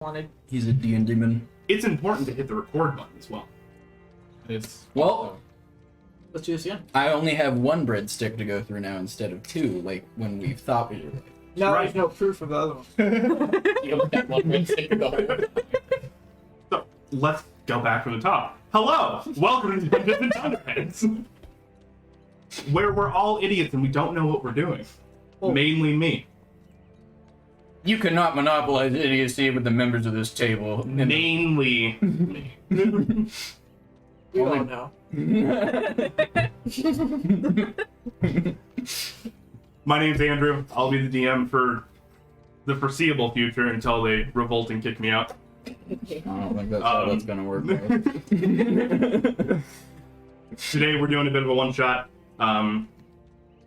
wanted. He's a D&D man. It's important to hit the record button as well. Well, Let's do this again. I only have one breadstick to go through now instead of two, like when we thought we were. No, Right. there's no proof of the other one. You don't have one red sticker the whole time. So let's go back from the top. Hello, welcome to Dungeons and Thunderheads, where we're all idiots and we don't know what we're doing. Oh. Mainly me. You cannot monopolize idiocy with the members of this table. Mainly me. We all know. My name's Andrew. I'll be the DM for the foreseeable future until they revolt and kick me out. I don't think that's how that's gonna work. Today we're doing a bit of a one-shot. As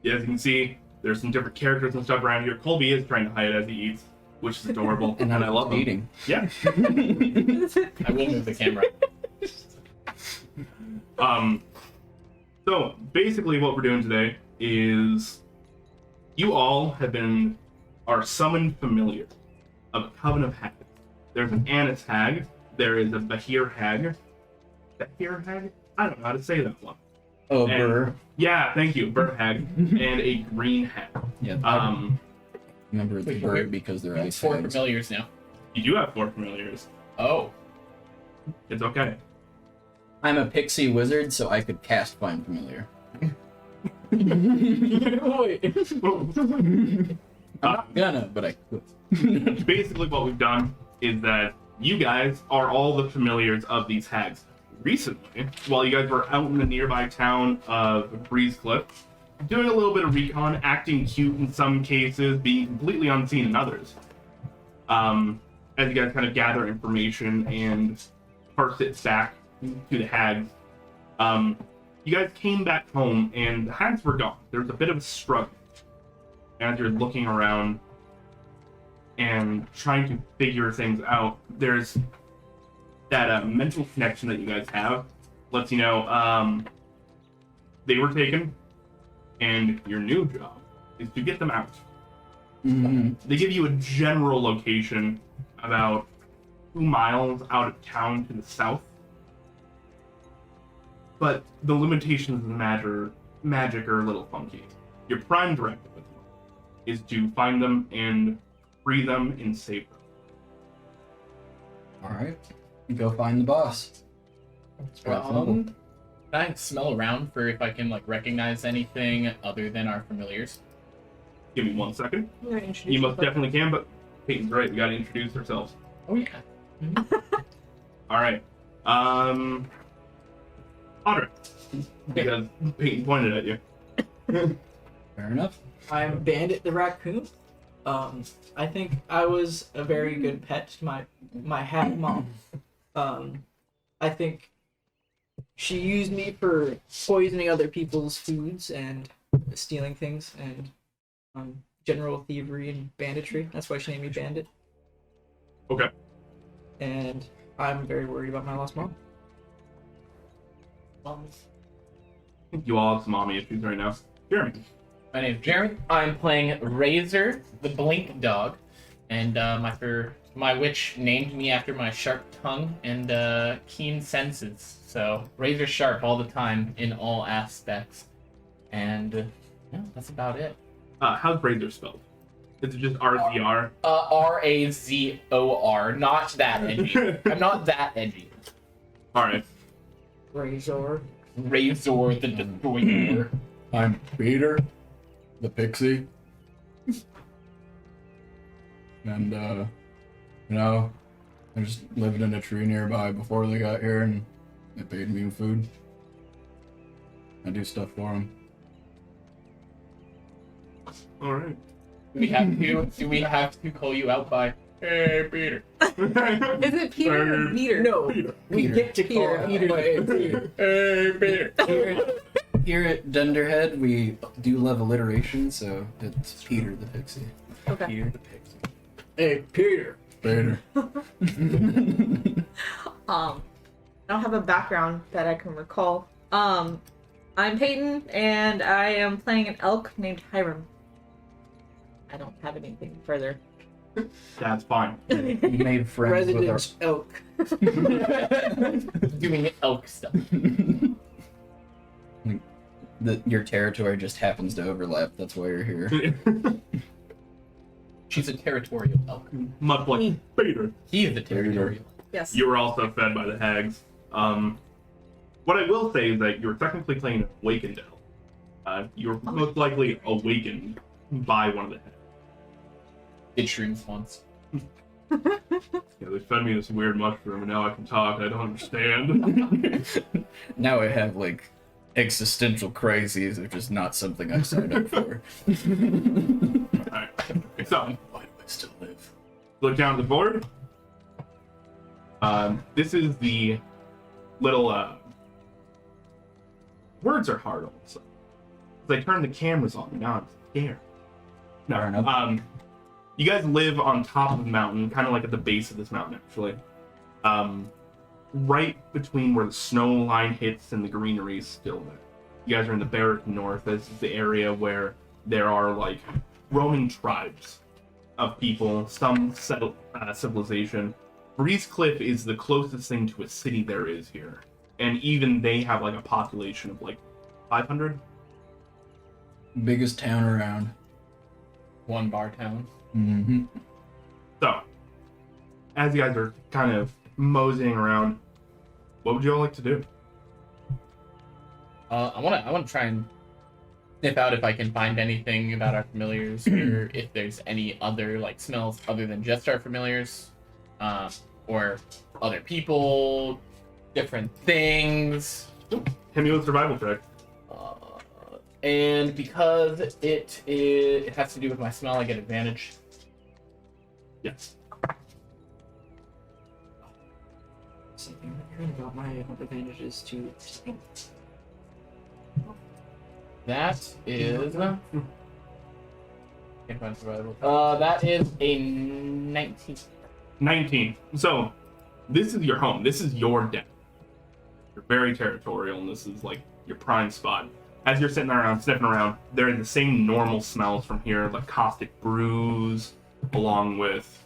you can see, there's some different characters and stuff around here. Colby is trying to hide as he eats, which is adorable, and I love him. eating. Yeah. I will move the camera. So basically what we're doing today is you all are summoned familiar of a Coven of Hags. There's an Annis Hag, there is a Bahir Hag. Bahir Hag? I don't know how to say that one. Oh, And- Burr. Yeah, thank you, Burr Hag, and a Green Hag. Yeah. Remember it's Wait, Burr wait. because they're ice Four hags. familiars now. You do have 4 familiars. Oh. It's okay. I'm a pixie wizard, so I could cast Find Familiar. Wait. I'm not gonna, but I could. Basically what we've done is that you guys are all the familiars of these hags. Recently, while you guys were out in the nearby town of Breezecliff, doing a little bit of recon, acting cute in some cases, being completely unseen in others. As you guys kind of gather information and parse it back to the hags, you guys came back home and the hags were gone. There was a bit of a struggle as you're looking around and trying to figure things out. There's that mental connection that you guys have lets you know they were taken, and your new job is to get them out. Mm-hmm. They give you a general location about 2 miles out of town to the south, but the limitations of the magic are a little funky. Your prime directive with them is to find them and free them and save them. Alright. Go find the boss. Can I smell around for if I can recognize anything other than our familiars? Give me 1 second. I'm gonna introduce You most myself. definitely can, but Peyton's right. We gotta introduce ourselves. Oh yeah. All right. Otter. Because Peyton pointed at you. Fair enough. I'm Bandit the Raccoon. I think I was a very good pet to my hat mom. I think she used me for poisoning other people's foods and stealing things and general thievery and banditry. That's why she named me Bandit. Okay. And I'm very worried about my lost mom. You all have some mommy issues right now. Jeremy. My name's Jeremy. I'm playing Razor, the Blink Dog, and my witch named me after my sharp tongue and keen senses. So razor sharp all the time in all aspects, and yeah, that's about it. How's Razor spelled? Is it just RZR? Razor, not that edgy. I'm not that edgy. All right. Razor. Razor the Destroyer. I'm Peter, the pixie. And, I just lived in a tree nearby before they got here, and they paid me food. I do stuff for them. All right. Do we have to call you out by Hey Peter? Is it Peter or Peter? No, we Peter. get to call Peter. Peter. Hey Peter. Here at Dunderhead, we do love alliteration, so it's Peter the pixie. Okay. Peter the Pixie. Hey, Peter. Peter. I don't have a background that I can recall. I'm Peyton, and I am playing an elk named Hiram. I don't have anything further. That's fine. You made friends with our... Resident elk. Doing elk stuff. Your territory just happens to overlap. That's why you're here. She's a territorial elk. Much like Peter. He is the territorial. Yes. You were also fed by the hags. What I will say is that you're technically playing an awakened elf. You're most likely awakened by one of the hags. Did shrooms once. Yeah, they fed me this weird mushroom, and now I can talk. I don't understand. Now I have, like, existential crises, which is not something I signed up for. Alright. So, Why do I still live? look down at the board. This is the little, words are hard also. They turn the cameras on, now I'm scared. Fair enough. No, you guys live on top of the mountain, kind of like at the base of this mountain, actually. Right between where the snow line hits and the greenery is still there. You guys are in the Barrack North. This is the area where there are, like, roaming tribes of people, some civilization. Breezecliff is the closest thing to a city there is here. And even they have, like, a population of, like, 500? Biggest town around. One bar town. Mm-hmm. So, as you guys are kind of moseying around, what would you all like to do? I wanna try and sniff out if I can find anything about our familiars, or if there's any other like smells other than just our familiars, or other people, different things. Hit me with a survival check. And because it has to do with my smell, I get advantage. Yes. Something about my advantages to. That is. Can't find survival. That is a 19. 19. So, this is your home. This is your den. You're very territorial, and this is, like, your prime spot. As you're sitting around, sniffing around, there are the same normal smells from here, like caustic brews, along with,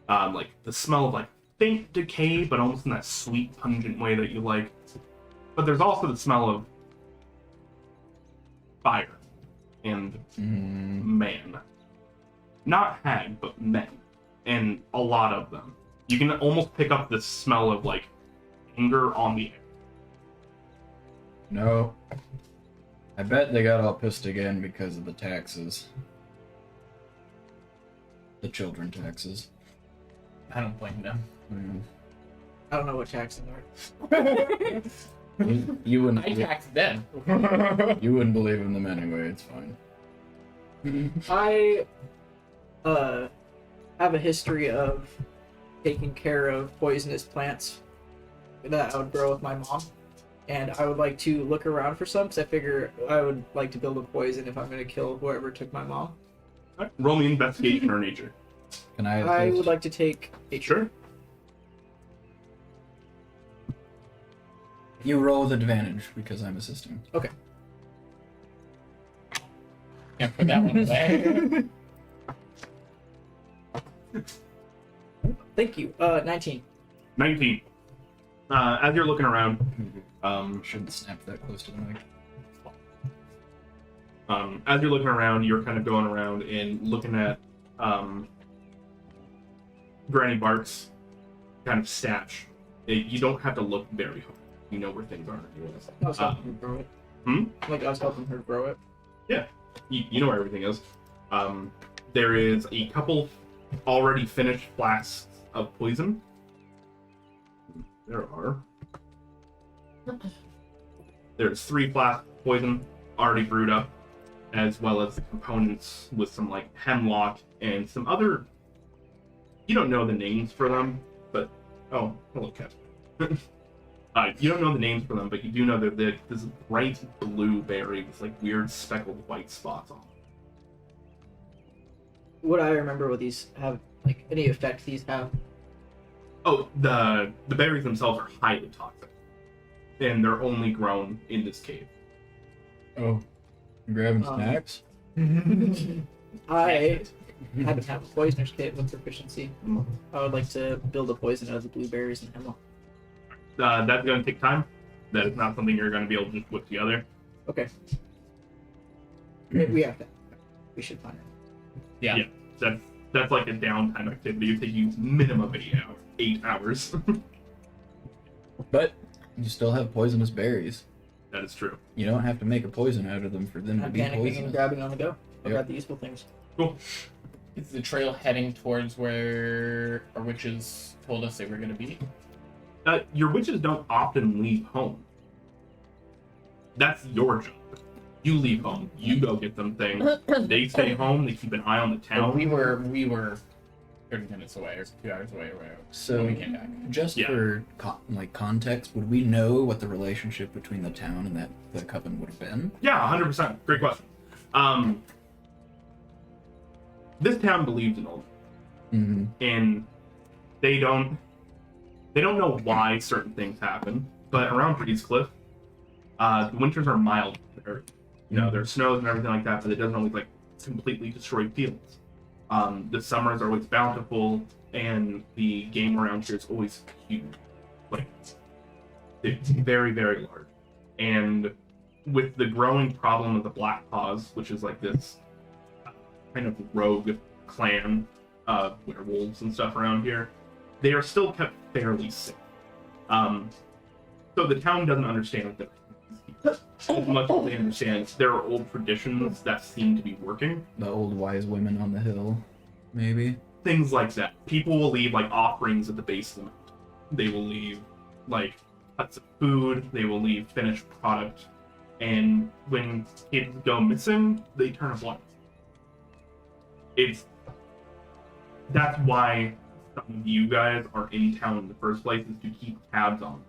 like, the smell of, like, faint decay, but almost in that sweet, pungent way that you like. But there's also the smell of fire and man. Not hag, but men. And a lot of them. You can almost pick up the smell of, like, anger on the air. No. I bet they got all pissed again because of the taxes. The children taxes. I don't blame them. I don't know what taxes are. You wouldn't. I taxed them. You wouldn't believe in them anyway. It's fine. I have a history of taking care of poisonous plants that I would grow with my mom, and I would like to look around for some because I figure I would like to build a poison if I'm going to kill whoever took my mom. Right. Roll me investigation or nature. Can I? I would like to take a Sure. You roll with advantage because I'm assisting. Okay. Can't put that one away. Thank you. 19. 19. As you're looking around, Shouldn't snap that close to the mic. as you're looking around, you're kind of going around and looking at Granny Bart's kind of stash. You don't have to look very hard. You know where things are. I was helping her grow it. Like I was helping her grow it. Yeah, you know where everything is. There is a couple already finished flasks of poison. There's 3 flasks of poison already brewed up, as well as the components with some like hemlock and some other. You don't know the names for them, but oh, hello, cat. You don't know the names for them, but you do know that there's this bright blue berry with like weird speckled white spots on them. Would I remember what these have, like any effect these have? Oh, the berries themselves are highly toxic, and they're only grown in this cave. Oh, you grabbing snacks? happen to have a poisoner's kit with proficiency. I would like to build a poison out of the blueberries and hemlock. That's going to take time. That is not something you're going to be able to just put together. Okay. We have to. We should find it. Yeah. That's like a downtime activity. It takes you minimum 8 hours. But you still have poisonous berries. That is true. You don't have to make a poison out of them for them to I'm be panicking and poisonous. grabbing on the go. I Yep. got the useful things. Cool. Is the trail heading towards where our witches told us they were going to be? Your witches don't often leave home. That's your job. You leave home. You go get them things. They stay home. They keep an eye on the town. We were 30 minutes away or 2 hours away or whatever. So, when we came back. just Yeah. for context, would we know what the relationship between the town and the coven would have been? Yeah, 100%. Great question. This town believes in old, Mm-hmm. and they don't know why certain things happen. But around Breezecliff, the winters are mild. There's snows and everything like that, but it doesn't always like completely destroy fields. The summers are always bountiful, and the game around here is always huge. Like, it's very, very large. And with the growing problem of the Black Paws, which is like this kind of rogue clan of werewolves and stuff around here, they are still kept fairly safe. So the town doesn't understand that as much as they understand there are old traditions that seem to be working. The old wise women on the hill, maybe. Things like that. People will leave like offerings at the base of the mountain. They will leave like huts of food. They will leave finished product. And when kids go missing, they turn a blind. That's why some of you guys are in town in the first place, is to keep tabs on them.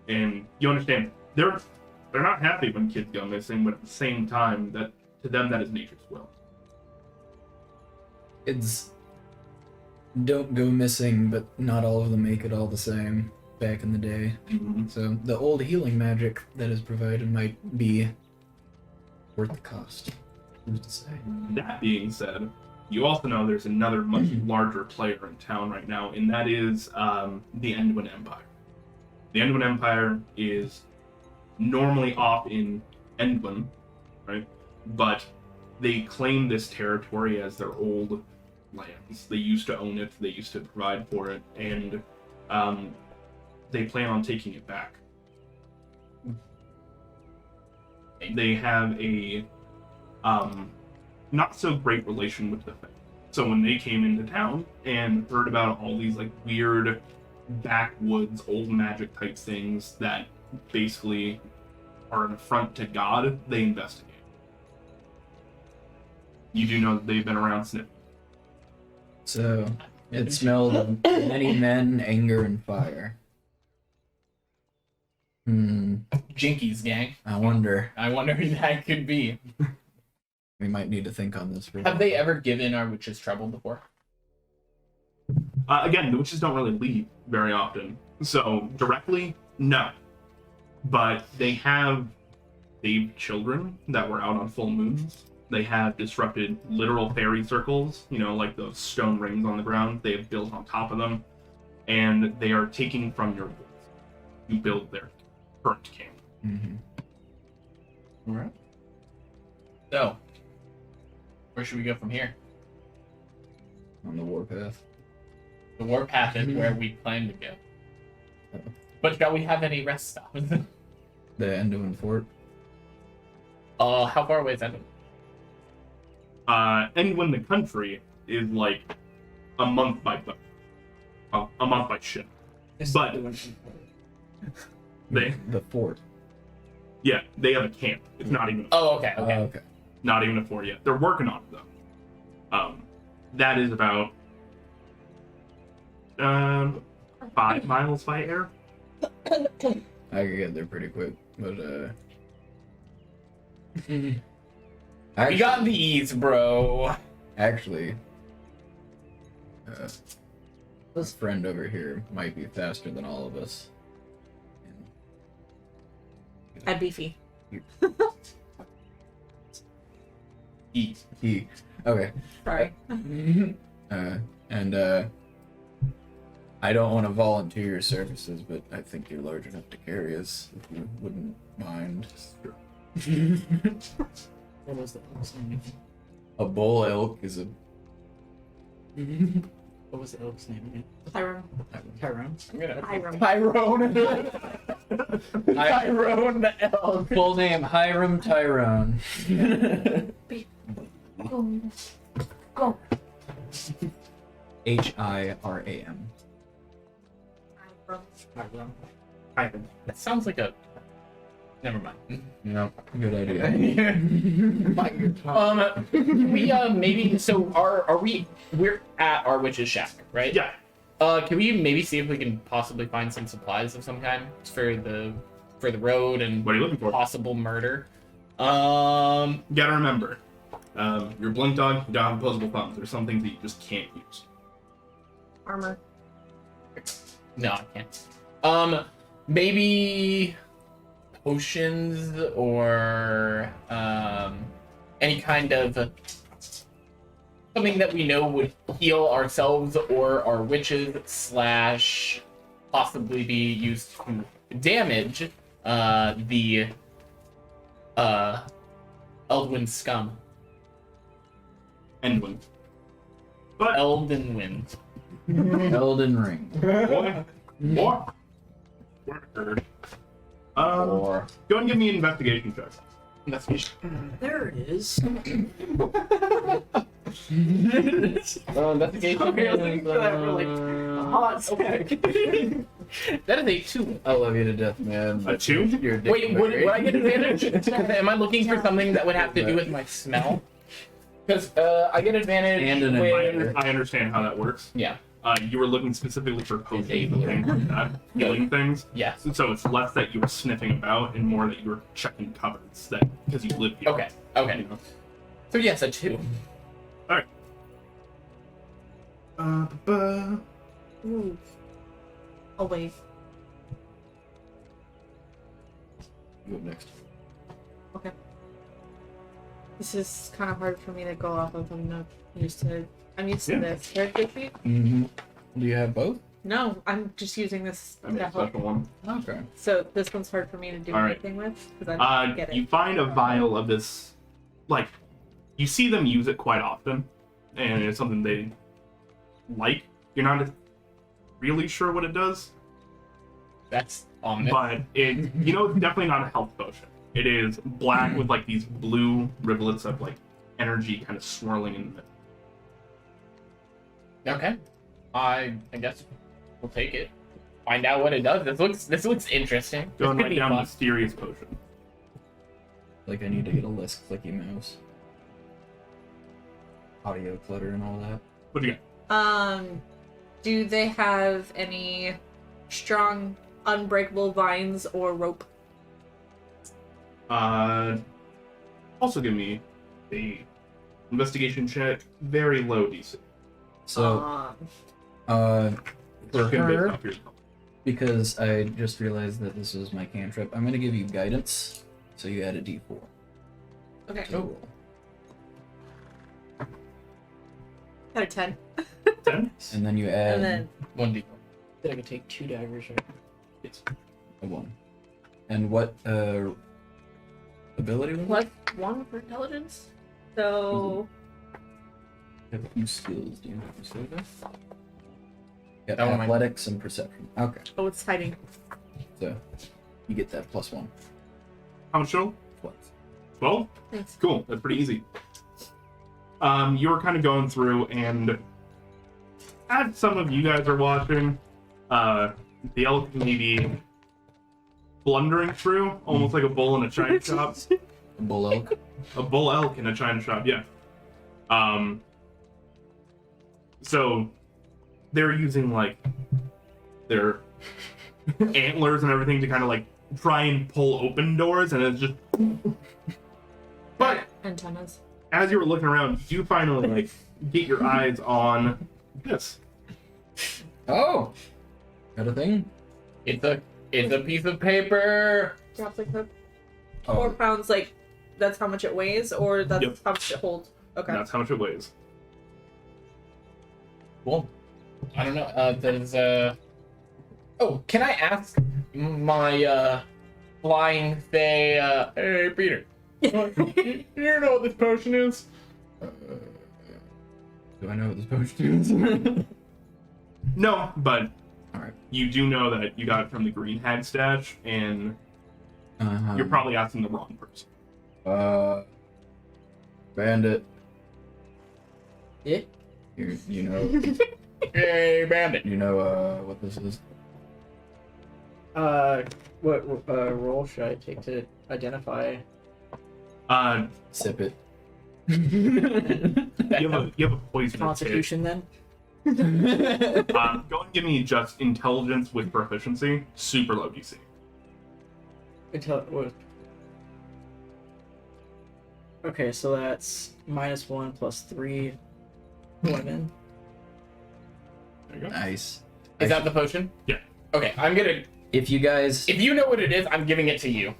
And you understand, they're not happy when kids go missing, but at the same time, that to them that is nature's will. It's don't go missing, but not all of them make it all the same back in the day. So the old healing magic that is provided might be worth the cost. Who's to say? That being said, you also know there's another much larger player in town right now, and that is the Endwin Empire. The Endwin Empire is normally off in Endwin, right? But they claim this territory as their old lands. They used to own it, they used to provide for it, and they plan on taking it back. They have a not so great relation with the family. So when they came into town and heard about all these like weird backwoods old magic type things that basically are an affront to God, they investigate. You do know that they've been around sniffing. So it smelled of many men, anger, and fire. Jinkies, gang. I wonder. I wonder who that could be. We might need to think on this for a Have while. they ever given our witches trouble before? Again, the witches don't really leave very often. So directly, no. But they have saved children that were out on full moons. They have disrupted literal fairy circles, like those stone rings on the ground. They have built on top of them. And they are taking from your woods to build their current camp. Mm-hmm. Alright. So, where should we go from here? On the warpath. The warpath is where we plan to go. But shall we have any rest stops? The Endwin Fort. How far away is Endwin? Endwin, the country, is like a month by boat. A month by ship. But they, The fort. yeah, they have a camp. It's not even Oh, okay, okay. Okay. not even a fort yet. They're working on it though. That is about 5 miles by air. I could get there pretty quick, but We actually, got these, bro. actually, this friend over here might be faster than all of us. I'm beefy. Eat. He, Okay. Sorry. And I don't want to volunteer your services, but I think you're large enough to carry us, if you wouldn't mind. What was the elk's name? A bull elk is a... What was the elk's name again? Tyrone. Tyrone. I'm gonna Tyrone. Tyrone the elk. Full name, Hiram Tyrone. Go. Go. Hiram. Tyrone. Ivan. That sounds like a. Never mind. No, good idea. We maybe so are we we're at our witch's shack, right? Yeah. Can we maybe see if we can possibly find some supplies of some kind for the road and What are you looking for? possible murder? You gotta remember, you're a blink dog, you don't have opposable thumbs. There's some things that you just can't use. Armor. No, I can't. Maybe potions or any kind of something that we know would heal ourselves or our witches slash possibly be used to damage the Eldwin scum. Endwin. But Elden Wind. Elden Ring. More. Word. Or... Go and give me an investigation check. There it is. Investigation. Sorry, I was looking for that for like a hot sec. That is a 2. I love you to death, man. A 2? You're a dick Wait, would I get advantage? Am I looking for Yeah. something that would have to do with my smell? Because I get advantage And an with... I understand how that works. Yeah, You were looking specifically for potions and Disabling. things like that, healing things. yeah. So it's less that you were sniffing about and more that you were checking cupboards that because you live here. Okay, You know? So yes, a 2. Ooh. Oh wait. You up next. This is kind of hard for me to go off of. I'm not used to. I'm used to Yeah. this character sheet. Mm-hmm. Do you have both? No, I'm just using this I made to a help. special one. Okay. So this one's hard for me to do All right. anything with because I don't get it. You find a vial of this, like, you see them use it quite often, and it's something they like. You're not really sure what it does, That's ominous. but it's definitely not a health potion. It is black with like these blue rivulets of like energy kind of swirling in it. Okay. I guess we'll take it. Find out what it does. This looks interesting. Go This and could write be down fun. mysterious potion. Like, I need to get a less clicky mouse. Audio clutter and all that. What do you got? Do they have any strong, unbreakable vines or rope? Also give me a investigation check. Very low DC. So, Um, for Just gonna base her, off your- because I just realized that this is my cantrip, I'm going to give you guidance, so you add a d4. okay. to the roll. Got a 10. 10? And then you add And then 1d4. Then I could take 2 daggers, right? Yes. a 1. And what ability was plus 1 for intelligence. So I have a few skills. Do you have a skill there? Got That one might- athletics and perception. Okay, oh, it's hiding. so you get that +1. How much total? What? 12? Thanks. Cool, that's pretty easy. You were kind of going through, and as some of you guys are watching, the elk may be blundering through, almost like a bull in a china shop. A bull elk. A bull elk in a china shop, yeah. So they're using like their antlers and everything to kind of like try and pull open doors, and it's just. But Antennas. as you were looking around, you finally like get your eyes on this. Oh, got a thing. It's a piece of paper. Drops like that. Oh, 4 pounds, like that's how much it weighs, or that's Yep. how much it holds. Okay. That's how much it weighs. Cool. I don't know. There's Oh, can I ask my flying fae? Hey, Peter. You know what this potion is? Do I know what this potion is? No, but Alright. you do know that you got it from the green hag stash, and you're probably asking the wrong person. Bandit. Yeah. You know. Hey, bandit. You know what this is? What role should I take to identify? Sip it. You have a poison Constitution then? Go and give me just intelligence with proficiency, super low DC. What? Okay, so that's -1 + 3 women. There you go. Nice. Is that the potion? Yeah. Okay, I'm gonna. If you guys If you know what it is, I'm giving it to you.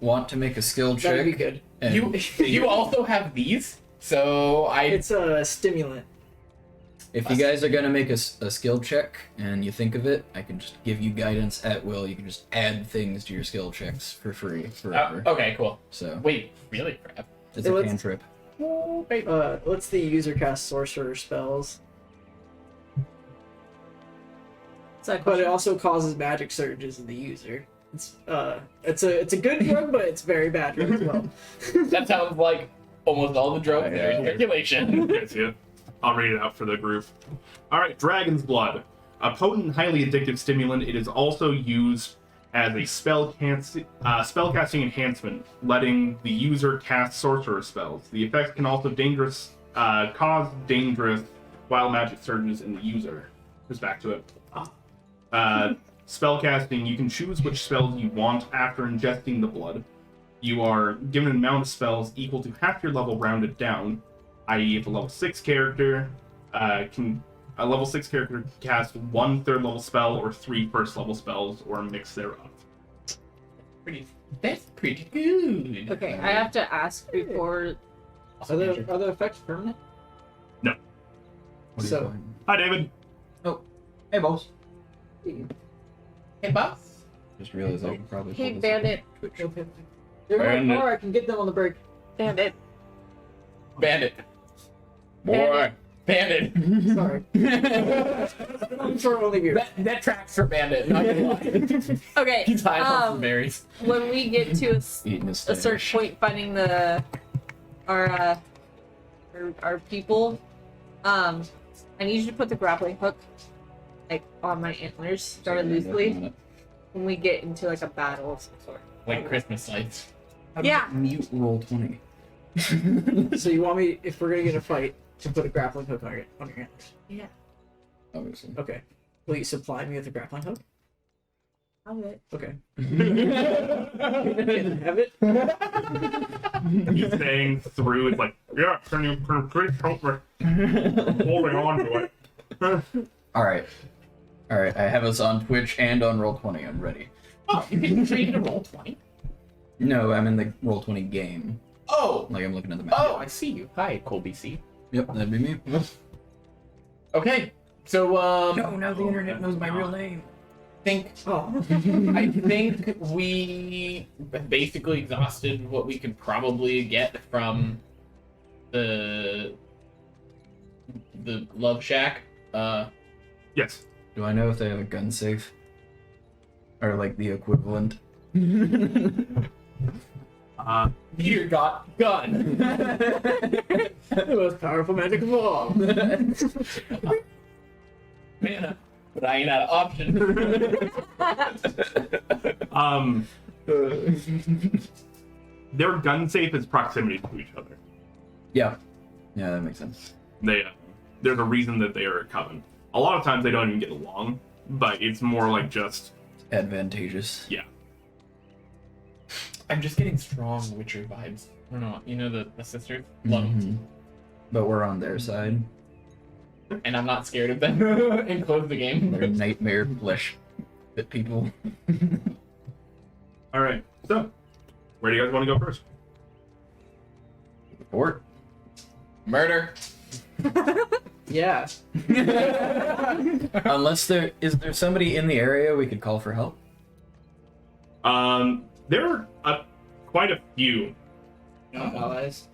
want to make a skill check, That'd be good. and You also have these, so It's a stimulant. if you guys are gonna make a skill check and you think of it, I can just give you guidance at will. You can just add things to your skill checks for free forever. Okay, cool. So Wait, really? Crap. it's So a let's- cantrip. Oh, baby. Let's the user cast sorcerer spells, Is that but it question? also causes magic surges in the user. It's a good drug, but it's very bad drug as well. That sounds like almost all the drugs that are in circulation. You guys see it? I'll read it out for the group. Alright, Dragon's Blood. A potent, highly addictive stimulant, it is also used as a spellcasting enhancement, letting the user cast sorcerer spells. The effect can also cause dangerous wild magic surges in the user. Just back to it. Spellcasting, you can choose which spells you want after ingesting the blood. You are given an amount of spells equal to half your level rounded down, i.e. if a level 6 character can cast 1 third level spell or 3 first level spells or a mix thereof. That's pretty good. Okay, I have to ask before. Are the effects permanent? What are you So- doing? Hi, David. Hey, boss. Hey, boss. Just realized I should probably. Hey, pull this up. Bandit. Okay. They're going Bandit. far. I can get them on the break. Bandit. Bandit. Boy. Bandit. Sorry. I'm sure only you. That tracks for Bandit, not gonna lie. Okay. He's high on some berries. When we get to Eating this a certain point, finding our people, I need you to put the grappling hook like on my antlers, started loosely. When we get into like a battle of some sort. Like Christmas lights. Yeah. Mute roll 20. So you want me, if we're gonna get in a fight, to put a grappling hook on your antlers? Yeah. Obviously. Okay. Will you supply me with a grappling hook? I'll do it. Okay. Can I have it? He's saying through, it's like, yeah, can you please help me? I'm holding on to it. Alright. Alright, I have us on Twitch and on Roll20. I'm ready. Oh, you can create a roll 20. No, I'm in the Roll20 game. Oh. Like, I'm looking at the map. Oh, I see you. Hi, Colby C. Yep, that'd be me. Okay. So now the internet knows my real name. think Oh. I think we basically exhausted what we could probably get from the Love Shack. Yes. Do I know if they have a gun safe? Or, like, the equivalent? Peter got gun. The most powerful magic of all. Man, but I ain't out of option. Their gun safe is proximity to each other. Yeah. Yeah, that makes sense. There's a reason that they are a coven. A lot of times they don't even get along, but it's more like just Advantageous. yeah. I'm just getting strong Witcher vibes. I don't know. You know the sisters? Love 'em. Mhm. But we're on their side. And I'm not scared of them. And close the game. They're nightmare flesh bit people. All right. So, where do you guys want to go first? Or Murder. Yeah. unless there somebody in the area we could call for help. There are quite a few Allies.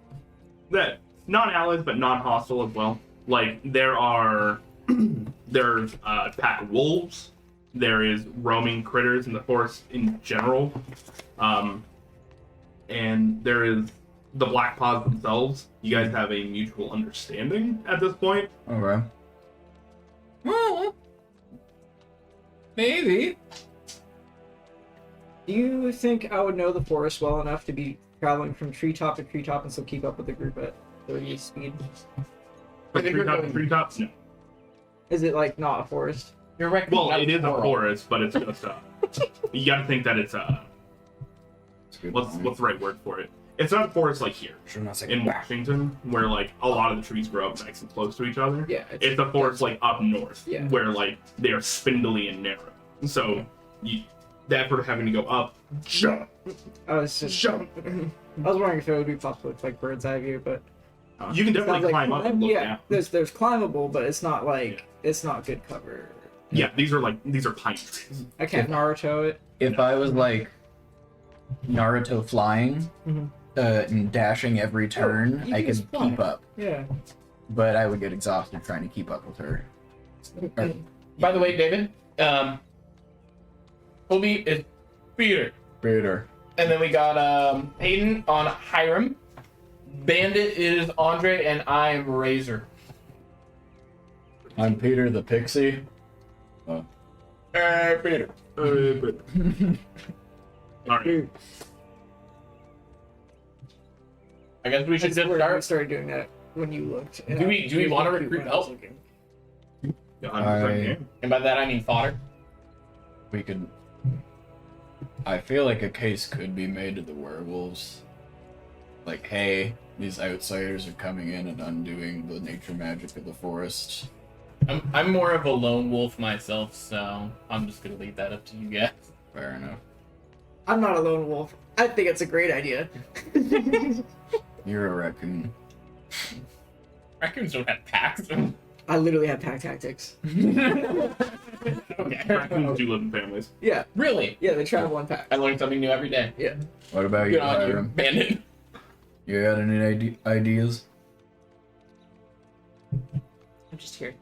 that non-allies but non-hostile as well. Like there's pack of wolves. There is roaming critters in the forest in general, and there is the black paws themselves. You guys have a mutual understanding at this point. Okay. Well, maybe. Do you think I would know the forest well enough to be traveling from treetop to treetop and still keep up with the group at 30 speed? From treetop to treetop? No. Is it like not a forest? You're right. Well, it is a forest, but it's just you gotta think that it's what's the right word for it? It's not a forest like here in Washington, where like a lot of the trees grow up nice and close to each other. Yeah. It's a forest like up north, Yeah. where like they are spindly and narrow. So the effort of having to go up, jump, I was just jump. I was wondering if it would be possible with like bird's eye view, but You can it sounds definitely like climb up and look yeah, down. there's climbable, but it's not like it's not good cover. Yeah, these are pine trees. I can't Naruto it. If I was like Naruto flying Mhm. and dashing every turn, you I can could just fly. keep up. Yeah. But I would get exhausted trying to keep up with her. Or- By the way, David, Colby is Peter. Peter. And then we got Hayden on Hiram. Bandit is Andre, and I'm Razor. I'm Peter the Pixie. Peter. Alright. I guess we should That's just where we start. started doing that when you looked. Do we want to recruit help? Yeah, 100% can. And by that I mean fodder. We could. I feel like a case could be made to the werewolves. Like, hey, these outsiders are coming in and undoing the nature magic of the forest. I'm more of a lone wolf myself, so I'm just gonna leave that up to you guys. Fair enough. I'm not a lone wolf. I think it's a great idea. You're a raccoon. Raccoons don't have packs. I literally have pack tactics. Okay. Raccoons do live in families. Yeah. Really? Yeah, they travel in packs. I learn something new every day. Yeah. What about Good you, on you, Hiram? Bandit. You got any ideas? I'm just here.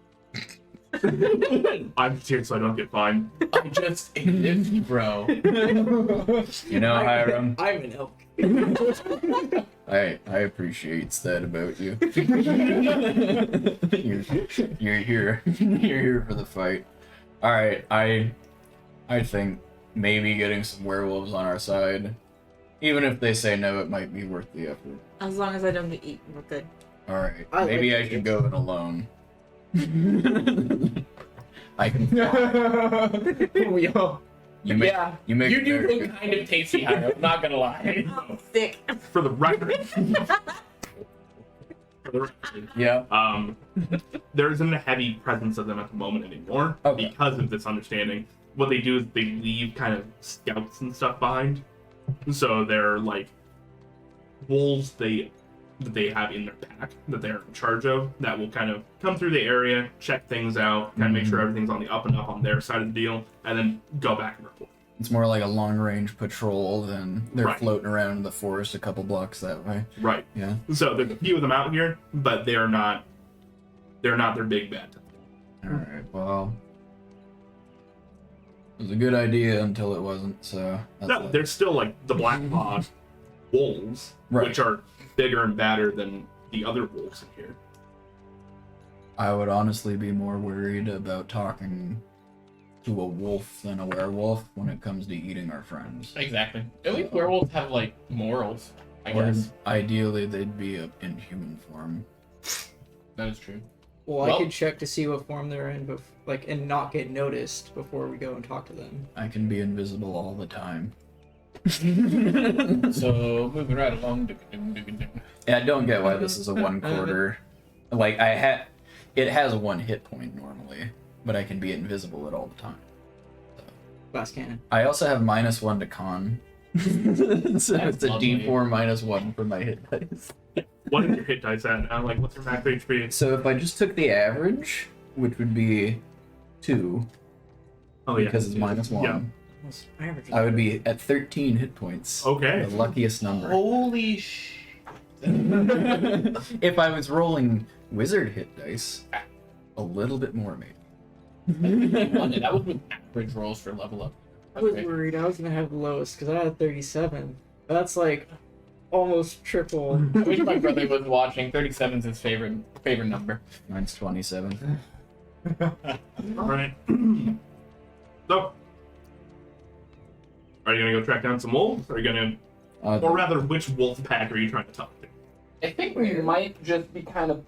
I'm just here so I don't get fined. I just exist, bro. You know, Hiram, I'm an elk. I appreciate that about you. you're here. You're here for the fight. All right, I think maybe getting some werewolves on our side, even if they say no, it might be worth the effort. As long as I don't get eaten, we're good. All right, I maybe like I it. should go in alone. I can fly. We all. You make, Yeah, you make you it do very look kind of tasty, Hiram. I'm not gonna lie. Oh, sick. For the record. For the record. Yeah. There isn't a heavy presence of them at the moment anymore Okay. because of this understanding. What they do is they leave kind of scouts and stuff behind. So they're like wolves that they have in their pack that they're in charge of that will kind of come through the area, check things out, kind of make sure everything's on the up and up on their side of the deal, and then go back and report. It's more like a long-range patrol than they're Right. floating around in the forest a couple blocks that way. Right. Yeah. So there's a few of them out here, but they're not their big bad. All right. Well, it was a good idea until it wasn't. So. That's No, it. there's still like the black paw wolves, Right. which are bigger and badder than the other wolves in here. I would honestly be more worried about talking to a wolf than a werewolf when it comes to eating our friends. Exactly. At least werewolves have like morals, I Or guess. ideally, they'd be in human form. That is true. Well, I Well- could check to see what form they're in, and not get noticed before we go and talk to them. I can be invisible all the time. So moving right along. Yeah, I don't get why this is a 1/4. Like it has a 1 hit point normally, but I can be invisible at all the time. Glass cannon. I also have -1 to con, so it's a lovely. D4 -1 for my hit dice. What is your hit dice at now? Like, what's your max HP? So if I just took the average, which would be 2, Oh, yeah. because it's minus 1, Yeah. I would be at 13 hit points. Okay. The luckiest number. Holy sh! If I was rolling wizard hit dice, a little bit more maybe. That was with average rolls for level up. I was Okay. worried I was gonna have the lowest because I had 37. That's like almost triple. I wish my brother was watching. 37 is his favorite number. Mine's 27. Alright. So, are you gonna go track down some wolves? Or are you gonna, or rather, which wolf pack are you trying to talk to? I think we might just be kind of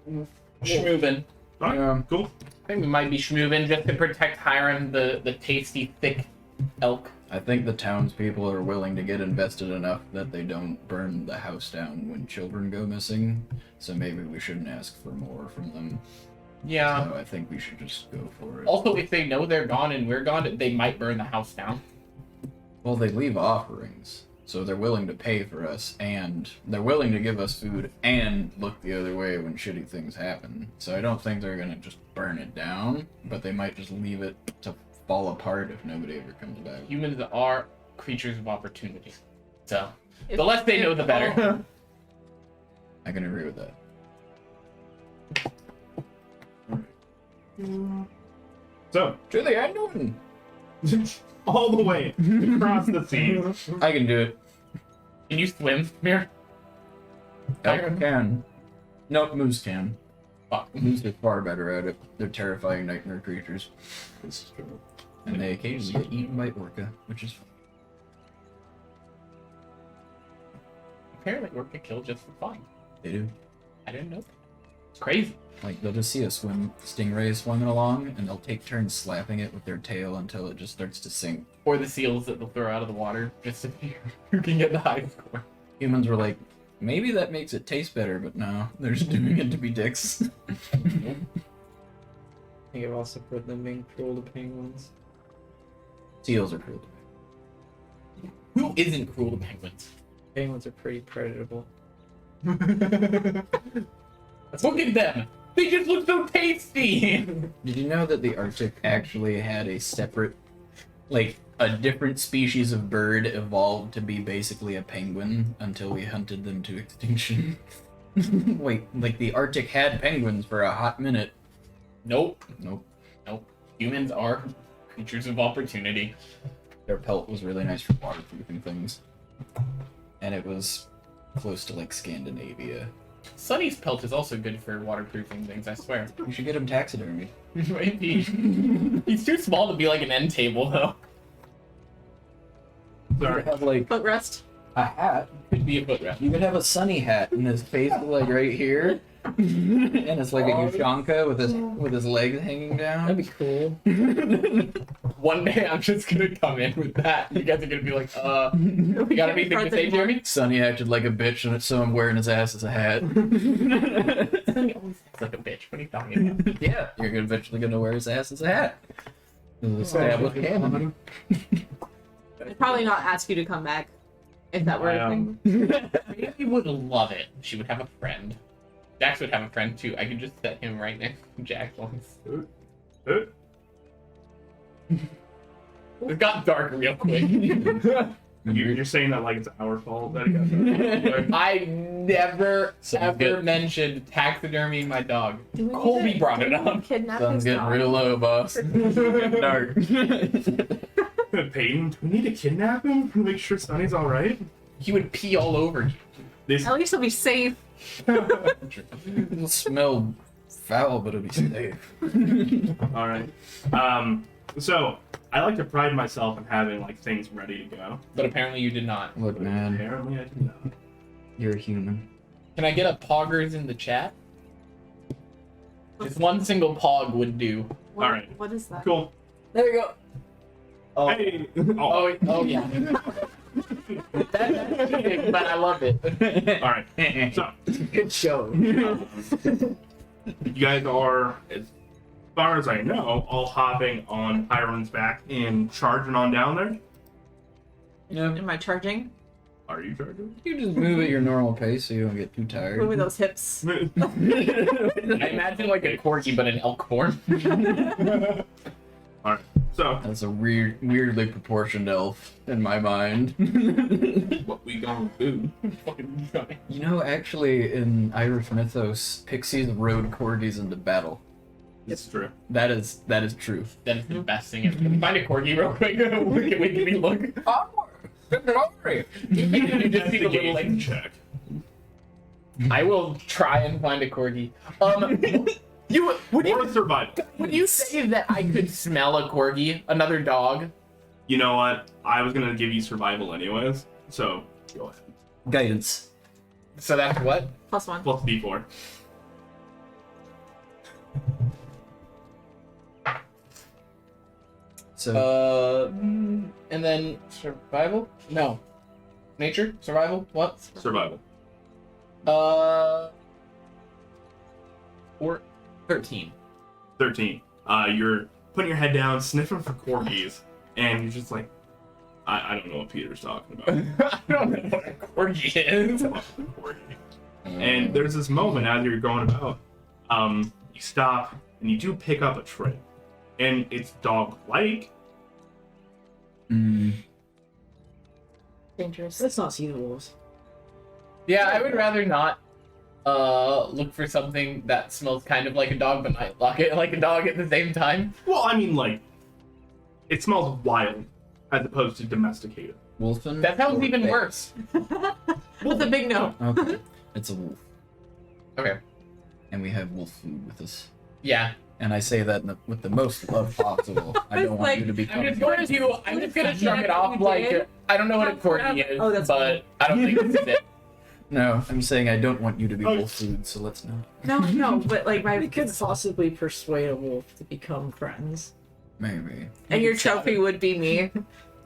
schmoovin'. Alright, Yeah. cool. I think we might be schmoovin' just to protect Hiram, the tasty, thick elk. I think the townspeople are willing to get invested enough that they don't burn the house down when children go missing, so maybe we shouldn't ask for more from them. Yeah. So I think we should just go for it. Also, if they know they're gone and we're gone, they might burn the house down. Well, they leave offerings, so they're willing to pay for us, and they're willing to give us food and look the other way when shitty things happen. So I don't think they're gonna just burn it down, but they might just leave it to fall apart if nobody ever comes back. Humans are creatures of opportunity. So, the less they know, the better. I can agree with that. So, To the Endwin! all the way across the sea. I can do it. Can you swim, Mir? I can. Nope, moose can. Fuck. Moose are far better at it. They're terrifying nightmare creatures. And they occasionally get eaten by orca, which is fun. Apparently, orca kill just for fun. They do. I didn't know that. It's crazy. Like, they'll just see a stingray swimming along, and they'll take turns slapping it with their tail until it just starts to sink. Or the seals that they'll throw out of the water, just to see who can get the high score. Humans were like, maybe that makes it taste better, but no, they're just doing it to be dicks. I think I've also put them being cruel to penguins. Seals are cruel. Who isn't cruel to penguins? Penguins are pretty predictable. Look at them! They just look so tasty! Did you know that the Arctic actually had a separate, like, a different species of bird evolved to be basically a penguin until we hunted them to extinction? Wait, like the Arctic had penguins for a hot minute. Nope. Nope. Humans are creatures of opportunity. Their pelt was really nice for waterproofing things. And it was close to, like, Scandinavia. Sunny's pelt is also good for waterproofing things, I swear. You should get him taxidermied. Maybe. He's too small to be like an end table, though. You could have, like, Footrest. a hat. Could be a footrest. You could have a sunny hat, and his face is, like, right here. And it's like a Yushanka with his legs hanging down. That'd be cool. One day I'm just gonna come in with that. You guys are gonna be like, you got anything to say, Jeremy? Sonny acted like a bitch, and so I'm wearing his ass as a hat. Sunny always acts like a bitch. What are you talking about? Yeah, you're eventually gonna wear his ass as a hat. Established canon. I'd probably not ask you to come back if that were a thing. Maybe would love it. She would have a friend. Jax would have a friend too. I could just set him right next to Jax once. It got dark real quick. You're saying that like it's our fault that it got dark? I never ever mentioned taxidermy my dog. Colby brought it up. Kidnap Sun's his getting dog. real low, boss. It's getting dark. Peyton, do we need to kidnap him to make sure Sonny's alright? He would pee all over you. This At least he'll be safe. It'll smell foul, but it'll be safe. alright. So I like to pride myself in having like things ready to go. But apparently you did not. Look, man, Apparently I did not. you're a human. Can I get a poggers in the chat? Just one single pog would do. What, Alright. What is that? Cool. There you go. Oh, Hey. oh yeah. That's cheating, but I love it. Alright. So Good show. you guys are, as far as I know, all hopping on Hiram's back and charging on down there. Yeah. Am I charging? Are you charging? You just move at your normal pace so you don't get too tired. Moving those hips. I imagine like a corgi, but in elk form. Alright, so That's a weirdly proportioned elf in my mind. what we gonna do? Fucking You know, actually, in Irish mythos, pixies rode corgis into battle. It's true. That is true. That is the best thing ever. Can you find a corgi real quick? we can be look. You just see the little like check. I will try and find a corgi. You would Or you, survival. would you say that I could smell a corgi, another dog? You know what? I was gonna give you survival anyways, so go ahead. Guidance. So that's what? +1. Plus D4. So, And then survival? No. Nature? Survival? What? Survival. Or 13. 13. You're putting your head down, sniffing for corgis, and you're just like, I don't know what Peter's talking about. I don't know what a corgi is. Corgi. And there's this moment as you're going about, you stop and you do pick up a trail, and it's dog-like. Dangerous. Let's not see the wolves. Yeah, I would rather not look for something that smells kind of like a dog, but not like a dog at the same time. Well, I mean, like, it smells wild as opposed to domesticated. wolfen? That sounds or even bear? worse. With a big no. Okay. It's a wolf. Okay. And we have wolf food with us. Yeah. And I say that with the most love possible. I don't want Like, you to become. I'm just gonna shrug it off like I don't know what a corgi is, Oh, that's but I don't think this is it. No, I'm saying I don't want you to be wolf food, so let's not. No, but like my We could possibly persuade a wolf to become friends. Maybe. and your trophy would be me.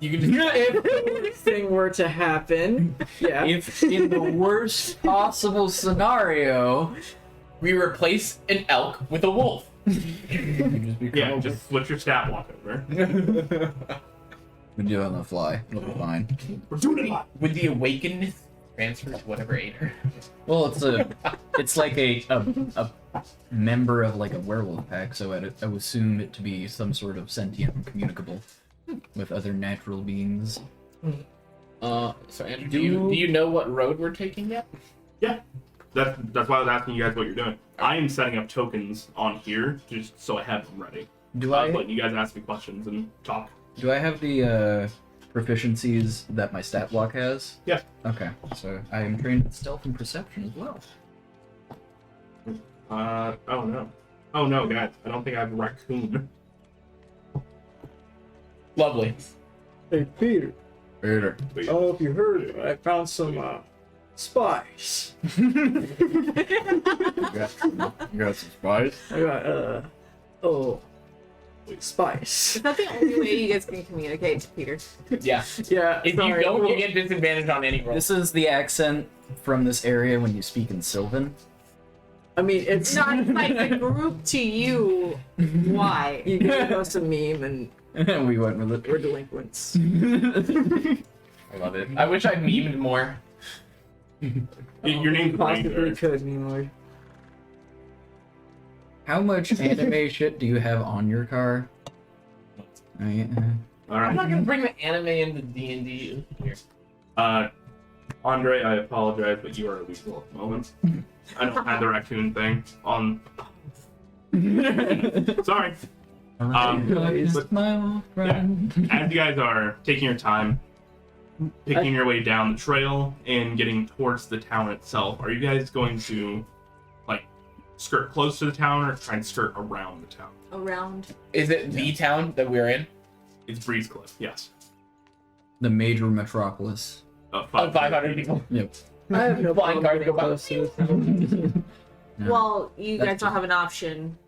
You can just If the worst thing were to happen, yeah. If in the worst possible scenario, we replace an elk with a wolf. you just become Yeah, a just wolf. switch your stat block over. We do it on the fly. It'll be fine. We're doing it live. Would the awakened transfer to whatever ate her? Well, it's like a member of like a werewolf pack, so I would assume it to be some sort of sentient and communicable with other natural beings. So Andrew, do you know what road we're taking yet? Yeah. That's why I was asking you guys what you're doing. I am setting up tokens on here just so I have them ready. Do I was I letting you guys ask me questions and talk. have the proficiencies that my stat block has? Yeah. Okay, so I am trained in stealth and perception as well. Oh no. Oh no, guys. I don't think I have a raccoon. Lovely. Hey, Peter. Peter. Wait. I don't know if you heard, but I found some spice. You got some spice? I got spice. Is that the only way you guys can communicate to Peter? Yeah. Yeah. If you don't, you get disadvantage on any roll. This is the accent from this area when you speak in Sylvan. I mean, it's Not like the group to you. Why? You gave us a meme, and We went with it. we're delinquents. I love it. I wish I memed more. Your name's Possibly Ranger. could meme more. How much anime shit do you have on your car? Alright. I'm not gonna bring the anime into D&D here. Andre, I apologize, but you are illegal at the moment. I don't have the raccoon thing on. Sorry. But- my old friend. As you guys are taking your time, picking your way down the trail and getting towards the town itself, are you guys going to, like, skirt close to the town or try and skirt around the town? Around. Is it the town that we're in? It's Breezecliff, yes. The major metropolis. Of 500 people. Yep. I have no Flying problem cars go by. close to the town. Yeah. Well, you That's guys don't have an option.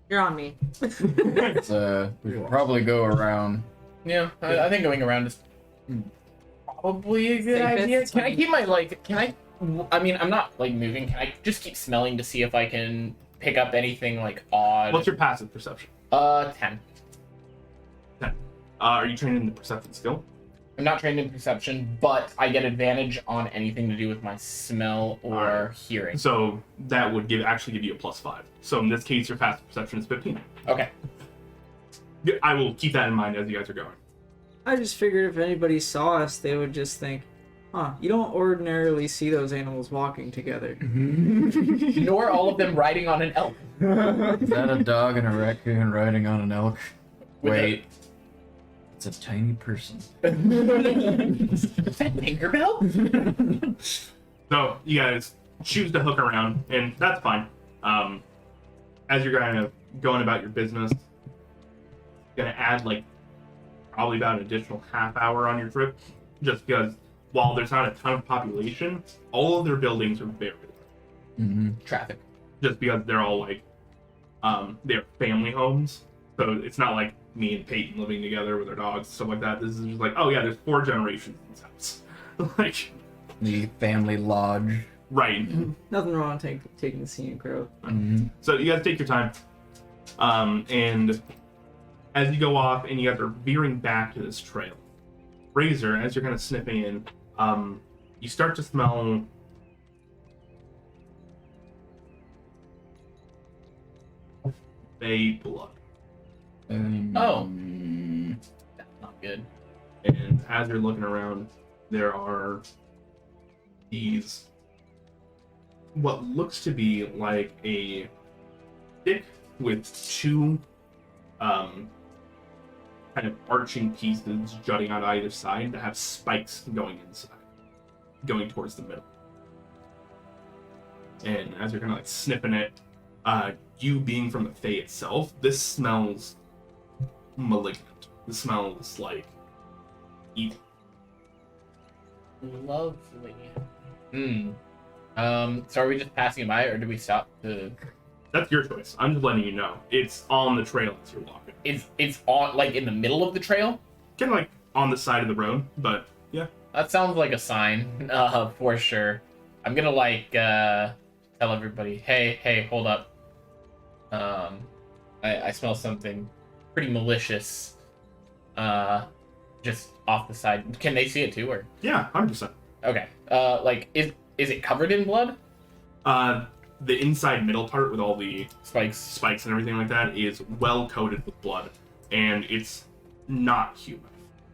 You're on me. It's, we should probably go around. Yeah, I think going around is probably a good Safest. idea. Can I keep my, like, I mean, I'm not, like, moving. Can I just keep smelling to see if I can pick up anything, like, odd? What's your passive perception? 10. Are you trained in the perception skill? I'm not trained in perception, but I get advantage on anything to do with my smell or Alright. hearing. So that would actually give you a +5. So in this case, your passive perception is 15. Okay. I will keep that in mind as you guys are going. I just figured if anybody saw us, they would just think, huh, you don't ordinarily see those animals walking together. Nor all of them riding on an elk. Is that a dog and a raccoon riding on an elk? With Wait. It's a tiny person. Is that Tinkerbell? So you guys choose to hook around, and that's fine. As you're kind of going about your business, gonna add like probably about an additional half hour on your trip, just because while there's not a ton of population, all of their buildings are very busy. Traffic. Just because they're all like they're family homes, so it's not like me and Peyton living together with their dogs, stuff like that. This is just like, oh yeah, there's 4 generations in this house. Like The family lodge. right. Nothing wrong with taking the scenic route. So you guys take your time, and as you go off and you guys are veering back to this trail, Razor, as you're kind of sniffing in, you start to smell Fey blood. Oh. That's not good. And as you're looking around, there are these, what looks to be like a stick with 2 kind of arching pieces jutting out either side that have spikes going inside, going towards the middle. And as you're kind of like sniffing it, you being from the Fae itself, this smells malignant. This smells like evil. Lovely. So are we just passing by, or do we stop to... That's your choice. I'm just letting you know. It's on the trail as you're walking. It's on, like, in the middle of the trail? Kind of like on the side of the road, but yeah. That sounds like a sign, for sure. I'm gonna, like, tell everybody, hey, hold up. I smell something pretty malicious, just off the side. Can they see it too, or? Yeah, 100%. Okay. Like, is it covered in blood? The inside middle part with all the Spikes. and everything like that is well coated with blood, and it's not human.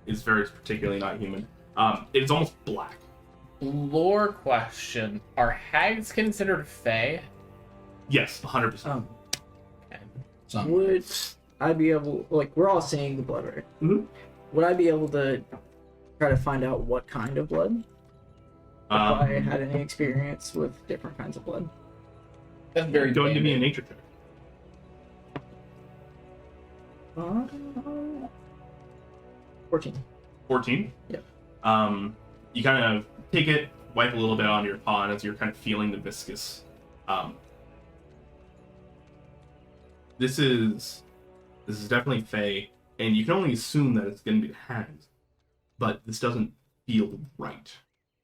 It's very particularly not human. It's almost black. Lore question. Are hags considered fae? Yes, 100%. Okay. Would I be able, like, we're all seeing the blood, right? Mhm. Would I be able to try to find out what kind of blood? If I had any experience with different kinds of blood? That's very Go and give me a banded. nature check. 14. 14? Yep. You kind of take it, wipe a little bit on your paw, and as you're kind of feeling the viscous. This is definitely Fey, and you can only assume that it's going to be the hags, but this doesn't feel right.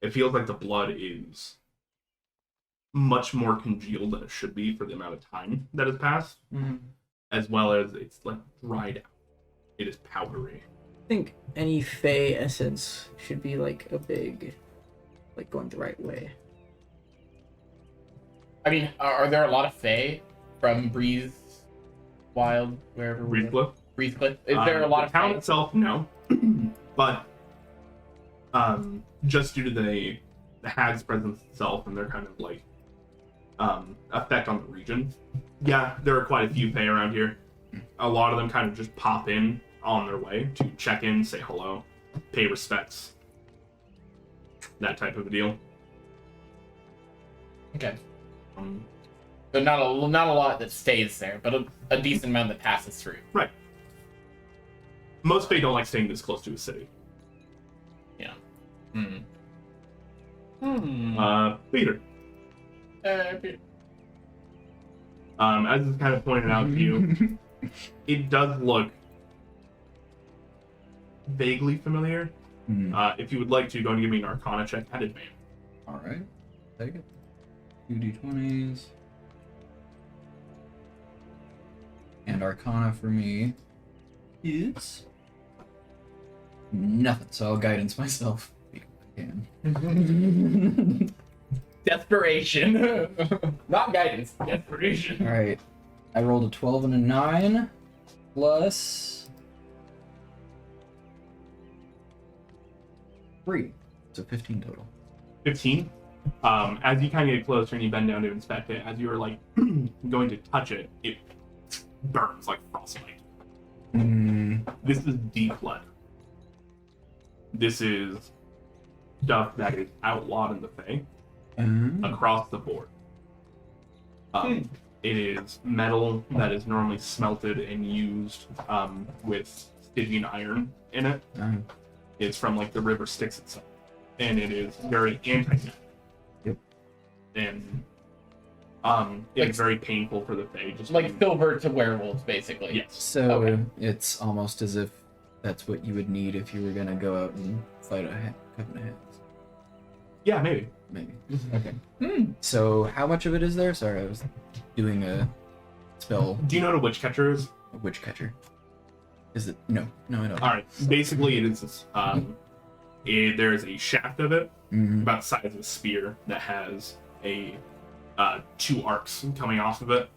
It feels like the blood is much more congealed than it should be for the amount of time that has passed, as well as it's like dried out. It is powdery. I think any Fey essence should be like a big, like going the right way. I mean, are there a lot of fae from Breeze Wild, wherever we Breeze Cliff. Breeze Cliff? Is there a lot the of town fae? itself? No, but just due to the hag's presence itself and their kind of like effect on the region, yeah, there are quite a few fae around here. A lot of them kind of just pop in on their way to check in, say hello, pay respects, that type of a deal. Okay. So not a lot that stays there, but a decent amount that passes through. Right. Most fae don't like staying this close to a city. Yeah. Peter. As is kind of pointed out to you, it does look vaguely familiar. If you would like to, go and give me an Arcana check at advantage. Alright. Take it. 2d20s. And Arcana for me is Nothing, so I'll guidance myself. If I can. Desperation. Not guidance. Desperation. Alright. I rolled a 12 and a 9. Plus 3. So 15 total. 15. As you kind of get closer and you bend down to inspect it, as you're like going to touch it, it burns like frostbite. This is deep lead. This is stuff that is outlawed in the Fae across the board. It is metal that is normally smelted and used with Stygian iron in it. It's from like the river Styx itself, and it is very anti-magic. Yep. And it's very painful for the Fae. Just Like silver to werewolves, basically. yes. So Okay. it's almost as if that's what you would need if you were gonna go out and fight a Coven of Hands. Yeah, maybe. Maybe. Okay. So how much of it is there? Sorry, I was doing a spell. Do you know what a witch catcher is? A witch catcher. Is it? No, I don't. All right. Basically, it is this. There is a shaft of it about the size of a spear that has a 2 arcs coming off of it.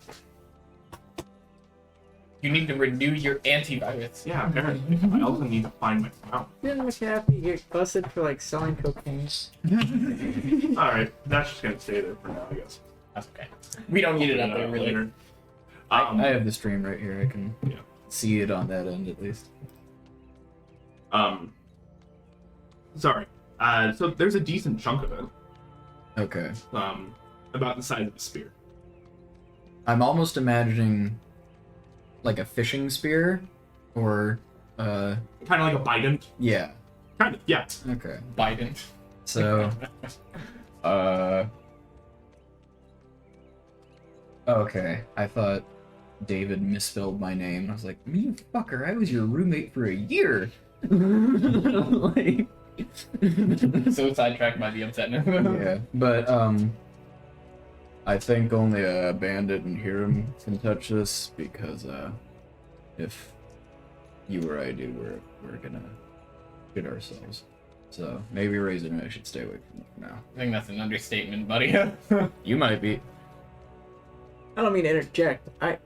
You need to renew your antivirus. Yeah, apparently. I also need to find my mount. Didn't McAfee get busted for like selling cocaine? All right, that's just gonna stay there for now, I guess. That's okay. We don't need it up there, really. Later. I have the stream right here. I can Yeah. see it on that end at least. Sorry. So there's a decent chunk of it. Okay. About the size of a spear. I'm almost imagining like a fishing spear, or Kind of like a bident. yeah. Kind of, yeah. Okay. Biden. So, okay. I thought David misspelled my name. I was like, you fucker, I was your roommate for a year. Like, So sidetracked by the upsetness. yeah, but I think only a bandit and Hiram can touch this because if you or I do, we're gonna shit ourselves. So maybe Razor and I should stay away from it for now. I think that's an understatement, buddy. You might be. I don't mean to interject. Kind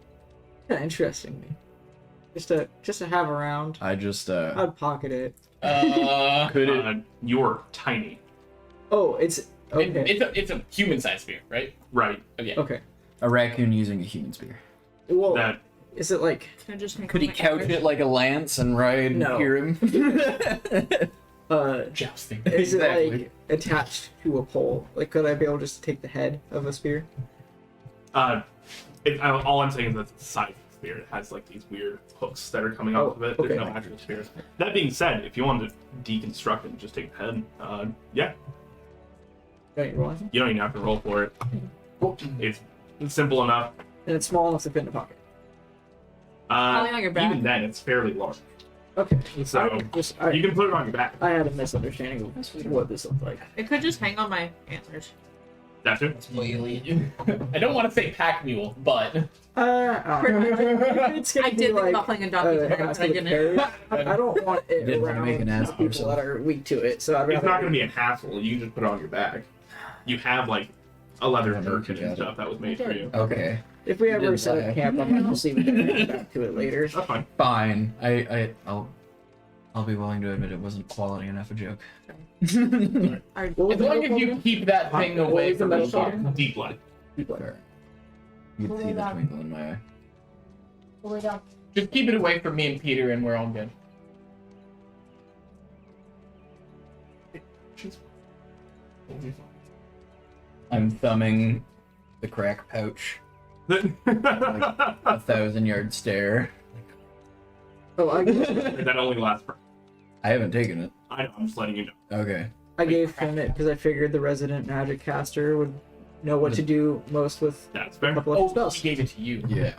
of interesting me. Just to have around. I just I'd pocket it. could it? You're tiny. Oh, it's okay. It's a human-sized spear, right? Right. Oh, yeah. Okay. A raccoon using a human spear. Well, That is it like? Can I just make Could he my couch antlers? it like a lance and ride No. Hiram? Jousting. Is Exactly. it like attached to a pole? Like, could I be able to just take the head of a spear? all I'm saying is that it's a side spear. It has like these weird hooks that are coming off of it. There's okay. no actual spears. That being said, if you wanted to deconstruct it and just take the head, yeah, Don't you realize? you don't even have to roll for it. It's simple enough. And it's small enough to fit in the pocket. Probably on your back. Even then, it's fairly large. Okay. So you can put it on your back. I had a misunderstanding of what this looked like. It could just hang on my antlers. That's it. I don't want to say pack mule, but It's gonna I be did think like, about playing a donkey an but ass I with didn't. carriage. I don't want it Didn't wanna around make an ass of people yourself. that are weak to it. So I'd It's rather. not going to be a hassle. You can just put it on your back. You have like a leather Yeah, jerkin got and it. stuff that was made for you. Okay, If we You ever didn't set lie. up camp, I might just leave it there and come back to it later. That's fine. fine. I'll be willing to admit it wasn't quality enough a joke. Alright. What was as the long other as you one? keep that thing What away was the from metal the shot? shot. Deep blood. Fair. You can see the twinkle in my eye. Just keep it away from me and Peter, and we're all good. I'm thumbing the crack pouch, a 1,000-yard stare. Oh, That only lasts for. I haven't taken it. I know. I'm just letting you know. Okay. I gave him it because I figured the resident magic caster would know what to do most with That's a fair. couple of Oh, spells. he gave it to you. Yeah.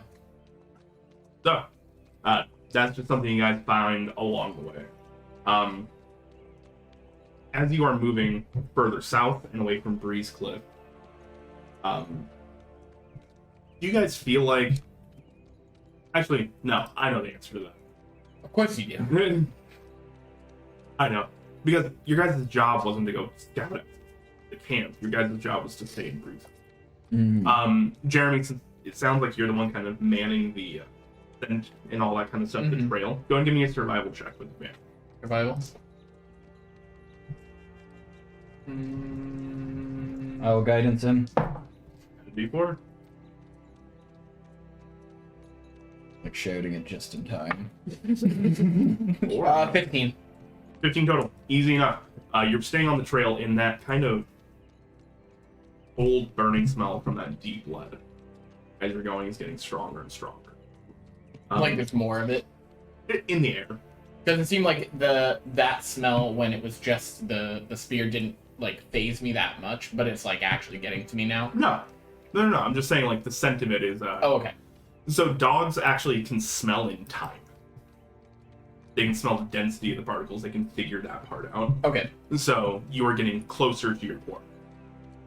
So, that's just something you guys find along the way. As you are moving further south and away from Breeze Cliff, do you guys feel like? Actually, no. I know the answer to that. Of course you do. I know. Because your guys' job wasn't to go scout out the camp. Your guys' job was to stay in Breeze. Jeremy, since it sounds like you're the one kind of manning the scent and all that kind of stuff, the trail, go and give me a survival check with the man. Survival. I will guidance him. D4. Like shouting it just in time. 15. 15 total. Easy enough. You're staying on the trail in that kind of old burning smell from that deep lead. As you're going, it's getting stronger and stronger. Like there's more of it. In the air. Doesn't seem like that smell when it was just the spear didn't like phase me that much, but it's like actually getting to me now. No. I'm just saying like the scent of it is. Oh, okay. So dogs actually can smell in time. They can smell the density of the particles. They can figure that part out. Okay. So you are getting closer to your core.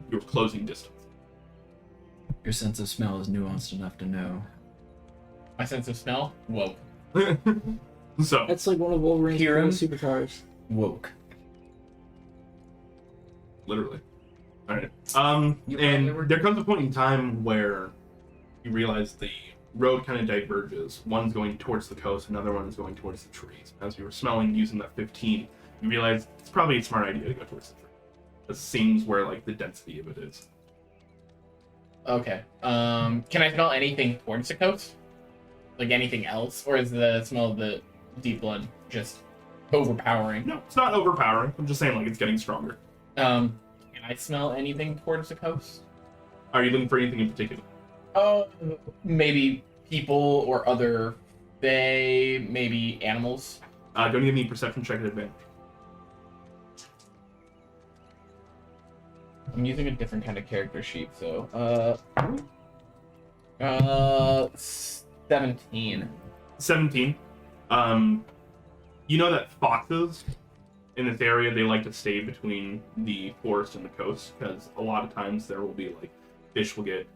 You're closing distance. Your sense of smell is nuanced enough to know. My sense of smell? Whoa. So That's like one of Wolverine's Hear him? superpowers. Woke. literally. All right. And there comes a point in time where you realize the road kind of diverges. One's going towards the coast, another one is going towards the trees. As you were smelling using that 15, you realize it's probably a smart idea to go towards the trees. It seems where like the density of it is. Okay. Can I smell anything towards the coast? Like anything else? Or is the smell of the deep blood just overpowering? No, it's not overpowering. I'm just saying like it's getting stronger. Can I smell anything towards the coast? Are you looking for anything in particular? Maybe people or other fae, maybe animals. Don't give me a perception check at advantage. I'm using a different kind of character sheet, so 17. 17. You know that foxes in this area, they like to stay between the forest and the coast because a lot of times there will be like fish will get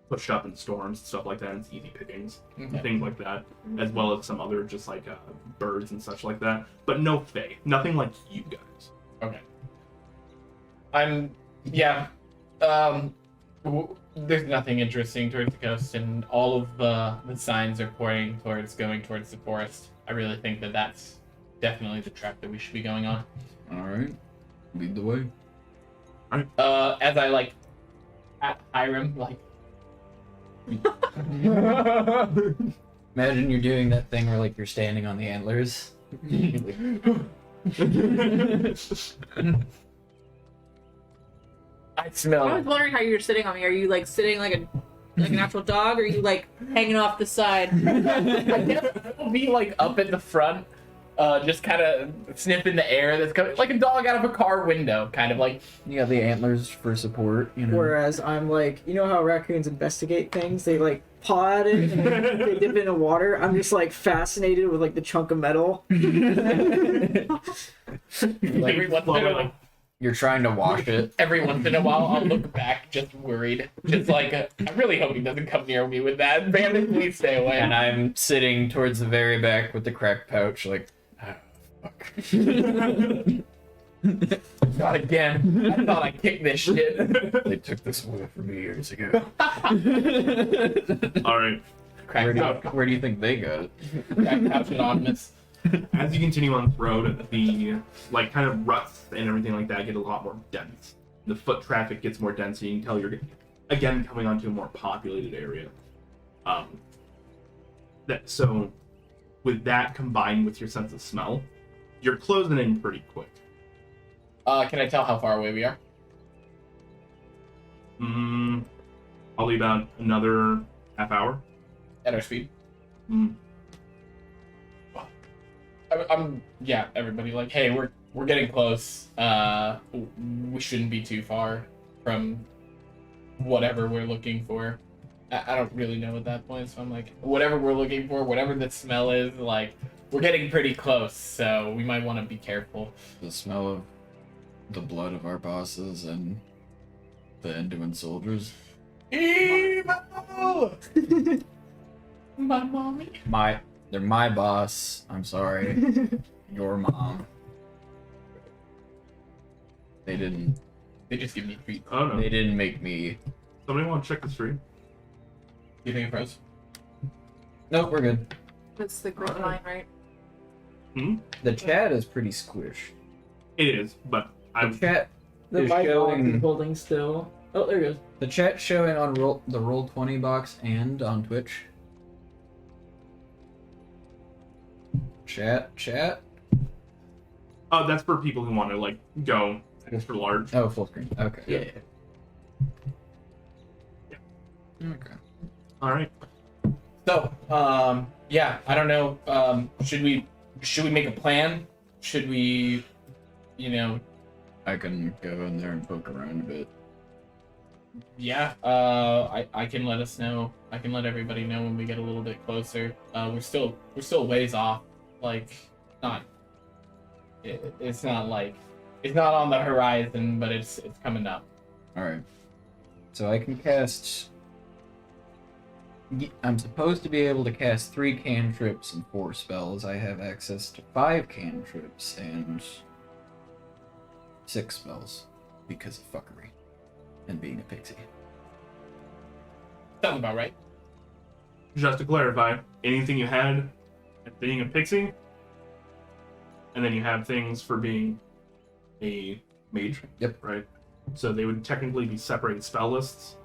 pushed up in storms and stuff like that, and it's easy pickings, Okay. things like that, as well as some other just like birds and such like that. But no fae, nothing like you guys. Okay. There's nothing interesting towards the coast, and all of the signs are pointing towards going towards the forest. I really think that that's definitely the track that we should be going on. All right, lead the way. As I like at Hiram, like Imagine you're doing that thing where like you're standing on the antlers. I smell. I was wondering how you're sitting on me. Are you like sitting like an actual dog, or are you like hanging off the side? I guess I'll be like up at the front, just kind of sniffing the air that's coming, like a dog out of a car window, kind of like. You got the antlers for support, you know. Whereas I'm like, you know how raccoons investigate things? They like paw at it and then they dip it in the water. I'm just like fascinated with like the chunk of metal. Every once in a while, You're trying to wash it. every once in a while, I'll look back, just worried, just like I really hope he doesn't come near me with that. Bandit, please stay away. And I'm sitting towards the very back with the cracked pouch, like, ah, fuck. Not again. I thought I kicked this shit. They took this away from me years ago. All right. Where do you think they got it? Crack pouch anonymous. As you continue on this road, the like kind of ruts and everything like that get a lot more dense. The foot traffic gets more dense, so you can tell you're again coming onto a more populated area. So with that combined with your sense of smell, you're closing in pretty quick. Can I tell how far away we are? Probably about another half hour. At our speed? Mm. Yeah, everybody like, hey, we're getting close. We shouldn't be too far from whatever we're looking for. I don't really know at that point, so I'm like, whatever we're looking for, whatever the smell is, like, we're getting pretty close, so we might want to be careful. The smell of the blood of our bosses and the Endwin soldiers. Evil! My mommy. They're my boss. I'm sorry. Your mom. They didn't. They just give me treats. Oh no. They didn't make me. Somebody want to check the stream? You think it froze? Nope, we're good. That's the green line, right? The chat is pretty squish. It is, but The I'm. chat The is mic off showing. is holding still. Oh, there it goes. The chat showing on the Roll20 box and on Twitch. Chat. Oh, that's for people who want to like go extra large. Oh, full screen. Okay. Yeah. Okay. All right. So, yeah, I don't know. Should we make a plan? Should we, I can go in there and poke around a bit. Yeah. I can let us know. I can let everybody know when we get a little bit closer. We're still a ways off. Like, it's not like it's not on the horizon, but it's coming up. All right. So I can cast. I'm supposed to be able to cast 3 cantrips and 4 spells. I have access to 5 cantrips and 6 spells because of fuckery and being a pixie. Sounds about right. Just to clarify, anything you had at being a pixie, and then you have things for being a mage. Yep. Right. So they would technically be separated spell lists,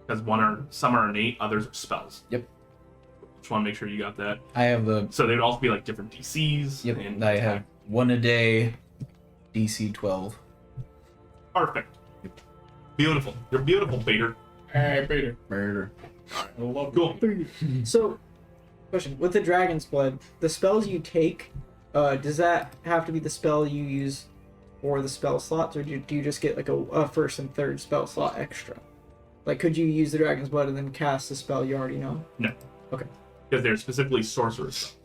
because some are innate, others are spells. Yep. Just want to make sure you got that. I have the. So they would also be like different DCs. Yep. And I have 1 a day, DC 12. Perfect. Beautiful. You're beautiful, Bader. Alright, Peter. Murder. I love Cool. So, question: with the dragon's blood, the spells you take, does that have to be the spell you use for the spell slots, or do you just get like a first and third spell slot extra? Like, could you use the dragon's blood and then cast a spell you already know? No. Okay. Because they're specifically sorcerer's spells.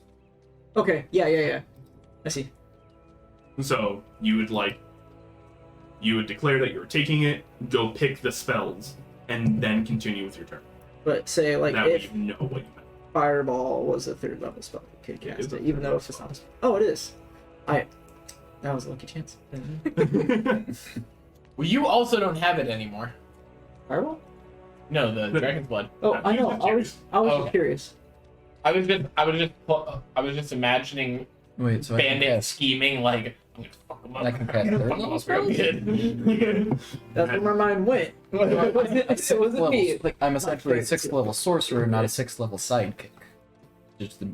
Okay. Yeah. I see. So you would declare that you were taking it, go pick the spells, and then continue with your turn. But say like That way if you know what you meant. Fireball was a 3rd level spell, you could It cast is a it, even though it's just not. Oh, it is. That was a lucky chance. Well, you also don't have it anymore. Fireball? No, the dragon's blood. Oh, No, I know. he's I was Okay. just curious. I was just imagining Wait, so I can bandit cast. scheming like I'm gonna fuck them up. I can cast I'm gonna 3rd fuck 'em level up real spells? good. That's where my mind went. It wasn't me. Like, I'm essentially a 6th level sorcerer, not a 6th level sidekick. Just the.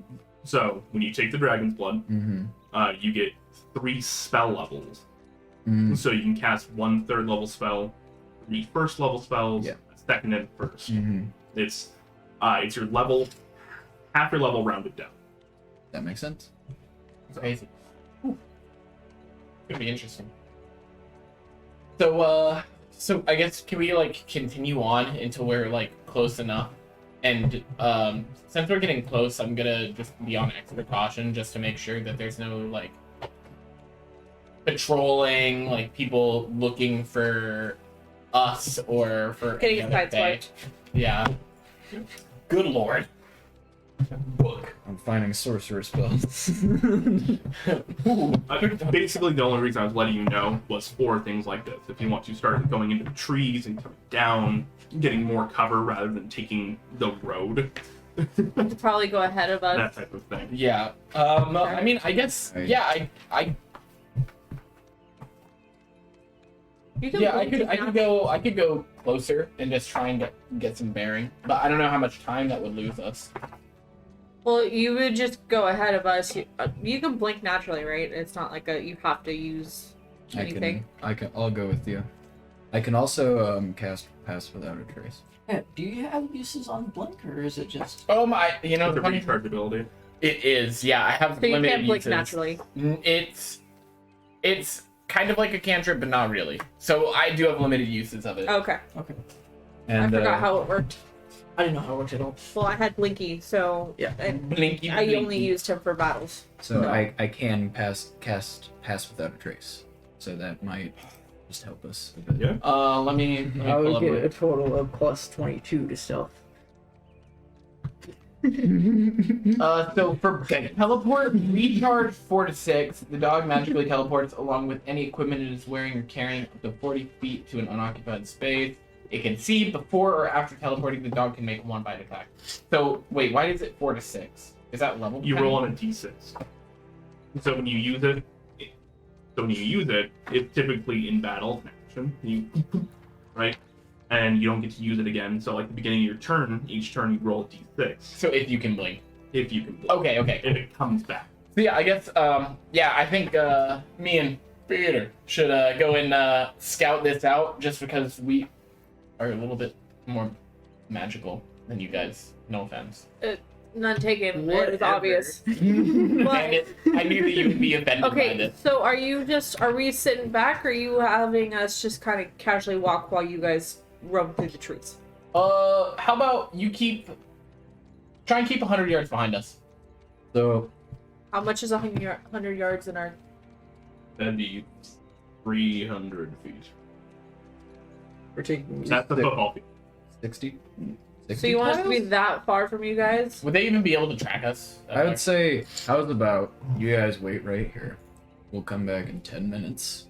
So when you take the dragon's blood, Mm-hmm. you get 3 spell levels. Mm-hmm. So you can cast 1 3rd level spell, 3 1st level spells, Yeah. a 2nd and 1st. Mm-hmm. It's your level, half your level rounded down. That makes sense. Crazy. Could be interesting. So I guess can we like continue on until we're like close enough? And since we're getting close, I'm gonna just be on extra caution just to make sure that there's no like patrolling, like people looking for us or for Getting any other thing. sideswiped. Yeah. Good lord. Book. I'm finding sorcerer spells. Basically, the only reason I was letting you know was for things like this. If you want to start going into the trees and coming down, getting more cover rather than taking the road, To probably go ahead of us. that type of thing. Yeah. I mean, I guess. Right. Yeah. I You can Yeah, I blink could now. I could go closer and just try and get some bearing, but I don't know how much time that would lose us. Well, you would just go ahead of us. You can blink naturally, right? It's not like you have to use anything. I'll go with you. I can also cast Pass Without a Trace. Yeah, do you have uses on blink, or is it just? Oh my! You know The the funny recharge ability. it is. Yeah, I have So you limited can't blink uses. naturally. It's kind of like a cantrip, but not really. So I do have limited uses of it. Okay. Okay. And I forgot how it worked. I didn't know how it worked at all. Well, I had Blinky, so Yeah. Blinky, I only blinky. used him for battles. So No. I can cast Pass Without a Trace. So that might just help us a bit. Yeah. Let me I pull would up get my- a total of plus 22 to stealth. So for teleport, recharge 4 to 6. The dog magically teleports along with any equipment it is wearing or carrying up to 40 feet to an unoccupied space. It can see before or after teleporting. The dog can make 1 bite attack. So wait, why is it 4 to 6? Is that level? You dependent? roll on a d6. So when you use it, it's typically in battle action. Right? And you don't get to use it again. So like the beginning of your turn, each turn you roll a d6. So if you can blink. If you can. Okay. If it comes back. So yeah, I guess I think me and Peter should go and scout this out just because we are a little bit more magical than you guys. No offense. None taken. It Whatever. is obvious. And But, I knew that you would be offended by okay, this. so are we sitting back, or are you having us just kind of casually walk while you guys roam through the trees? How about you try and keep 100 yards behind us. So How much is 100 yards in our... That'd be 300 feet. We're taking. That's the football field. 60. So you want us to be tiles? that far from you guys? Would they even be able to track us? I would say, how's about you guys wait right here? We'll come back in 10 minutes.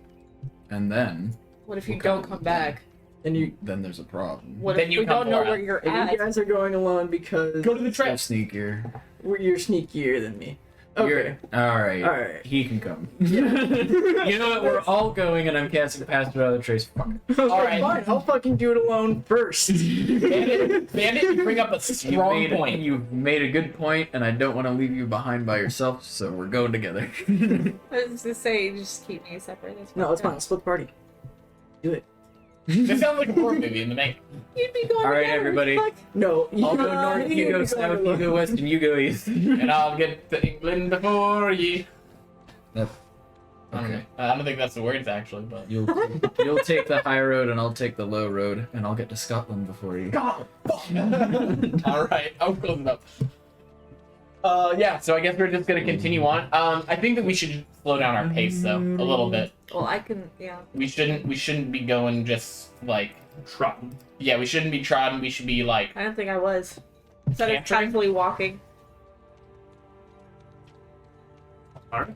And then What if you Okay. don't come back? And you there's a problem. What Then if you we come don't know for where us. you're and you at? guys are going alone because Go to the You're trap. sneakier. you're sneakier than me. Okay. Alright. Alright. He can come. Yeah. You know what? We're all going and I'm casting Pass Without a Trace. Fuck it. Alright, Alright. fine. I'll fucking do it alone first. Bandit, you bring up a strong point. You've made a good point, and I don't want to leave you behind by yourself, so we're going together. I was just saying, just keep me separate. No, it's fine. Split the party. Do it. This sounds like a horror movie in the making. You'd be going All right, together, everybody. fuck. No. I'll go north, you go south, you go west, and you go east. And I'll get to England before ye. Yep. I don't Okay. know. I don't think that's the words actually, but. You'll take the high road, and I'll take the low road, and I'll get to Scotland before you. All right, I'll close it up. Yeah. So I guess we're just gonna continue on. I think that we should slow down our pace though a little bit. Well, I can, yeah. We shouldn't be going just like. Trotting. Yeah, we shouldn't be trotting. We should be like. I don't think I was. Instead of Cantering? casually walking. Alright.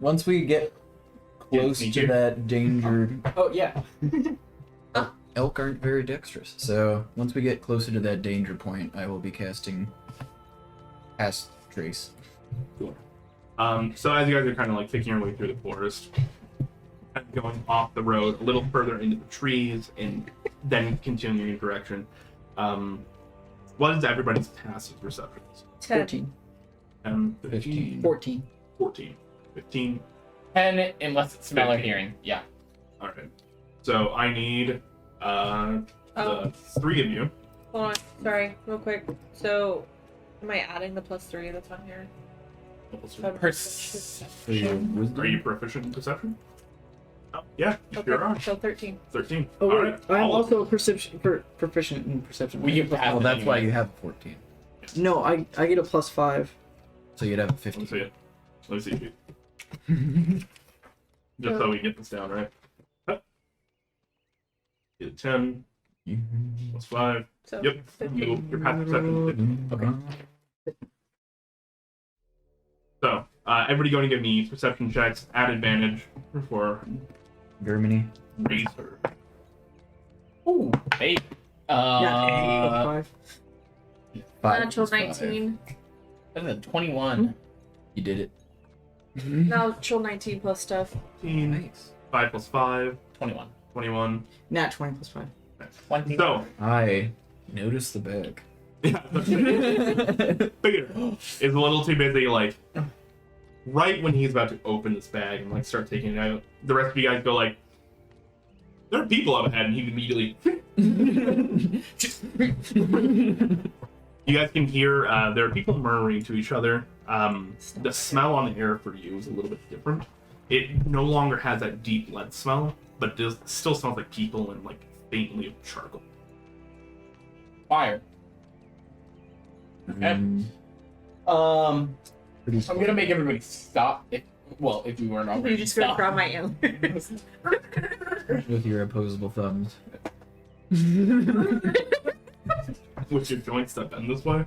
Once we get close sneak to here. that danger, Oh yeah. elk aren't very dexterous. So once we get closer to that danger point, I will be casting Pass Trace. So as you guys are kind of like picking your way through the forest, kind of going off the road a little further into the trees and then continuing your direction, what is everybody's passive perceptions? 14. 15, 14. 14, 15. 10 unless it's smell or 15. hearing. Yeah. All right. So I need the 3 of you. Hold on. Sorry, real quick. So, am I adding the +3 that's on here? For your wisdom. Are you proficient in perception? Oh, yeah, you Okay, sure are. so 13. 13. Oh All wait, right. I'm All of also proficient in perception. Well, you have Well, it that's why anyway. you have 14. No, I get a +5. So you'd have a Let me 15. see it. Let me see if you... Just so we get this down, right? Get a 10 plus 5. So, Yep. 15. Your passive perception is 15. Okay. So, everybody going to give me perception checks at advantage for Germany. Razor. Ooh, hey. Yeah, 5. 5 Natural plus 5. 19. That's a 21. You did it. Natural 19 plus stuff. 15. Nice. 5 plus 5. 21. 21. Nat 20 plus 5. 20. So, I noticed the bag. yeah, Peter is a little too busy, like, right when he's about to open this bag and, like, start taking it out, the rest of you guys go, like, there are people up ahead, and he immediately... You guys can hear there are people murmuring to each other. The smell on the air for you is a little bit different. It no longer has that deep lead smell, but it does, still smells like people and like faintly of charcoal. Fire. Okay. Pretty I'm gonna make everybody stop. If you weren't already. You're just gonna stop. grab my antlers. with your opposable thumbs. With your joints that bend this way.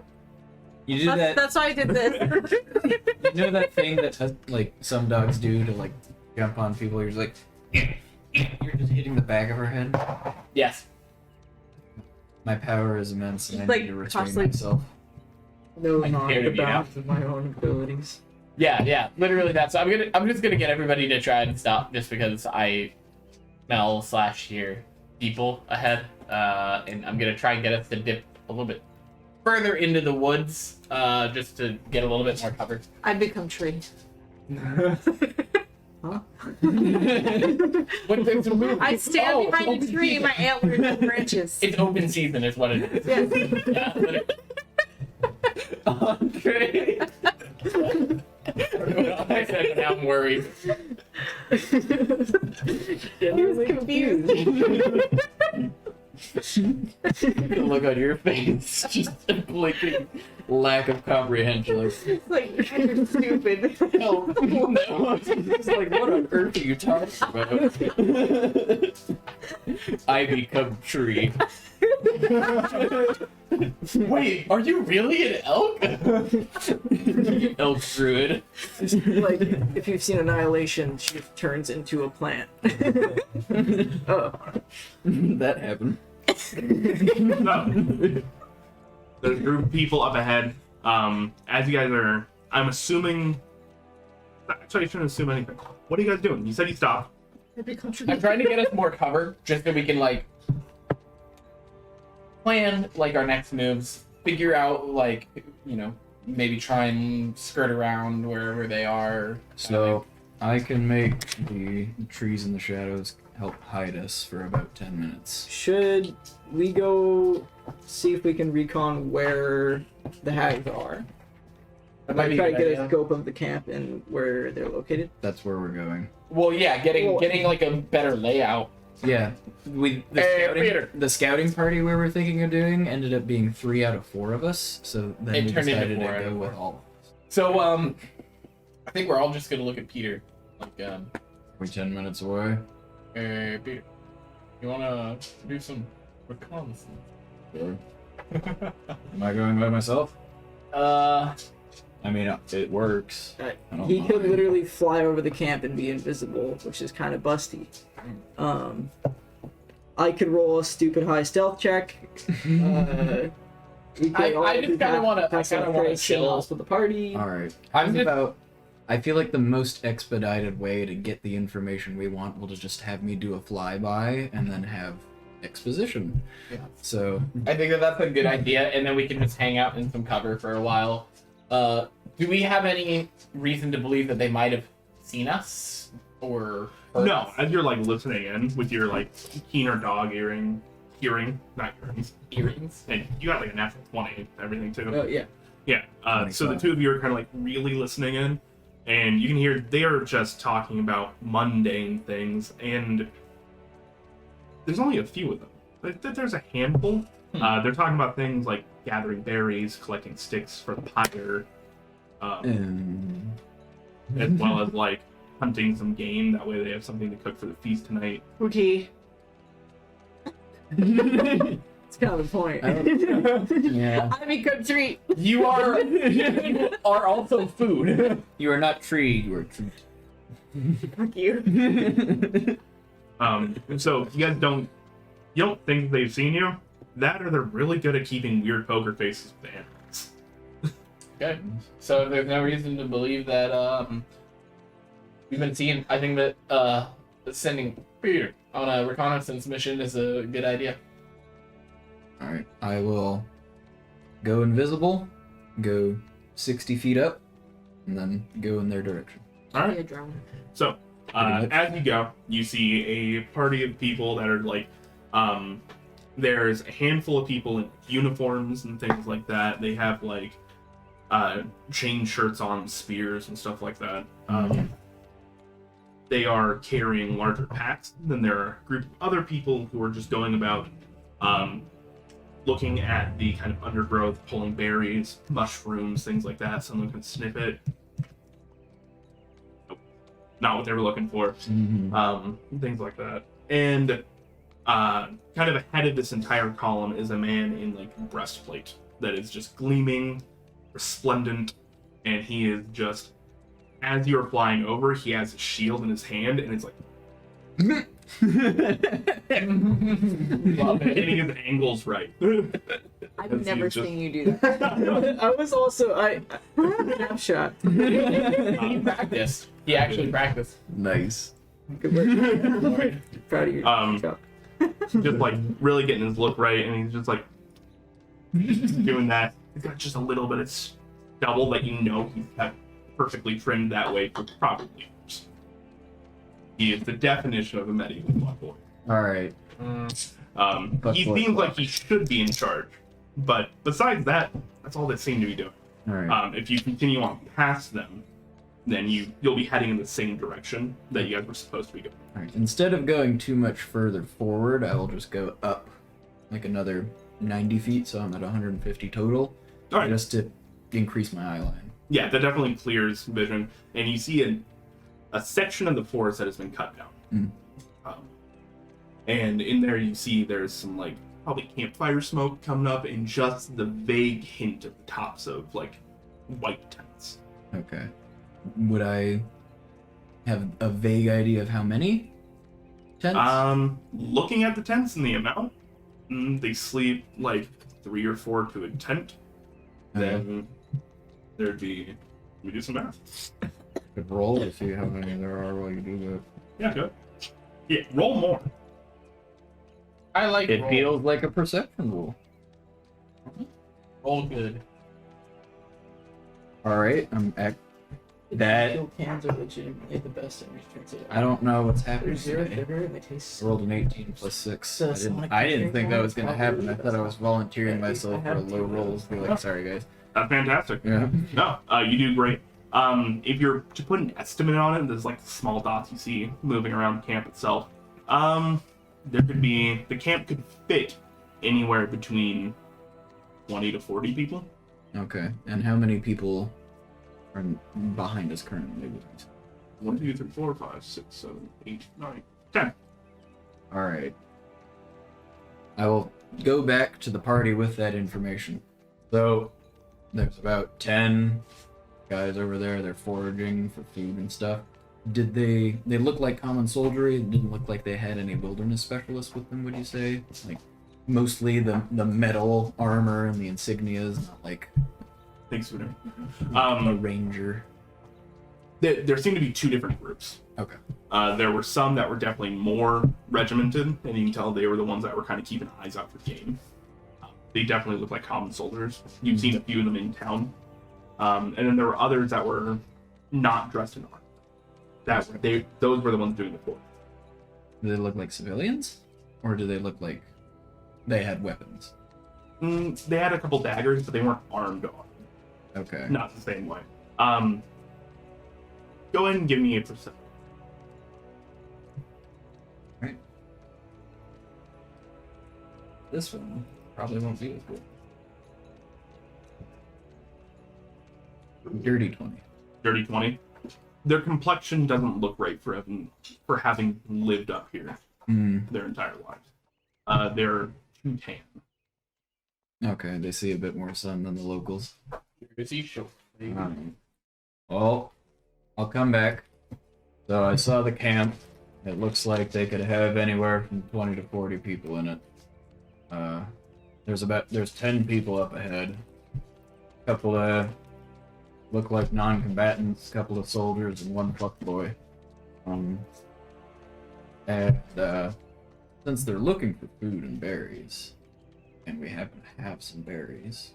You do that. That's why I did this. You know that thing that like some dogs do to like jump on people. You're just like, you're just hitting the back of her head. Yes. My power is immense, and I Like, need to restrain constantly- myself. No, I not care to the be out. bounds of my own abilities. Yeah. Literally, that's. I'm just gonna get everybody to try and stop, just because I smell / hear people ahead, and I'm gonna try and get us to dip a little bit further into the woods, just to get a little bit more cover. I become tree. Huh? What things to move? I stand Oh, behind a open tree, season. my antlers and branches. It's open season, is what it is. Yeah. Yeah, literally. Andre. I said, but now I'm worried. He was confused. The look on your face, just a blinking lack of comprehension. Like, It's like, you're stupid. no, no. It's like, what on earth are you talking about? I become tree. Wait, are you really an elk? Elk druid. Like, if you've seen Annihilation, she turns into a plant. Oh. That happened. So, there's a group of people up ahead. As you guys are, I'm assuming. Actually, I shouldn't assume anything. What are you guys doing? You said you stopped. I become tree. I'm trying to get us more cover, just so we can like plan like our next moves, figure out like maybe try and skirt around wherever they are. So, I can make the trees in the shadows help hide us for about 10 minutes. Should we go see if we can recon where the hags are? That might Like, be try a to good get idea. a scope of the camp and where they're located. That's where we're going. Well, yeah, getting like a better layout. Yeah, Peter. the scouting party we were thinking of doing ended up being 3 out of 4 of us, so then It we turned into decided 4 to out go of with 4. all of us. So I think we're all just gonna look at Peter. Like We're 10 minutes away. hey Peter, you wanna do some reconnaissance? Sure. Am I going by myself? I mean, it works. I don't He could mind. literally fly over the camp and be invisible, which is kind of busty. I could roll a stupid high stealth check. We could all I just do kinda that, wanna- pass I kinda out wanna traits, chill. with the party. Alright. I'm just- I feel like the most expedited way to get the information we want will just have me do a flyby and then have exposition. Yeah. So, I think that's a good idea, and then we can just hang out in some cover for a while. Do we have any reason to believe that they might have seen us or heard No, us? as you're like listening in with your like keener dog hearing, not earrings, Earrings? and you got like a natural 20, and everything too. Oh yeah. Yeah. So the 25. two of you are kind of like really listening in, and you can hear they are just talking about mundane things, and there's only a few of them. There's a handful. They're talking about things like gathering berries, collecting sticks for the pyre, as well as like hunting some game. That way they have something to cook for the feast tonight. Okay. It's kind of the point. yeah. I become tree. You are also food. You are not tree, you are tree. Fuck you. So you guys don't think they've seen you? That or they're really good at keeping weird poker faces with the animals. Okay. So there's no reason to believe that we've been seeing. I think that sending Peter on a reconnaissance mission is a good idea. Alright, I will go invisible, go 60 feet up, and then go in their direction. All right. Be a drone. So, Pretty much. as you go, you see a party of people that are like, there's a handful of people in uniforms and things like that. They have like chain shirts on, spears and stuff like that. They are carrying larger packs. Then there are a group of other people who are just going about looking at the kind of undergrowth, pulling berries, mushrooms, things like that. Someone can sniff it. Nope. Not what they were looking for. Things like that. And kind of ahead of this entire column is a man in like breastplate that is just gleaming, resplendent, and he is just, as you're flying over, he has a shield in his hand, and it's like, Love it. hitting his angles right. I've Because never he's just- seen you do that. I was also I snapshot. He practiced. He actually practiced. Nice. Good work. Proud of you. Chuck. Just like really getting his look right, and he's just like doing that. He's got just a little bit of stubble that you know he's got perfectly trimmed that way for proper leaders. He is the definition of a medieval black boy. Alright. But He boy seems clock. like he should be in charge, but besides that, that's all they seem to be doing. Alright. If you continue on past them, then you'll be heading in the same direction that you guys were supposed to be going. Alright. Instead of going too much further forward, I will just go up like another 90 feet, so I'm at 150 total. All right. Just to increase my eye line. Yeah, that definitely clears vision, and you see a section of the forest that has been cut down. And in there you see there's some like probably campfire smoke coming up, and just the vague hint of the tops of like white tents. Okay. Would I have a vague idea of how many tents? Looking at the tents and the amount, they sleep like 3 or 4 to a tent. Then there'd be. Let me do some math. Could roll to see how many there are while you do that. Yeah, go. Yeah, roll more. I like It roll. feels like a perception roll. Roll good. Alright, I'm at that. Fuel cans are legitimately the best in restricted. I don't know what's They're happening zero today. sugar and they taste. I rolled an 18 plus 6. So I Sonic didn't think that Adventure was gonna probably happen. I the thought I best was volunteering one. At least I myself for a have low two. roll. Be like, sorry guys. That's fantastic. Yeah. No, you do great. If you're to put an estimate on it, there's like small dots you see moving around camp itself. There could be the camp could fit anywhere between 20 to 40 people. Okay. And how many people are behind us currently? 1, 2, 3, 4, 5, 6, 7, 8, 9, 10. Alright. I will go back to the party with that information. So, there's about 10 guys over there. They're foraging for food and stuff. Did they look like common soldiery? It didn't look like they had any wilderness specialists with them, would you say? Like, mostly the metal armor and the insignias, not like Thanks for doing. a ranger. There seem to be 2 different groups. Okay. There were some that were definitely more regimented, and you can tell they were the ones that were kind of keeping eyes out for game. They definitely look like common soldiers. You've seen a few of them in town. And then there were others that were not dressed in armor. Those were the ones doing the force. Do they look like civilians? Or do they look like they had weapons? They had a couple daggers, but they weren't armed on. Okay. Not the same way. Go ahead and give me a percent. This one probably won't be as good. Dirty 20. Dirty 20. Their complexion doesn't look right for having lived up here their entire lives. They're too tan. Okay, they see a bit more sun than the locals. Show. Well, I'll come back. So I saw the camp. It looks like they could have anywhere from 20 to 40 people in it. There's 10 people up ahead. Couple of look like non-combatants, couple of soldiers, and 1 fuckboy. Since they're looking for food and berries, and we happen to have some berries,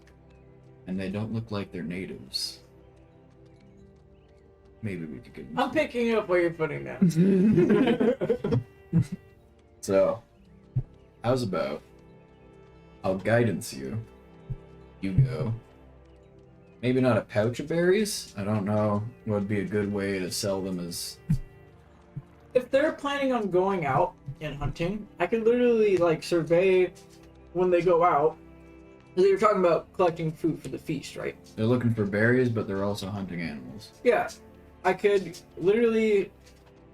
and they don't look like they're natives, maybe we could get them. I'm picking up what you're putting down. So, how's about I'll guidance you. You go. Maybe not a pouch of berries. I don't know what would be a good way to sell them as. If they're planning on going out and hunting, I could literally like survey when they go out. They were talking about collecting food for the feast, right? They're looking for berries, but they're also hunting animals. Yeah. I could literally,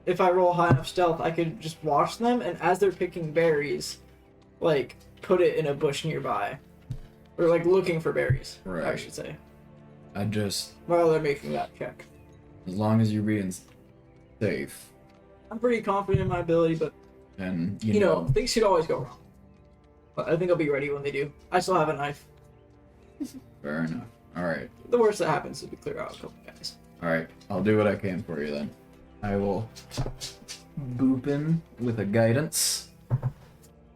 if I roll high enough stealth, I could just watch them, and as they're picking berries, like, put it in a bush nearby. Or, like, looking for berries, I Right. should say. I just, While they're making that check. as long as you're being safe, I'm pretty confident in my ability, but and you know, things could always go wrong. But I think I'll be ready when they do. I still have a knife. fair enough. All right, The worst that happens is we clear out a couple guys. all right. I'll do what I can for you then. I will boop in with a guidance,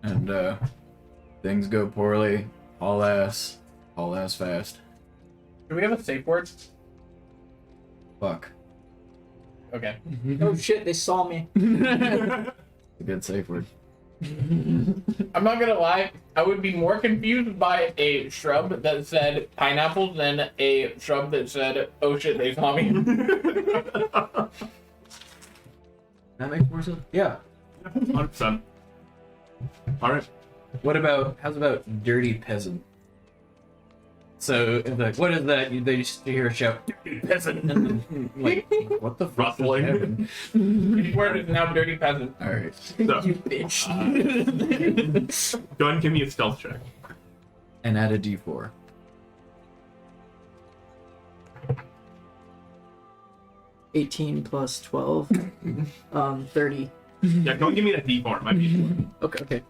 and things go poorly. All ass fast. Do we have a safe word? Fuck. Okay. Oh shit, they saw me. A good safe word. I'm not gonna lie, I would be more confused by a shrub that said pineapple than a shrub that said, oh shit, they saw me. That makes more sense. Yeah. 100%. All right. How's about dirty peasant? So, like, what is that? They used to hear a shout, dirty peasant, and then, like, what the fuck just Rustling. happened? This word is now dirty peasant. Alright. So, You bitch. go ahead and give me a stealth check. And add a d4. $18 plus 12. 30. Yeah, go and give me that D4. It might be. Okay.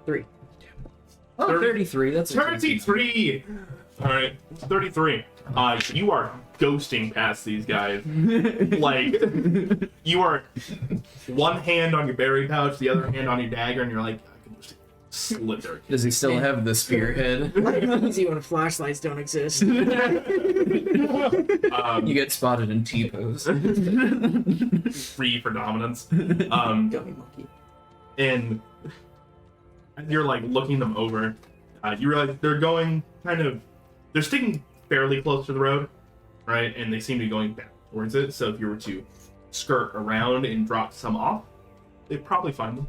3. Oh, 30. 33. That's 33! Alright, 33. You are ghosting past these guys. Like, you are one hand on your berry pouch, the other hand on your dagger, and you're like, I can just slit their Does he still have the spearhead? Easy when flashlights don't exist. You get spotted in T-pose. free for dominance. Gummy monkey. And as you're like looking them over, you realize they're going they're sticking fairly close to the road, right? And they seem to be going back towards it. So if you were to skirt around and drop some off, they'd probably find them.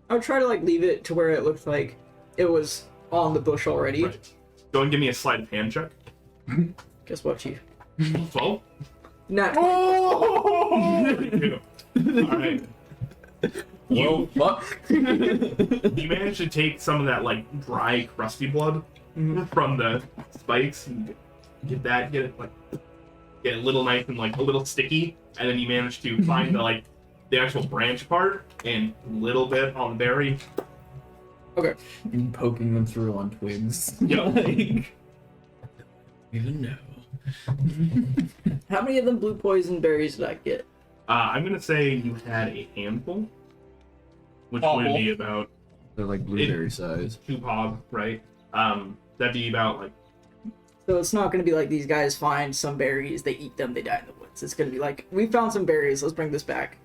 I would try to like leave it to where it looked like it was on the bush already. Right. Go and give me a sleight of hand check. Guess what, Chief? 12. Nah. All right. Whoa, fuck. You managed to take some of that like dry, crusty blood from the spikes and get it a little nice and like a little sticky, and then you managed to find the actual branch part and a little bit on the berry. And poking them through on twigs. Yep. Like, even know. How many of them blue poison berries did I get? I'm gonna say you had a handful, which would be about They're like blueberry size. 2 pob, right? That'd be about like So it's not going to be like these guys find some berries, they eat them, they die in the woods. It's going to be like, we found some berries, let's bring this back.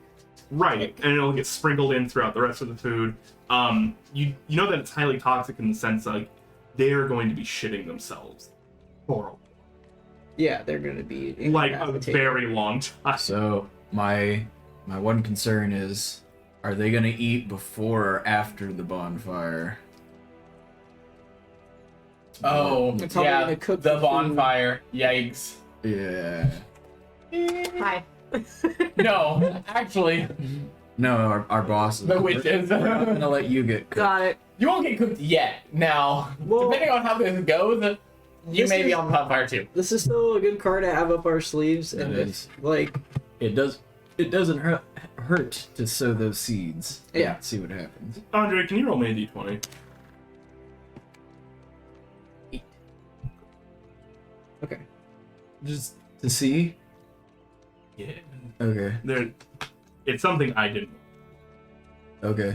right, and it'll get sprinkled in throughout the rest of the food. You know that it's highly toxic in the sense like they are going to be shitting themselves for Yeah, they're going to be like a incapacitated. very long time. So, my one concern is, are they gonna eat before or after the bonfire? Oh, They're probably yeah, gonna cook the the food. bonfire. Yikes. Yeah. Hi. No, actually, No, our bosses. the witches. We're not gonna let you get cooked. Got it. You won't get cooked yet. Now, Well, depending on how this goes, you this may be is- on the bonfire too. this is still a good card to have up our sleeves, and It if, is. like, It doesn't hurt to sow those seeds. Yeah. See what happens. Andre, can you roll me a d20? okay. Just to see. Yeah. Okay. It's something I didn't. Okay.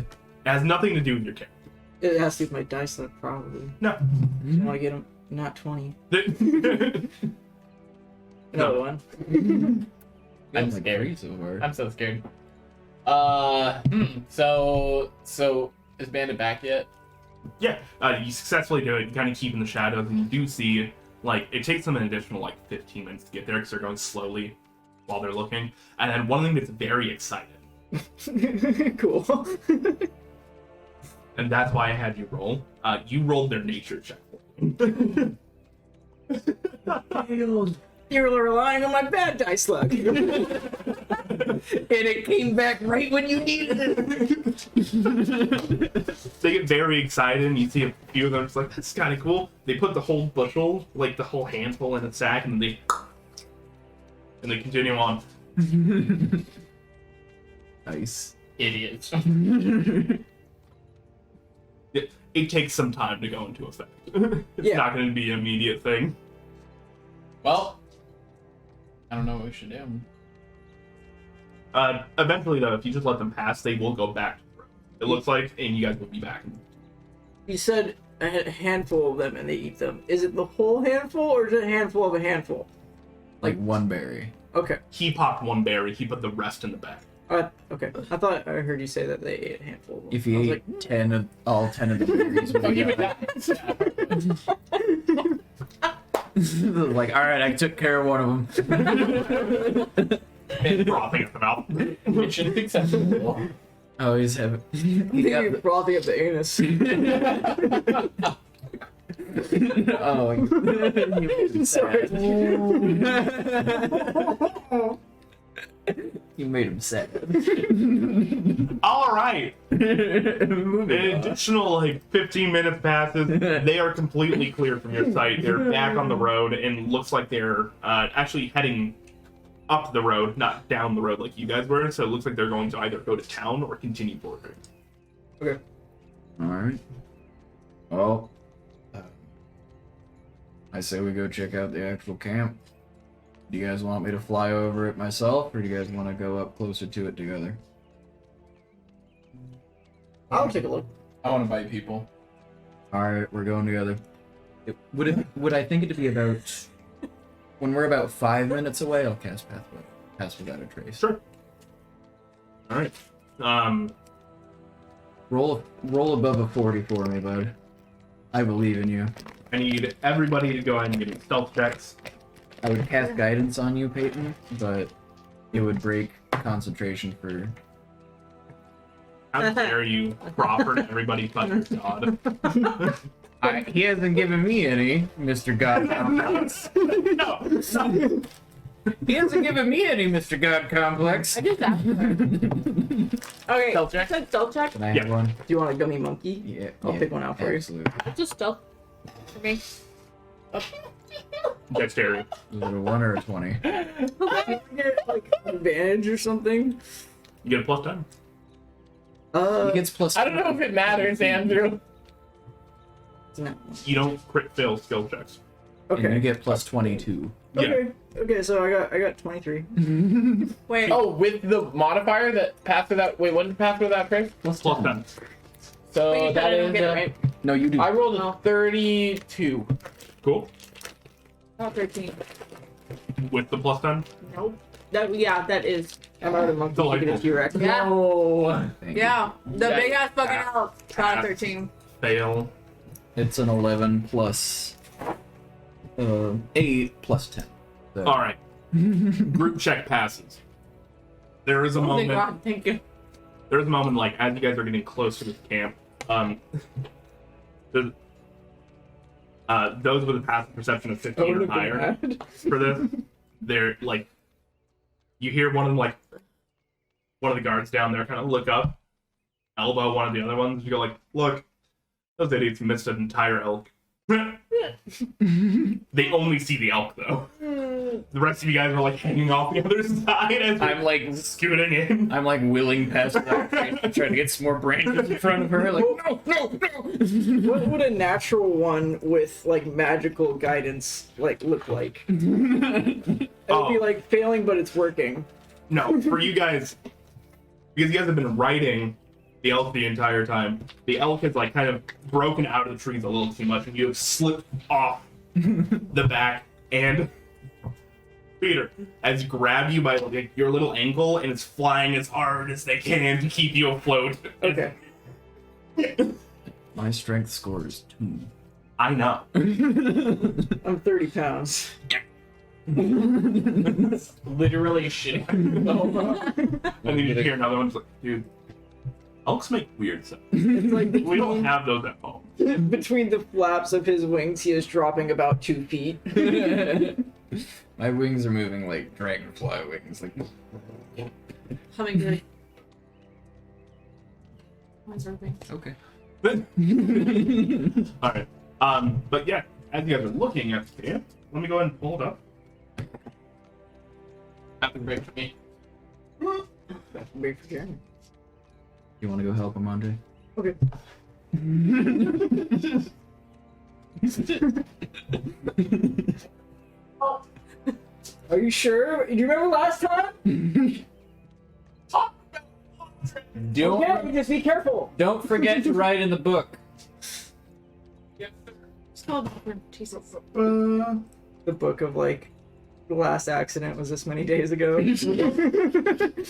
It has nothing to do with your character. It has to do with my dice luck, probably. No. I want to get them, not 20. Another No. one. I'm like scared. 3 so far. I'm so scared. So is Bandit back yet? Yeah, you successfully do it. You kind of keep in the shadows, and you do see, like, it takes them an additional, 15 minutes to get there because they're going slowly while they're looking. And then one thing that's very exciting, Cool. and that's why I had you roll, you rolled their nature check. You're relying on my bad dice luck. And it came back right when you needed it. They get very excited, and you see a few of them just like, that's kind of cool. They put the whole bushel, like the whole handful in a sack, and they continue on. Nice. Idiots. It takes some time to go into effect. It's Yeah. not going to be an immediate thing. Well, I don't know what we should do. Eventually, though, if you just let them pass, they will go back to the road. It looks like, and you guys will be back. You said a handful of them and they eat them. Is it the whole handful or is it a handful of a handful? Like one berry. Okay. He popped one berry. He put the rest in the bag. Okay. I thought I heard you say that they ate a handful of them. If I you was ate all 10 of the berries, Oh, you would like, like, all right, I took care of one of them. And frothing at the mouth. Mission successful. I always have. I think you're frothing up the anus. Oh, you made him sad. You made him sad. All right. Moving An on. additional 15 minutes passes. They are completely clear from your sight. They're back on the road, and looks like they're actually heading up the road, not down the road like you guys were. So it looks like they're going to either go to town or continue forward. Okay. All right. Well, I say we go check out the actual camp. Do you guys want me to fly over it myself, or do you guys want to go up closer to it together? I'll take a look. I want to bite people. All right, we're going together. Would I think it to be about when we're about 5 minutes away? I'll cast pass without a trace. Sure. All right. Roll above a 40 for me, bud. I believe in you. I need everybody to go ahead and give me stealth checks. I would cast guidance on you, Peyton, but it would break concentration for. How dare you, Crawford, and everybody but God. He hasn't given me any, Mr. God Complex. No. He hasn't given me any, Mr. God Complex. I just asked her. Okay, Stealth check? you said stealth check? Can I Yeah. have one? Do you want a gummy monkey? Yeah. I'll yeah, pick one out for you. absolutely. Just stealth for me. Dexterity. Is it a 1 or a 20? Okay. Get like advantage or something. You get a plus 10. He gets plus. I don't know if it matters, Andrew. No. You don't crit fail skill checks. And you Okay. get plus 22. Yeah. Okay. Okay. So I got 23. Wait. Oh, with the modifier that passed without. Wait, what did pass without trace? Plus 10. So Wait, you said that I didn't is. get it right. No, you do. I rolled a No. 32. Cool. Not 13. With the plus 10. Nope. That is. I'm out of monkey. Delightful. Taking a T-Rex. Yeah. No. Thank you. Yeah. The Yeah. big ass fucking Yeah. elf. Got a 13. Fail. It's an 11 plus 8 plus 10. So- All right. Group check passes. There is a Oh, thank moment. God. Thank you. There's a moment like as you guys are getting close to this camp. There's, those with a passive perception of 15 or higher for this, they're like, you hear one of them like, one of the guards down there kind of look up, elbow one of the other ones. You go like, look, those idiots missed an entire elk. They only see the elk though. The rest of you guys are like hanging off the other side as I'm like scooting in. I'm like willing past that train to try to get some more branches in front of her. Like, no. What would a natural one with like magical guidance like look like? It would be Oh. like failing, but it's working. No, for you guys, because you guys have been riding the elk the entire time, the elk has like kind of broken out of the trees a little too much, and you have slipped off the back, and Peter has grabbed you by like your little ankle and is flying as hard as they can to keep you afloat. Okay. My strength score is 2. I know. I'm 30 pounds. Literally shitting. And then you hear another one's like, dude, elks make weird sounds. It's like We don't have those at home. between the flaps of his wings, he is dropping about 2 feet. My wings are moving like dragonfly wings. Like, Hummingbird. Mine's moving. okay. All right. But yeah, as you guys are looking at the camp, let me go ahead and pull it up. Happy break for me. Wait for Jeremy. You want to go help him, Andre? Okay. Are you sure? Do you remember last time? Okay, just be careful. Don't forget to write in the book. Small bathroom. Jesus. The book of like the last accident was this many days ago.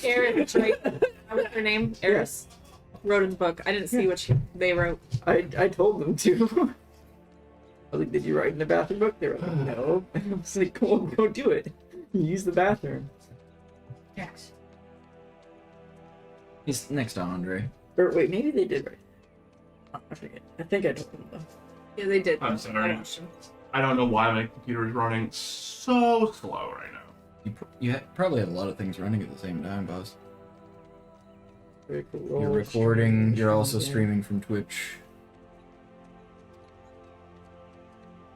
Eris, right? What was her name? Eris. Wrote in the book. I didn't see what they wrote. I told them to. I was like, did you write in the bathroom book? They were like, no. I was like, cool, go do it. Use the bathroom. Yes. He's next on Andre. Or wait, maybe they did write. Oh, I forget. I think I told them though. Yeah, they did. I'm sorry. I watched them. I don't know why my computer is running so slow right now. You probably have a lot of things running at the same time, boss. Very cool. You're Roll, recording. stream, You're also yeah. streaming from Twitch.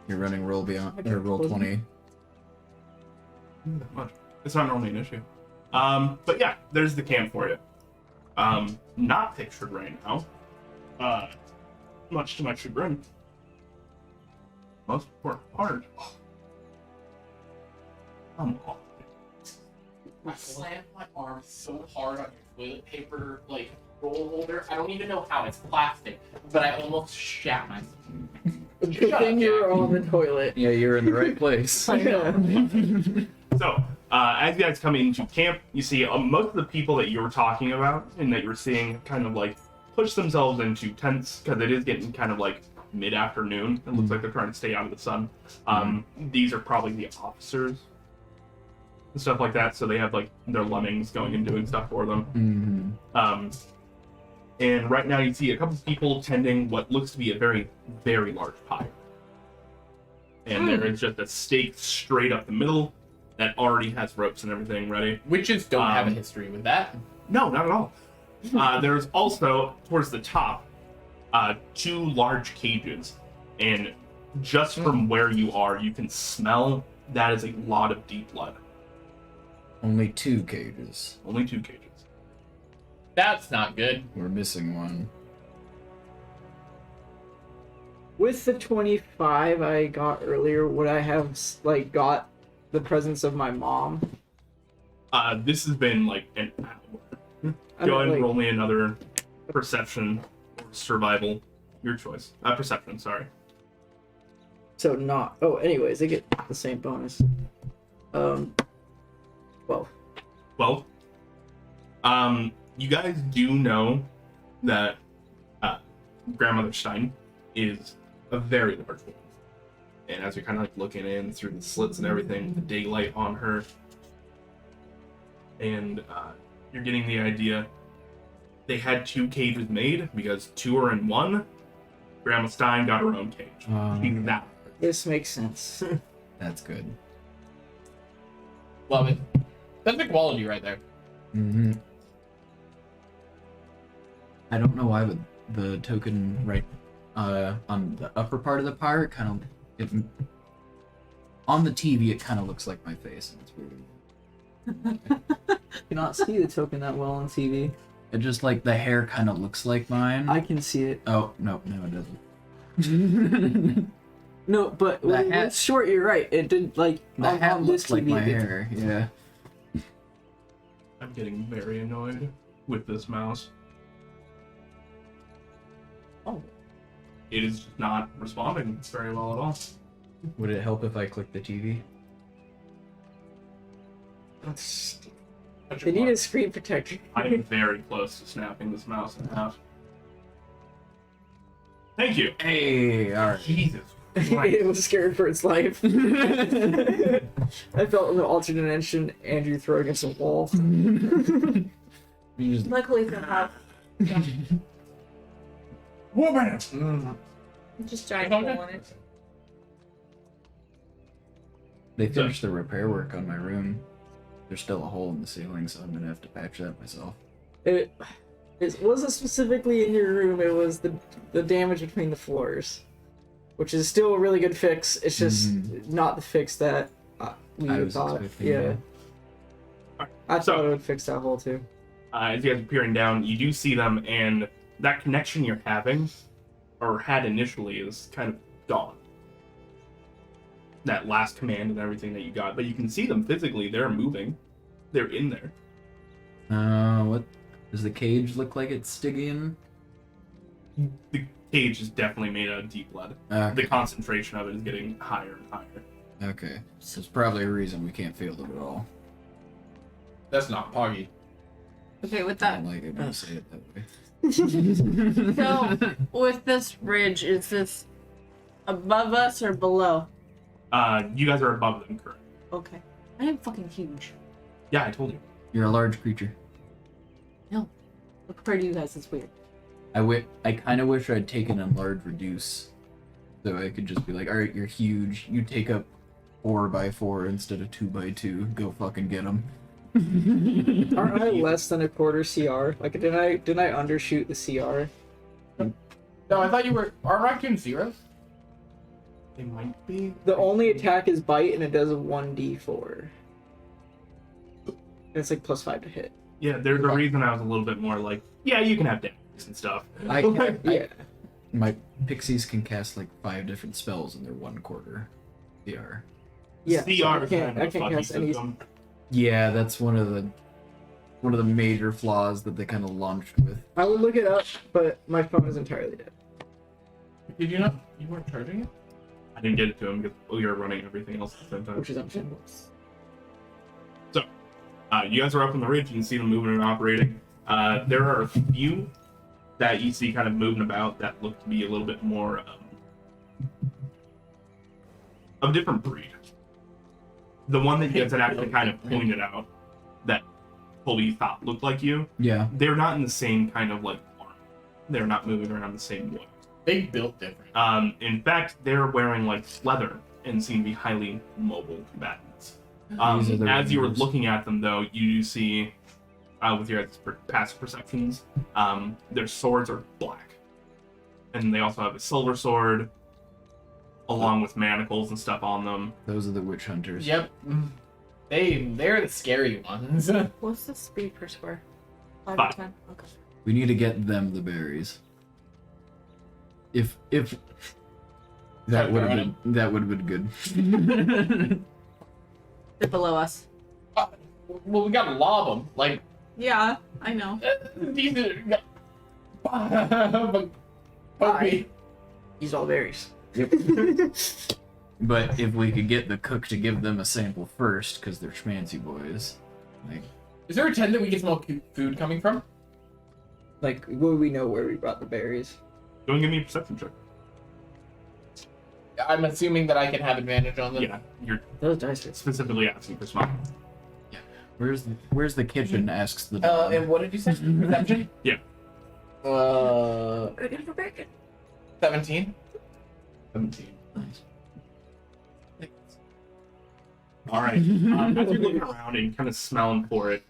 You're running Roll Beyond or Roll 20. Much. It's not normally an issue. But yeah, there's the camp for you. Not pictured right now. Much to my chagrin. Most important part. Come on. I slammed my arm so hard on your toilet paper, like, roll holder. I don't even know how. It's plastic. But I almost shat myself. Good thing you were on the toilet. Yeah, you're in the right place. I know. So, as you guys come into camp, you see most of the people that you were talking about and that you're seeing kind of like push themselves into tents because it is getting kind of like mid-afternoon. It looks like they're trying to stay out of the sun. These are probably the officers and stuff like that, so they have like their lemmings going and doing stuff for them. And right now you see a couple people tending what looks to be a very, very large pyre. And there is just a stake straight up the middle that already has ropes and everything ready. Witches don't have a history with that. No, not at all. There's also, towards the top, 2 large cages. And just from where you are, you can smell that is a lot of deep blood. Only 2 cages. Only 2 cages. That's not good. We're missing one. With the 25 I got earlier, would I have like got the presence of my mom? This has been like an hour. I Go mean, ahead and like, roll me another perception or survival. Your choice. Perception, sorry. So not. Oh, anyways, I get the same bonus. 12. Well, you guys do know that Grandmother Stein is a very large woman. And as you're kind of like looking in through the slits and everything, the daylight on her, and you're getting the idea they had 2 cages made because 2 are in one. Grandma Stein got her own cage. She's that. This makes sense. That's good. Love it. That's the quality right there. I don't know why, but the token right on the upper part of the pyre kind of on the TV it kind of looks like my face, and it's weird. Cannot see the token that well on TV. It just like the hair kind of looks like mine. I can see it. Oh no, it doesn't. No, but The when hat- it's short, you're right. It did like The on hat this looks like TV, my it- hair. Yeah. I'm getting very annoyed with this mouse. Oh. It is just not responding very well at all. Would it help if I click the TV? They need a screen protector. I am very close to snapping this mouse in half. Thank you. Hey, all right. Jesus It Christ. was scared for its life. I felt in the alternate dimension Andrew throw against a wall. You just- Luckily for have Woman! just giant hole in it. They finished the repair work on my room. There's still a hole in the ceiling, so I'm gonna have to patch that myself. It wasn't specifically in your room. It was the damage between the floors, which is still a really good fix. It's just not the fix that we I was thought. expecting, Yeah, I So- thought it would fix that hole too. As you guys are peering down, you do see them, and that connection you're having, or had initially, is kind of gone. That last command and everything that you got, but you can see them physically. They're moving. They're in there. What does the cage look like? It's Stygian. The cage is definitely made out of deep lead. Okay. The concentration of it is getting higher and higher. Okay. So it's probably a reason we can't feel it at all. That's not Poggy. Okay, with I that. don't like it when you say it that way. So, with this ridge, is this above us or below? You guys are above them currently. Okay. I am fucking huge. Yeah, I told you. You're a large creature. No. Compared to you guys, it's weird. I kind of wish I'd taken enlarge reduce, so I could just be like, all right, you're huge. You take up 4x4 instead of 2x2. Go fucking get them. Aren't I less than a quarter CR? Like, did I undershoot the CR? No, I thought you were. Are raccoons zeros? They might be. The only attack is bite, and it does a 1d4. And it's like +5 to hit. Yeah, there's a reason I was a little bit more like, yeah, you can have damage and stuff. I can, Yeah. my pixies can cast like 5 different spells in their 1/4 CR. Yeah. CR so I is can't, kind I of a can't fuzzy cast any. system. Yeah, that's one of the major flaws that they kind of launched with. I would look it up, but my phone is entirely dead. Did you not? You weren't charging it? I didn't get it to him because we were running everything else at the same time. Which is understandable. You guys are up on the ridge. You can see them moving and operating. There are a few that you see kind of moving about that look to be a little bit more of a different breed. The one that you guys had actually kind of pointed out that Colby thought looked like you, Yeah. they're not in the same kind of like armor. They're not moving around the same way. They built different. In fact, they're wearing like leather and seem to be highly mobile combatants. These are the As you were rangers. looking at them, though, you do see, with your past perceptions, their swords are black, and they also have a silver sword, along with manacles and stuff on them. Those are the witch hunters. Yep. They're the scary ones. What's the speed per square? 5 5. or 10? Okay. We need to get them the berries. If that would have been good. They're below us. Well, we gotta lob them. Like, Yeah, I know. these are. Poggy. These all berries. But if we could get the cook to give them a sample first, because they're schmancy boys. Like, Is there a tent that we can smell food coming from? Like, will we know where we brought the berries? Go and give me a perception check. I'm assuming that I can have advantage on them. Yeah, you're Those dice are. specifically asking for smell. where's the kitchen? Asks the dog. And what did you say? Perception? Yeah. 17. 17. All right. As you're looking around and kind of smelling for it,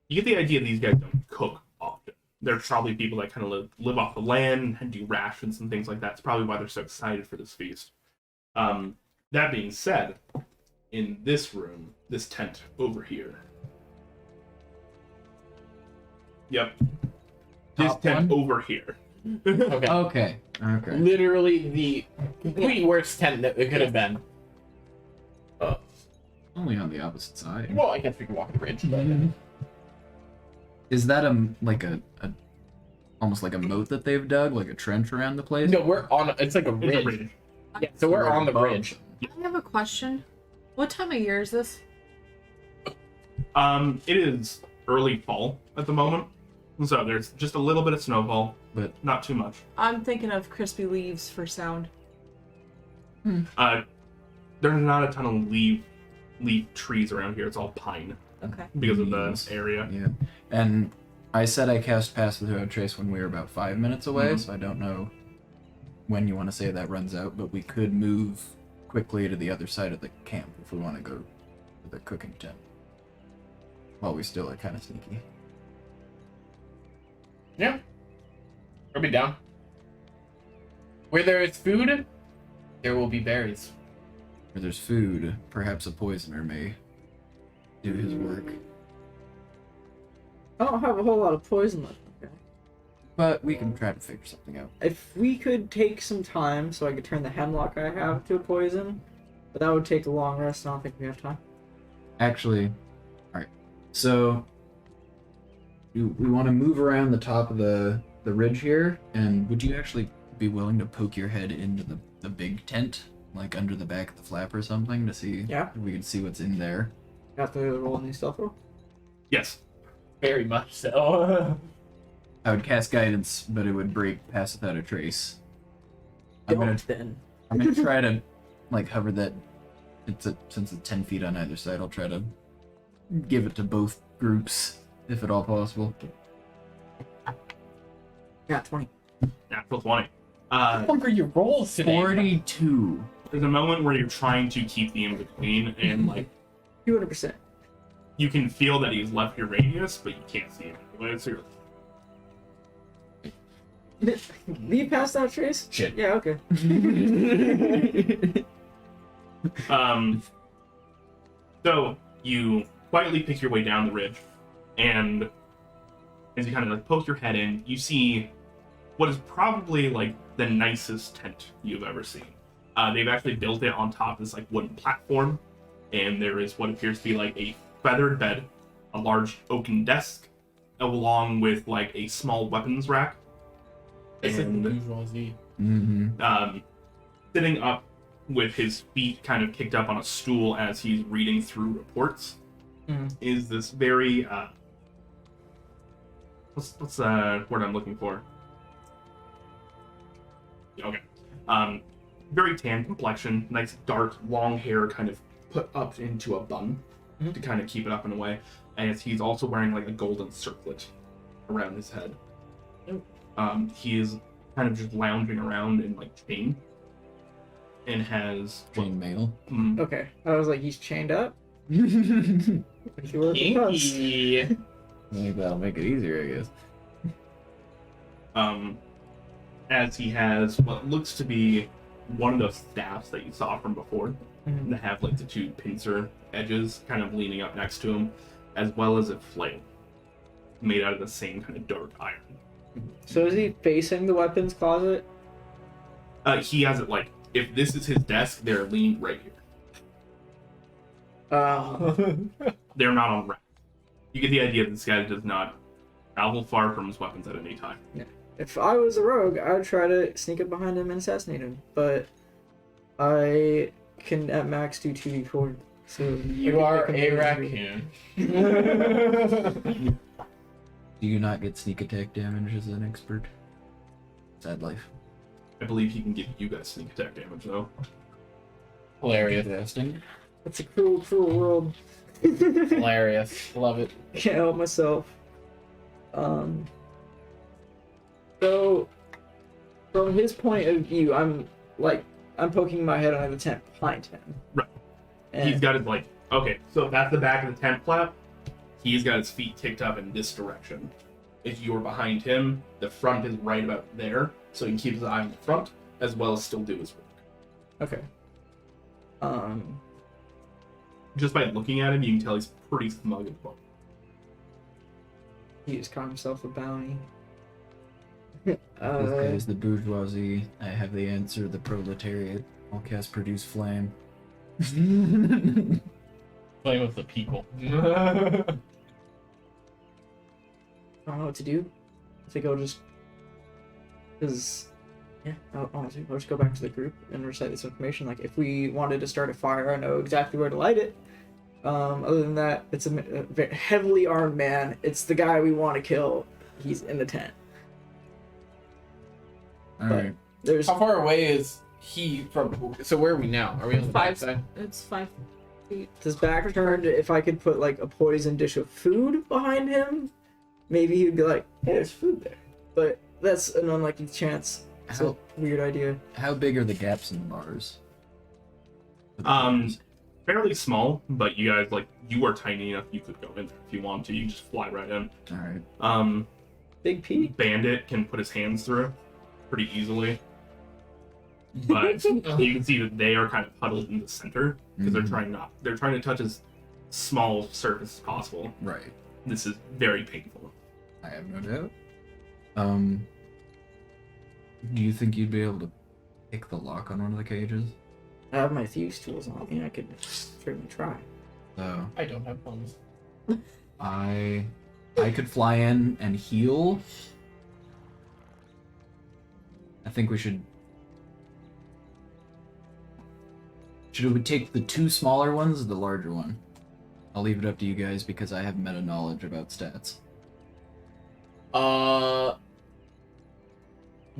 you get the idea these guys don't cook often. They're probably people that kind of live off the land and do rations and things like that. It's probably why they're so excited for this feast. That being said, in this room, this tent over here. Yep. This Top tent one? over here. Okay. Okay. Literally the complete worst tent that it could have been. Only on the opposite side. Well, I guess we can walk the bridge. But... Is that a almost like a moat that they've dug, like a trench around the place? No, we're on. It's like a It's a ridge. ridge. Yeah, so we're on the above bridge. them. I have a question. What time of year is this? It is early fall at the moment, so there's just a little bit of snowfall, But not too much. I'm thinking of crispy leaves for sound. There's not a ton of leaf trees around here. It's all pine Okay. because of the Leaves. area. yeah, and I said I cast Pass Without a Trace when we were about 5 minutes away, Mhm. so I don't know when you want to say that runs out, but we could move quickly to the other side of the camp if we want to go to the cooking tent. While we still are kind of sneaky. Yeah. I'll be down. Where there is food, there will be berries. Where there's food, perhaps a poisoner may do his work. I don't have a whole lot of poison left. Okay. But we can try to figure something out. If we could take some time so I could turn the hemlock I have to a poison, but that would take a long rest. I don't think we have time. Actually, alright. So, we want to move around the top of the ridge here, and would you actually be willing to poke your head into the big tent? Like under the back of the flap or something to see Yeah. if we can see what's in there? Have to roll a new stealth roll. Yes. Very much so. I would cast guidance, but it would break pass without a trace. I'm gonna try to like hover that. Since it's 10 feet on either side, I'll try to give it to both groups if at all possible. Yeah, 20. Natural 20. What were your rolls today? 42. There's a moment where you're trying to keep the in-between, and like 200%. you can feel that he's left your radius, but you can't see him anyway. So you're Leave past that trace? Shit. Yeah, okay. So you quietly pick your way down the ridge, and as you kind of like poke your head in, you see what is probably like the nicest tent you've ever seen. They've actually built it on top of this like wooden platform, and there is what appears to be like a feathered bed, a large oaken desk, along with like a small weapons rack. This is the And bourgeoisie. Mm-hmm. sitting up with his feet kind of kicked up on a stool as he's reading through reports is this very what's the word I'm looking for? Okay. Very tan complexion, nice dark long hair kind of put up into a bun to kind of keep it up in a way. And he's also wearing like a golden circlet around his head. He is kind of just lounging around in like chain and has Chainmail. Okay. I was like, he's chained up? Sure it does. Kinky. Maybe that'll make it easier, I guess. As he has what looks to be one of those staffs that you saw from before that have like the two pincer edges kind of leaning up next to him, as well as a flail made out of the same kind of dark iron. So is he facing the weapons closet? He has it like, if this is his desk, they're leaned right here. They're not on rack. You get the idea that this guy does not travel far from his weapons at any time. If I was a rogue, I'd try to sneak up behind him and assassinate him. But I can at max do 2d4. So You are a raccoon. Do you not get sneak attack damage as an expert? Sad life. I believe he can give you guys sneak attack damage though. Hilarious. Interesting. It's a cruel, cruel world. Hilarious. Love it. Can't help myself. So from his point of view, I'm poking my head under the tent behind him. Right. And He's got his like, okay, so that's the back of the tent flap. He's got his feet kicked up in this direction. If you're behind him, the front is right about there, so he can keep his eye on the front as well as still do his work. okay. Just by looking at him, you can tell he's pretty smug at the moment. He just caught himself a bounty. This guy is the bourgeoisie. I have the answer, the proletariat. I'll cast produce flame. Playing with the people. I don't know what to do. I think I'll just, because, yeah, honestly, I'll just go back to the group and recite this information. Like, if we wanted to start a fire, I know exactly where to light it. Other than that, it's a very heavily armed man. It's the guy we want to kill. He's in the tent. Alright. There's How far away is he from? So where are we now? Are we on the Five. backside? It's 5 feet. his back turned. If I could put like a poison dish of food behind him, maybe he'd be like, "Hey, there's food there." But that's an unlikely chance. It's a weird idea. How big are the gaps in the bars? Fairly small, but you guys, like, you are tiny enough you could go in there if you want to. You just fly right in. Alright. Big P. Bandit can put his hands through pretty easily. But you can see that they are kind of huddled in the center because they're trying to touch as small surface as possible. Right. This is very painful. I have no doubt. Do you think you'd be able to pick the lock on one of the cages? I have my thieves tools on me. I could certainly try. So I don't have bones. I could fly in and heal. I think we should. Should we take the two smaller ones or the larger one? I'll leave it up to you guys because I have meta knowledge about stats.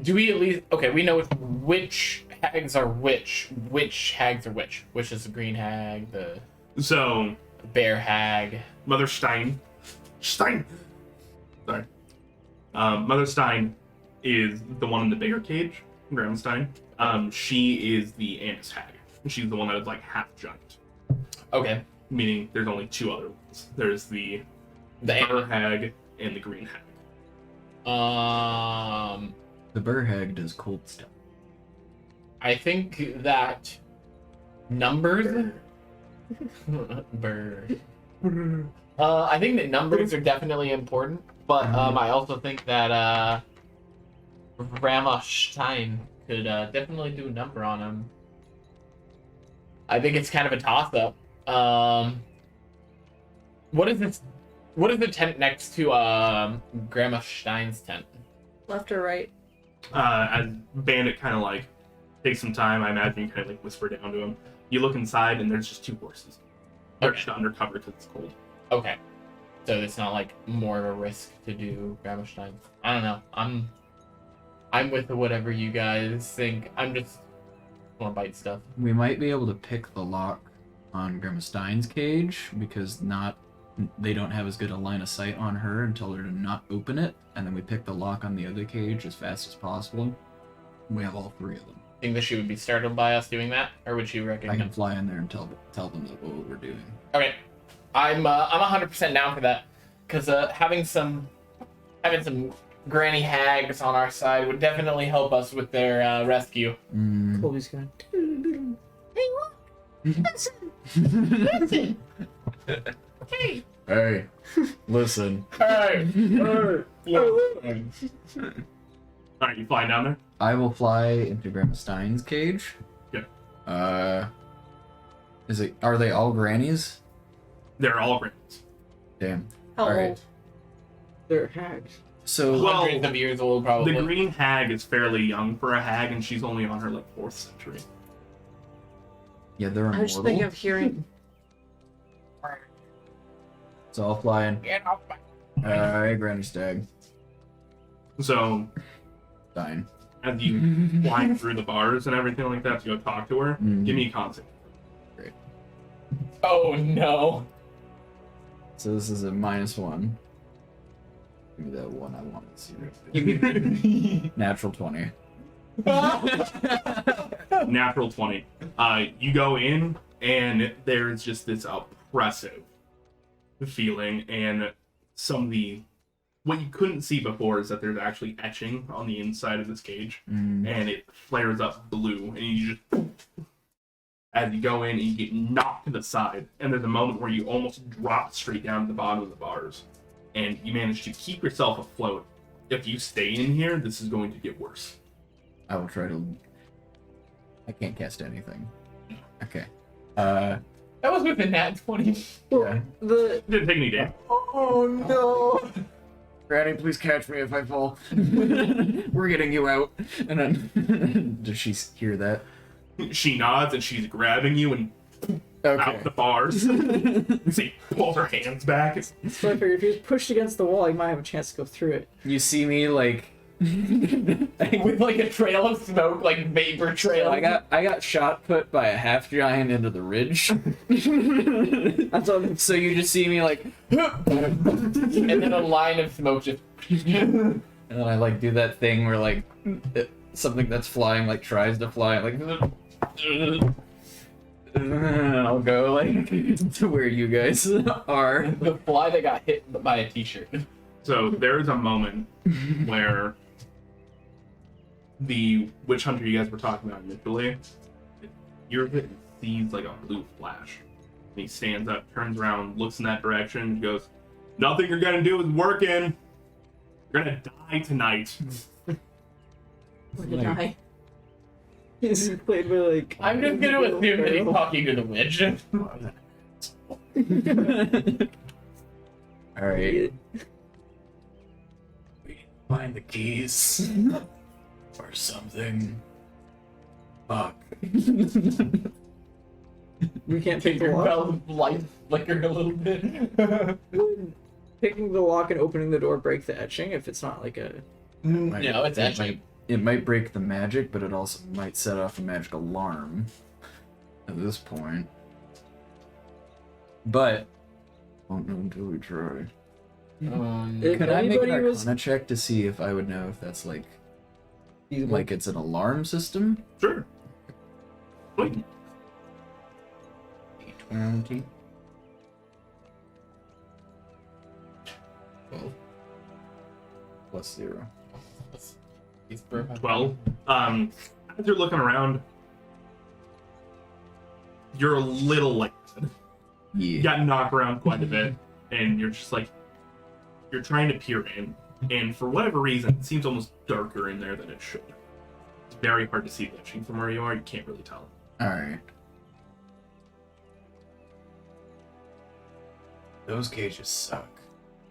Do we at least... Okay, we know which hags are which. Which hags are which. Which is the green hag, the So, bear hag. Mother Stein. Sorry. Mother Stein is the one in the bigger cage, Grandma Stein. She is the Annis hag. She's the one that is like half giant. Okay. Meaning there's only two other ones. There's the Burr hag and the green hag. The Burr hag does cold stuff. I think that numbers... Burr. I think that numbers are definitely important, but I also think that Grandma Stein could definitely do a number on him. I think it's kind of a toss-up. What is this? What is the tent next to Grandma Stein's tent? Left or right? As Bandit kind of like takes some time, I imagine you kind of like whisper down to him. You look inside and there's just two horses. They're just undercover because it's cold. Okay. So it's not like more of a risk to do Grandma Stein. I don't know. I'm with whatever you guys think. I'm just want to bite stuff. We might be able to pick the lock on Grandma Stein's cage because they don't have as good a line of sight on her and tell her to not open it, and then we pick the lock on the other cage as fast as possible. We have all three of them. Think that she would be startled by us doing that, or would she I recognize? can fly in there and tell them that what we're doing. Okay, I'm 100% down for that, because having some granny hags on our side would definitely help us with their rescue. Colby's going. Hey, look! Listen! Hey! Hey, listen. Hey! Alright, you fly down there? I will fly into Grandma Stein's cage. Yeah. Are they all grannies? They're all grannies. Damn. How All right. old? They're hags. So Well, Hundreds of years old, probably. The green hag is fairly young for a hag, and she's only on her like 4th century. yeah, they're I was just thinking immortal. of hearing. So I'll fly in. Get off my... Hey, Granny Stag. So Stein. as you fly through the bars and everything like that to go talk to her, give me a concept. Oh no. So this is a -1. Give me that one I want to see. Natural 20. Natural 20. You go in, and there's just this oppressive feeling, and some of the... What you couldn't see before is that there's actually etching on the inside of this cage, and it flares up blue, and you just... As you go in, you get knocked to the side, and there's a moment where you almost drop straight down to the bottom of the bars, and you manage to keep yourself afloat. If you stay in here, this is going to get worse. I will try to... I can't cast anything. Okay. That was with the nat 20. Yeah. The It didn't take any damage. Oh no! Granny, please catch me if I fall. We're getting you out. And then... Does she hear that? She nods, and she's grabbing you and out the bars. She pulls her hands back. so I figured if he was pushed against the wall, he might have a chance to go through it. You see me, like... With like a trail of smoke, like vapor trail. I got shot put by a half giant into the ridge. That's what So you just see me like, And then a line of smoke just... and then I like do that thing where like something that's flying like tries to fly like I'll go like to where you guys are. The fly that got hit by a t-shirt. So there is a moment where the witch hunter you guys were talking about initially, sees like a blue flash. And he stands up, turns around, looks in that direction, and goes, "Nothing you're gonna do is working. You're gonna die tonight." We're gonna die. This is played by like. I'm just gonna assume that he's talking to the witch. All right. We find the keys or something. Fuck. We can't take the Your lock. bell light flickered a little bit. Picking the lock and opening the door break the etching if it's not like a. No, it's actually. It might break the magic, but it also might set off a magic alarm at this point. But won't know until we try. If Could I make an anybody Arcana was check to see if I would know if that's like feasible. it's an alarm system? Sure. Wait. 20. 12. Plus 0. He's perfect. 12. As you're looking around, you're a little like you Yeah. got knocked around quite a bit, and you're just like you're trying to peer in, and for whatever reason, it seems almost darker in there than it should. It's very hard to see the etching from where you are. You can't really tell. Alright. Those cages suck.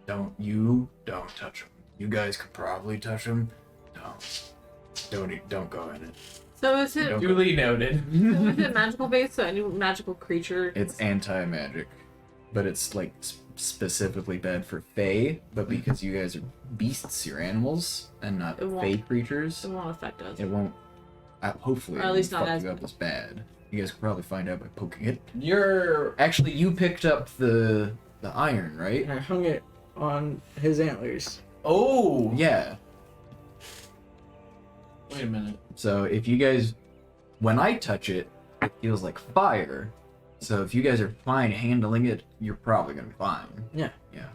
Don't touch them. You guys could probably touch them. Don't go in it. So is it Don't- Duly noted. so is it magical based? So any magical creature? It's anti-magic, but it's like specifically bad for Fae. But because you guys are beasts, you're animals, and not It won't- Fae creatures, It won't affect us. it won't. Hopefully, Or it at least won't not fuck as you up bad. as bad. You guys could probably find out by poking it. You're Actually, you picked up the iron, right? And I hung it on his antlers. oh Yeah. Wait a minute. So if you guys, when I touch it, it feels like fire. So if you guys are fine handling it, you're probably gonna be fine. Yeah. Yeah.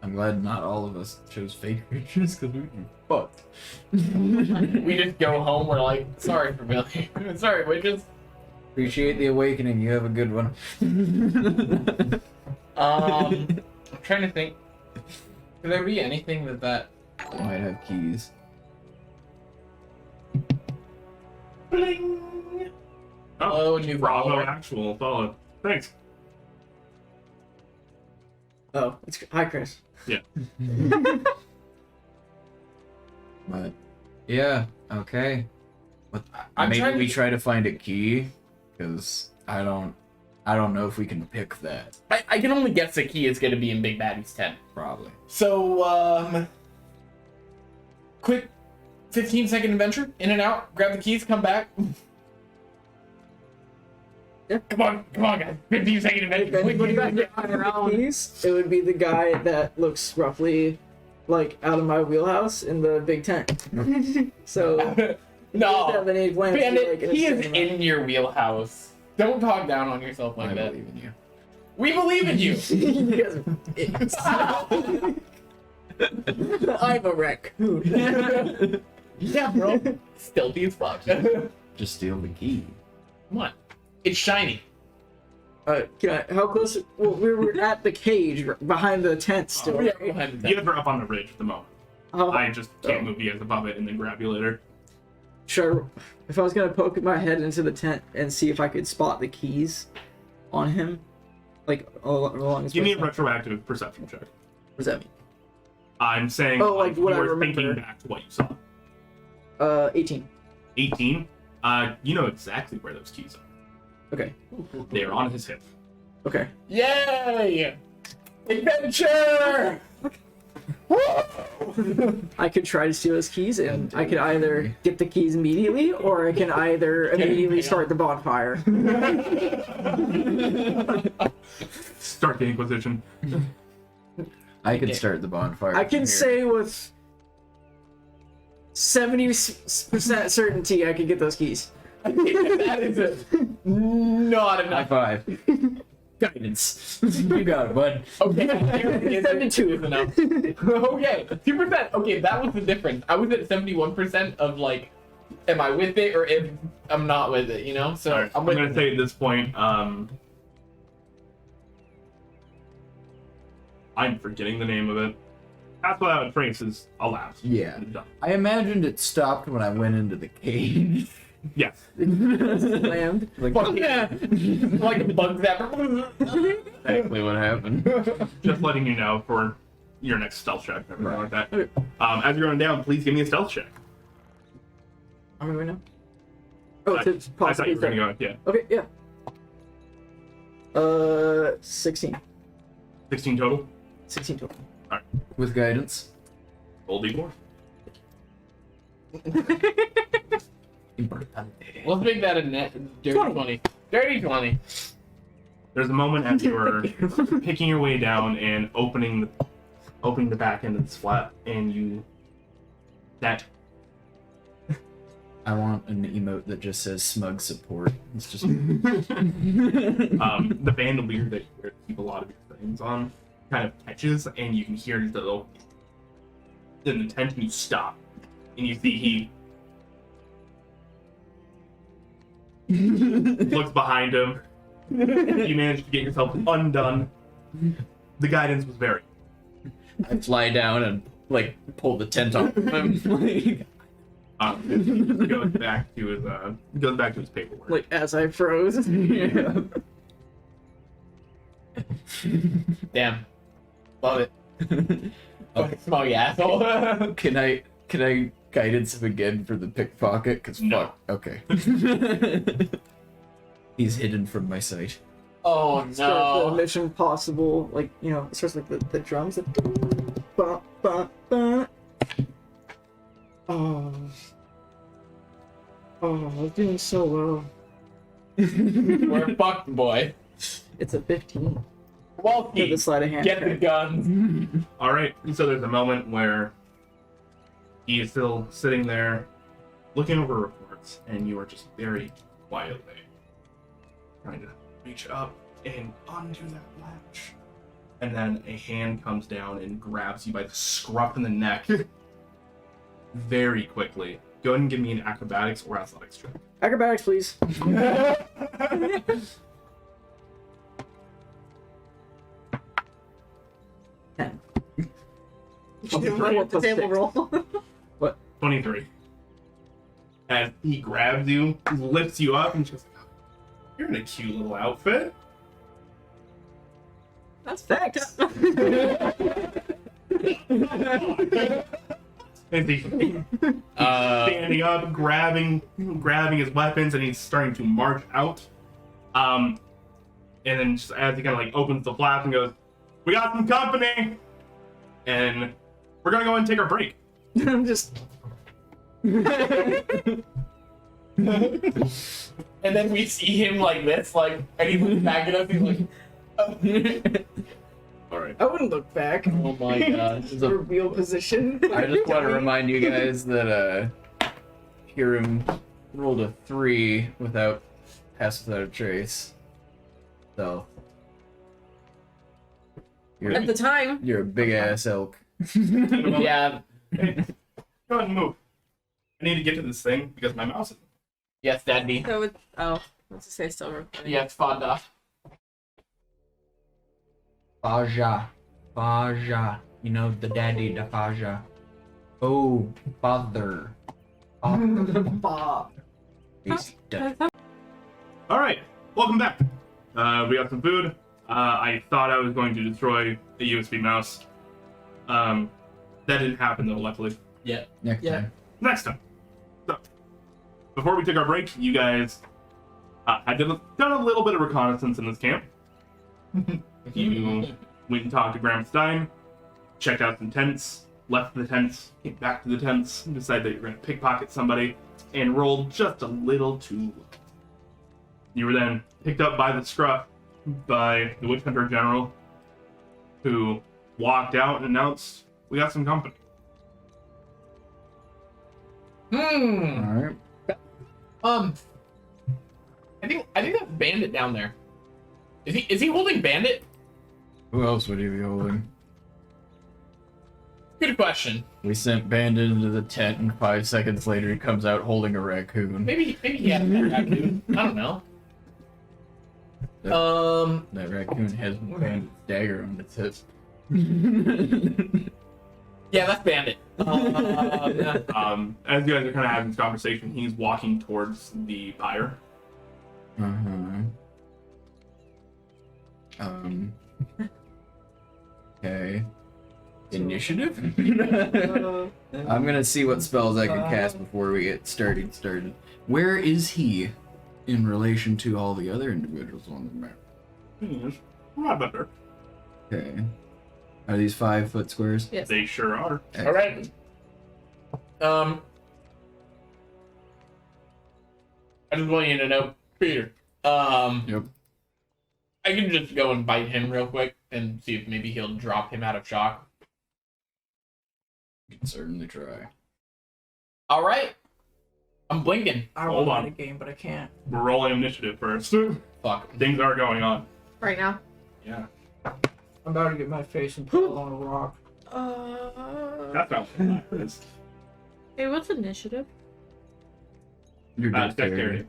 I'm glad not all of us chose fake creatures because we'd be fucked. We just go home. We're like, sorry, familiar. Sorry, witches. Appreciate the awakening. You have a good one. I'm trying to think. Could there be anything that Might have keys. Bling! Oh, new bravo, follower. actual follow. Thanks. Oh, hi, Chris. But yeah, okay. I'm Maybe trying we to- try to find a key, because I don't know if we can pick that. I can only guess the key is going to be in Big Baddy's tent. Probably. So, quick 15-second adventure, in and out, grab the keys, come back. Yeah. Come on, guys. 15-second adventure. Quick, quick, quick. Keys, it would be the guy that looks roughly like out of my wheelhouse in the big tent. So No, have any plans to, Bandit, like, he is insane in your wheelhouse. Don't talk down on yourself like I that. believe in you. We believe in you. You guys are idiots. I'm a raccoon. Yeah, bro. Stealthy as fuck. Just steal the key. Come on. It's shiny. How close? Well, we were at the cage behind the tent still. Oh, yeah, right? behind the You guys are up on the ridge at the moment. Oh, I just can't move you guys above it and then grab you later. sure. If I was gonna poke my head into the tent and see if I could spot the keys on him, like along his Give me a waistline. retroactive perception check. What does that mean? I'm saying Oh, like you what I were remember. thinking back to what you saw. 18. 18. You know exactly where those keys are. Okay. They are on his hip. Okay. Yay! Adventure! I could try to steal his keys, and I could either get the keys immediately, or I can either immediately start the bonfire. Start the Inquisition. I could Okay. start the bonfire. I can from here. say with 70% certainty I could get those keys. That is Not High enough. five. Guidance. You got it, bud. Okay, 72 is enough. Okay, 2%. Okay, that was the difference. I was at 71% of like, am I with it or if I'm not with it, you know? So Alright, I'm with gonna say at this point, I'm forgetting the name of it. That's what I would phrase as a lapse. Yeah. I imagined it stopped when I went into the cage. Yes. Slammed. Like, Fuck yeah! Like a bug zapper. exactly what happened. Just letting you know for your next stealth check, everything Right. like that. As you're going down, please give me a stealth check. Are we right now? Oh, I it's thought you were gonna go, yeah. Okay, yeah. 16. 16 total. 16 total. With guidance. Roll D4. Importante. Let's make that a net dirty 20. Dirty 20. There's a moment as you are picking your way down and opening the back end of this flap, and that I want an emote that just says smug support. It's just the bandolier that you wear to keep a lot of your things on kind of catches, and you can hear the little in the tent, and you stop, and you see he looks behind him. You manage to get yourself undone. The guidance was very. I fly down and like pull the tent off of him. Like, He goes back to his paperwork. Like, as I froze. yeah. Damn. Love it. Fucking smug asshole. Can I guidance him again for the pickpocket? Cause No. fuck. Okay. He's hidden from my sight. Oh Start the no. Mission Possible, like, you know, it starts like the drums. That ba, ba, ba. Oh. Oh, I'm doing so well. We're fucked, boy. It's a 15. With Walkie, the sleight of hand. get the check. guns. All right. So there's a moment where he is still sitting there, looking over reports, and you are just very quietly trying to reach up and undo that latch. And then a hand comes down and grabs you by the scruff in the neck very quickly. Go ahead and give me an acrobatics or athletics check. Acrobatics, please. 10. The table roll. 23. As he grabs you, lifts you up, and just, you're in a cute little outfit. That's Thanks. And he's standing up, grabbing his weapons, and he's starting to march out. And then just as he kind of like opens the flap and goes, "We got some company," and we're gonna go and take our break. I'm just. And then we see him like this, like, and he looks back at us, he's like, All right. I wouldn't look back. oh my god. It's a real position. I just want to remind you guys that Hiram rolled a 3 without pass without a trace. So At the time. you're a big ass elk. Yeah. Hey, go ahead and move. I need to get to this thing because my mouse is. Yes, Daddy. So it, oh, what's it say? Still recording. Yes, Fonda. Faja. Faja. You know the daddy, the Faja. Oh, father. Bob. He's dead. All right, welcome back. We got some food. I thought I was going to destroy the USB mouse. That didn't happen though, luckily. Yeah. Next Yeah. time. Next time. So, before we took our break, you guys had done a little bit of reconnaissance in this camp. You went and talked to Graham Stein, checked out some tents, left the tents, came back to the tents, and decided that you're going to pickpocket somebody, and rolled just a little too low. You were then picked up by the scruff by the Witch Hunter General, who walked out and announced, "We got some company." I think that's Bandit down there. Is he holding Bandit? Who else would he be holding? Good question. We sent Bandit into the tent, and 5 seconds later he comes out holding a raccoon. Maybe he had a pet raccoon. I don't know. That raccoon has Bandit's dagger on its hip. Yeah, that's Bandit. As you guys are kind of having this conversation, he's walking towards the pyre. Okay. Initiative? I'm gonna see what spells I can cast before we get started. Where is he in relation to all the other individuals on the map? He's right better. Okay. Are these 5-foot squares? Yes. They sure are. All right. I just want you to know, Peter. Yep. I can just go and bite him real quick and see if maybe he'll drop him out of shock. You can certainly try. All right. I'm blinking. I Hold want on. a game, but I can't. We're rolling initiative first. Fuck. Things are going on. Right now. Yeah. I'm about to get my face impaled on a rock. That sounds hilarious. Hey, what's initiative? Your Dexterity.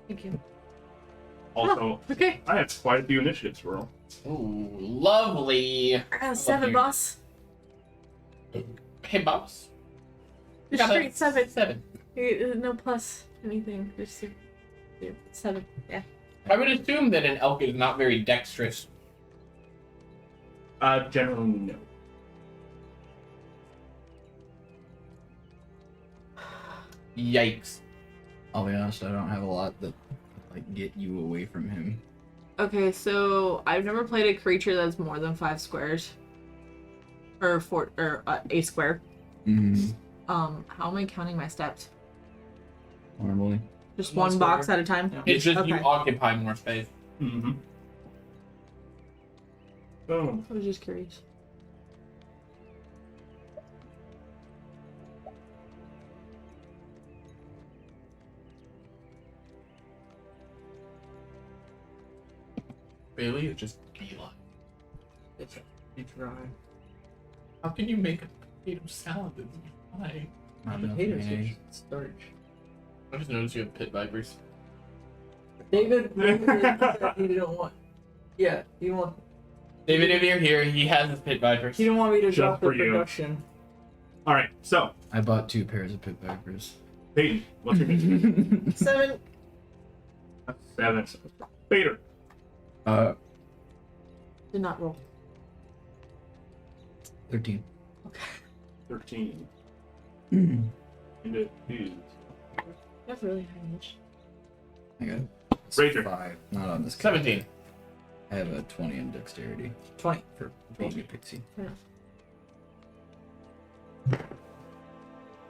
Thank you. Also, Okay. I have quite a few initiatives to roll. Ooh, lovely. I got a 7, you. boss. Hey, boss. Just Got a straight 7. 7. No plus anything. Just 7. Yeah. I would assume that an elk is not very dexterous. Generally, no. Yikes. I'll be honest, I don't have a lot that like get you away from him. Okay, so I've never played a creature that's more than 5 squares. Or a square. Mm-hmm. How am I counting my steps? Normally. Just One one box square. at a time? Yeah. It's just you Okay. occupy more space. Mm-hmm. Boom. I was just curious. Bailey is just beeline. It's dry. How can you make a potato salad that's dry? Not enough Potatoes mayonnaise. are starch. I just noticed you have pit vipers. David said he didn't want. Yeah, he want. David, if you're here, he has his pit vipers. He didn't want me to Just drop the for you. production. All right, so I bought 2 pairs of pit vipers. Peyton, what's your initiative? 7. 7. Peter. Did not roll. 13. 13. I And it is. That's really high niche. got Razor. 5. Not on this. 17. I have a 20 in dexterity 20. for baby pixie.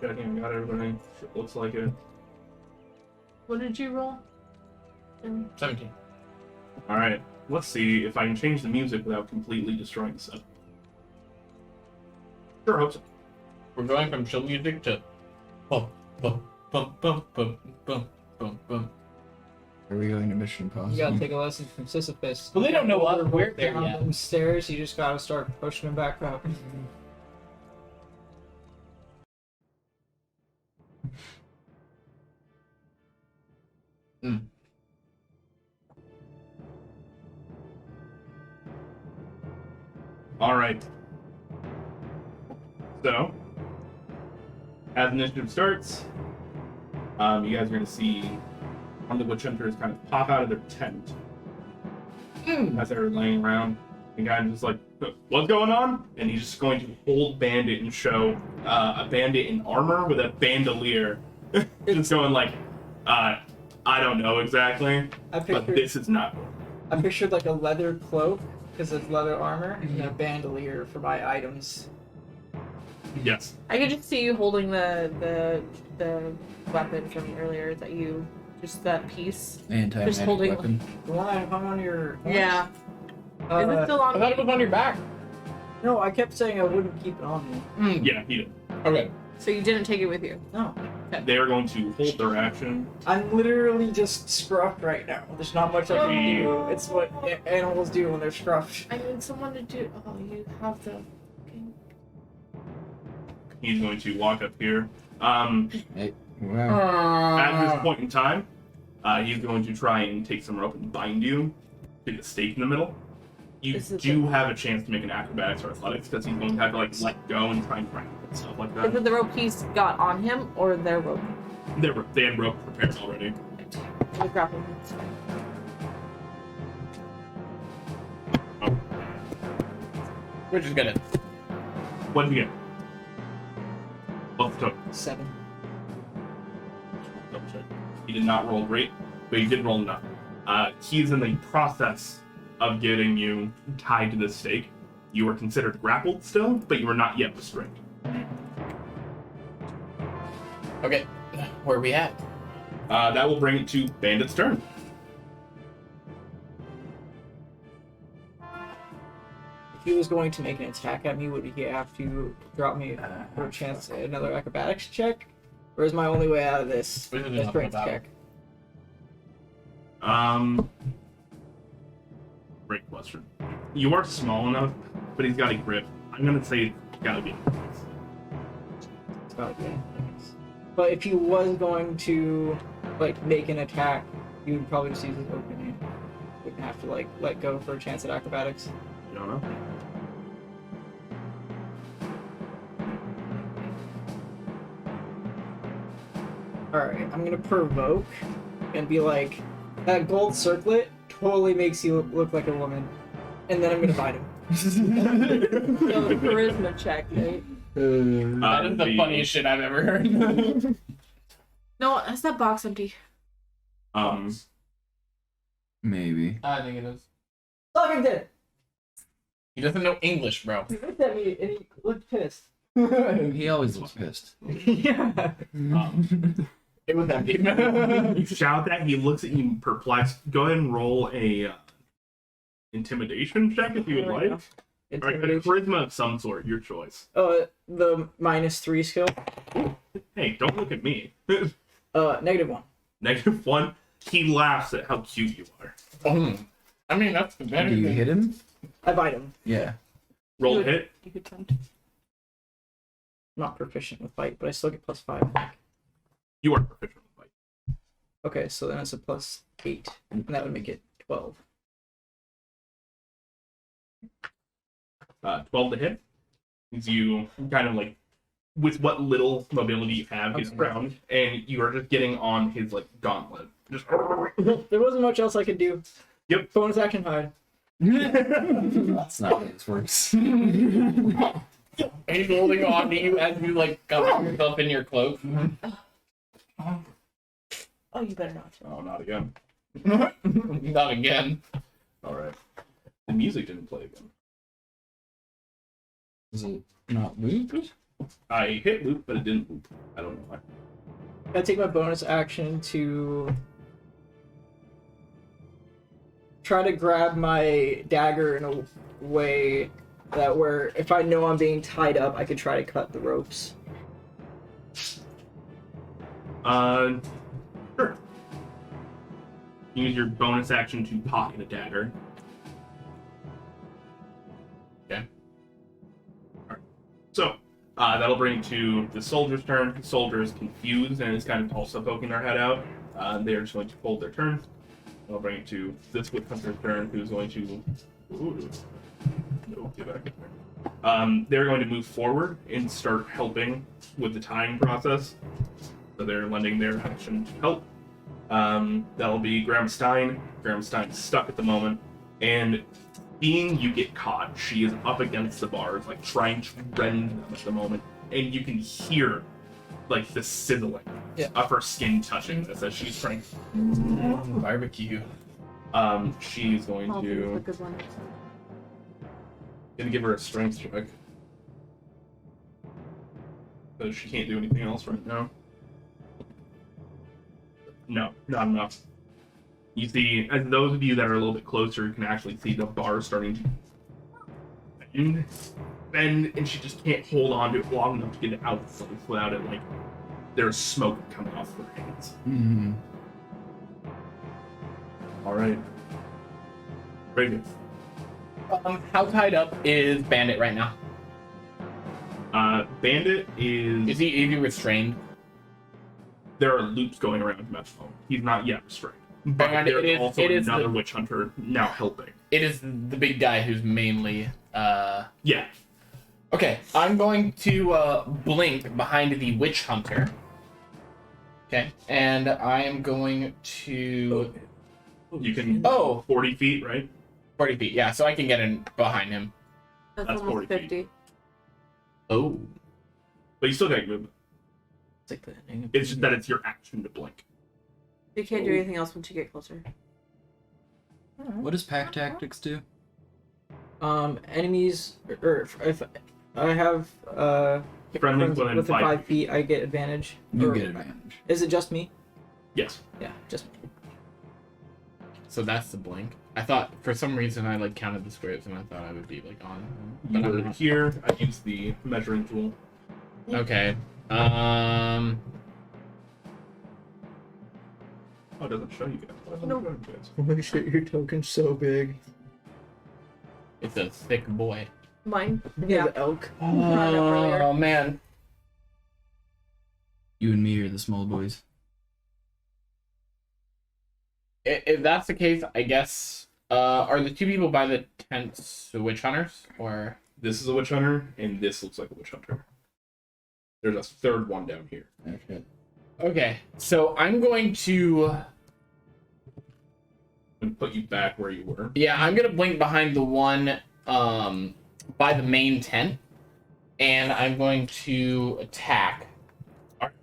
Got him, got everybody. Shit looks like it. What did you roll? 17. All right, let's see if I can change the music without completely destroying the set. Sure, hope so. We're going from chill music to bum bum bum bum bum bum bum bum. Are we going to Mission Impossible? You gotta take a lesson from Sisyphus. Well, they don't know Older we're walk there down yet. them stairs, you just gotta start pushing them back up. All right. So, as initiative starts, you guys are going to see one of the witch hunters kind of pop out of their tent as they're laying around and kind of just like, what's going on? And he's just going to hold Bandit and show a bandit in armor with a bandolier. Just going like, I don't know exactly, I but pictured, this is not. I pictured like a leather cloak, because it's leather armor, and a bandolier for my items. Yes. I could just see you holding the weapon from earlier that you just that piece. Anti-magic Just holding- weapon. The one I hung on your horns? Yeah. Is it Uh, still I on? thought it was on your back. no, I kept saying I wouldn't keep it on me. Yeah, he did. Okay. So you didn't take it with you? No. They are going to hold their action. I'm literally just scruffed right now. There's not much I can do. It's what animals do when they're scruffed. I need someone to do. Oh, you have the. He's going to walk up here. Hey, wow. At this point in time, he's going to try and take some rope and bind you to the stake in the middle. You do have a chance to make an acrobatics or athletics because he's going to have to like let go and try and grab and stuff like Is it that. the rope he's got on him or their rope? They had rope prepared already. The grappling hook. We're just gonna. What did you get? What's the total? 7. Double check. He did not roll great, but he did roll enough. He's in the process of getting you tied to this stake. You were considered grappled still, but you were not yet restrained. Okay, where are we at? That will bring it to Bandit's turn. If he was going to make an attack at me, would he have to drop me for a chance at another acrobatics check? Or is my only way out of this What is it a strength about? check? Great question. You are small enough, but he's got a grip. I'm gonna say it's gotta be. It's gotta be anything. But if he was going to like make an attack, he would probably just use his opening. Wouldn't have to like let go for a chance at acrobatics. You don't know. Alright, I'm gonna provoke and be like, that gold circlet totally makes you look like a woman. And then I'm gonna bite him. So the charisma check, right? That is the funniest shit I've ever heard. No, that's that box empty. Maybe. I think it is. Look at He doesn't know English, bro. He looked at me and he looked pissed. He always looks pissed. Yeah. It was empty. You shout that, he looks at you perplexed. Go ahead and roll a intimidation check if you would like. Or a Intimidation. charisma of some sort, your choice. The -3 skill. Hey, don't look at me. -1. -1. He laughs at how cute you are. I mean, that's the better Do you thing. hit him? I bite him. Yeah. Roll Good. hit. You could tempt. Not proficient with bite, but I still get +5. You are proficient with bite. Okay, so then it's a +8, and that would make it 12. 12 to hit. As you kind of like, with what little mobility you have, his Okay. ground, and you are just getting on his like gauntlet. Just There wasn't much else I could do. Yep. Bonus action hide. That's not how this works. He's holding on to you as you like cover yourself in your cloak. Oh, you better not. Oh, not again. Not again. All right. The music didn't play again. Is it not looped? I hit loop, but it didn't loop. I don't know why. I take my bonus action to try to grab my dagger in a way that where if I know I'm being tied up, I could try to cut the ropes. Sure. Use your bonus action to pocket a dagger. Okay. Alright. So, that'll bring to the soldier's turn. The soldier is confused and is kind of also poking their head out. They're just going to hold their turn. That'll bring it to this Witchhunter's turn, who's going to... Ooh. No, get back in there. They're going to move forward and start helping with the tying process. So they're lending their action to help. That'll be Graham Stein. Graham Stein's stuck at the moment. And being you get caught, she is up against the bars, like trying to rend them at the moment. And you can hear like the sizzling of her skin touching this as she's trying. Barbecue. She's going Oh, to that's a good one. gonna give her a strength check. Because she can't do anything else right now. No, not enough. You see, as those of you that are a little bit closer can actually see the bar starting to bend, and she just can't hold on to it long enough to get it out of place without it like there's smoke coming off her hands. Mm-hmm. All right. Ready. How tied up is Bandit right now? Bandit Is is. he restrained? There are loops going around him at the moment. He's not yet restrained. But And there's also it is another the- witch hunter now helping. It is the big guy who's mainly. Yeah. Okay, I'm going to blink behind the witch hunter. Okay, and I am going to You can. Oh. 40 feet, right? 40 feet. Yeah, so I can get in behind him. That's That's almost 40 feet. 50. Oh. But you still got movement. It's like the ending. It's just that it's your action to blink. You can't do anything else once you get closer. What does pack tactics do? Enemies, or if I have Friendly friends within within 5 5 feet, I get advantage. You Or- get advantage. Is it just me? Yes. Yeah, just me. So that's the blink. I thought for some reason I like counted the squares and I thought I would be like on. You But I'm were not. here. I used the measuring tool. Okay. Oh, it doesn't show you guys. Why doesn't it Nope. show you guys? Holy shit, your token's so big. It's a thick boy. Mine? Yeah, Yeah. the elk. Brought it up earlier. Oh man. You and me are the small boys. If that's the case, I guess. Are the two people by the tents the witch hunters or? This is a witch hunter, and this looks like a witch hunter. There's a third one down here. Okay. Okay, so I'm going to. And put you back where you were. Yeah, I'm gonna blink behind the one by the main tent, and I'm going to attack. Alright.